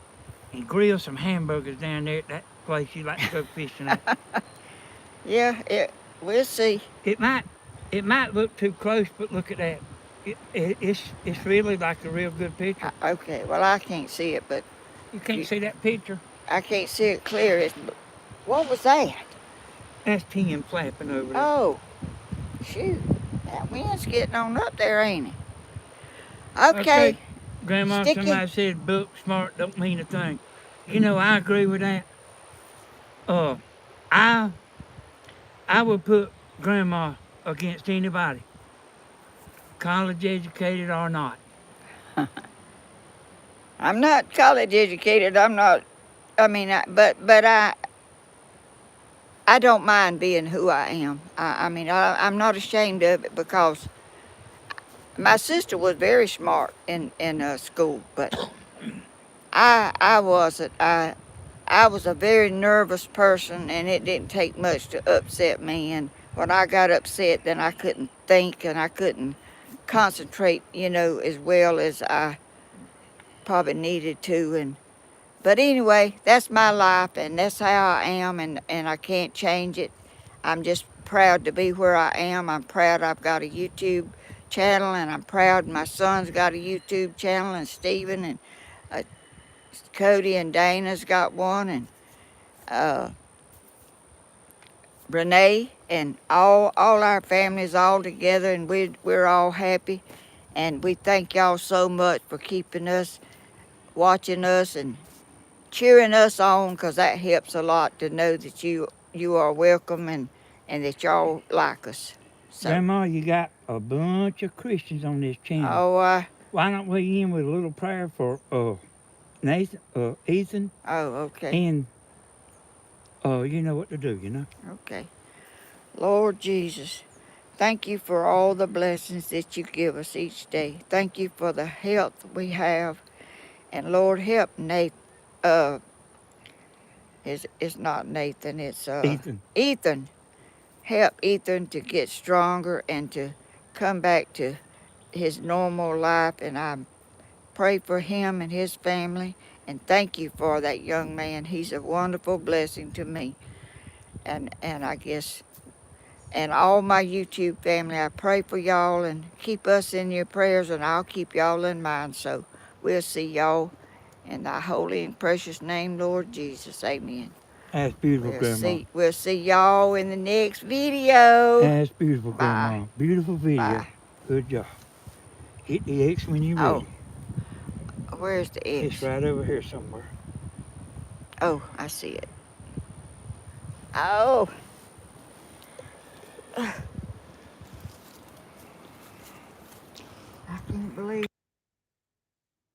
and grill some hamburgers down there at that place you like to go fishing at. Yeah, we'll see. It might look too close, but look at that. It's really like a real good picture. Okay, well, I can't see it, but You can't see that picture? I can't see it clear. What was that? That's Tim flapping over there. Oh, shoot. That wind's getting on up there, ain't it? Okay. Grandma, Sticky. somebody said book smart don't mean a thing. You know, I agree with that. I would put Grandma against anybody, college educated or not. I'm not college educated. I'm not. I mean, but I don't mind being who I am. I'm not ashamed of it, because my sister was very smart in school, but I wasn't. I was a very nervous person, and it didn't take much to upset me. And when I got upset, then I couldn't think and I couldn't concentrate, as well as I probably needed to. But anyway, that's my life, and that's how I am, and I can't change it. I'm just proud to be where I am. I'm proud I've got a YouTube channel, and I'm proud my son's got a YouTube channel, and Stephen and Cody and Dana's got one, and uh, Renee, and all our families all together, and we're all happy. And we thank y'all so much for keeping us, watching us, and cheering us on, because that helps a lot to know that you are welcome, and that y'all like us. So, Grandma, you got a bunch of Christians on this channel. oh, Why don't we end with a little prayer for Nathan, Ethan, okay, and you know what to do, okay. Lord Jesus, thank you for all the blessings that you give us each day. Thank you for the health we have, and Lord, help Nathan. It's not Nathan. It's Ethan. Ethan. Help Ethan to get stronger and to come back to his normal life, and I pray for him and his family, and thank you for that young man. He's a wonderful blessing to me, and I guess, and all my YouTube family. I pray for y'all, and keep us in your prayers, and I'll keep y'all in mind. So we'll see y'all in thy holy and precious name, Lord Jesus. Amen. That's beautiful, Grandma. We'll see y'all in the next video. That's beautiful, Bye. Grandma. Beautiful video. Bye. Good job. Hit the X when you're ready. Where's the X? It's right over here somewhere. Oh, I see it. Oh. I can't believe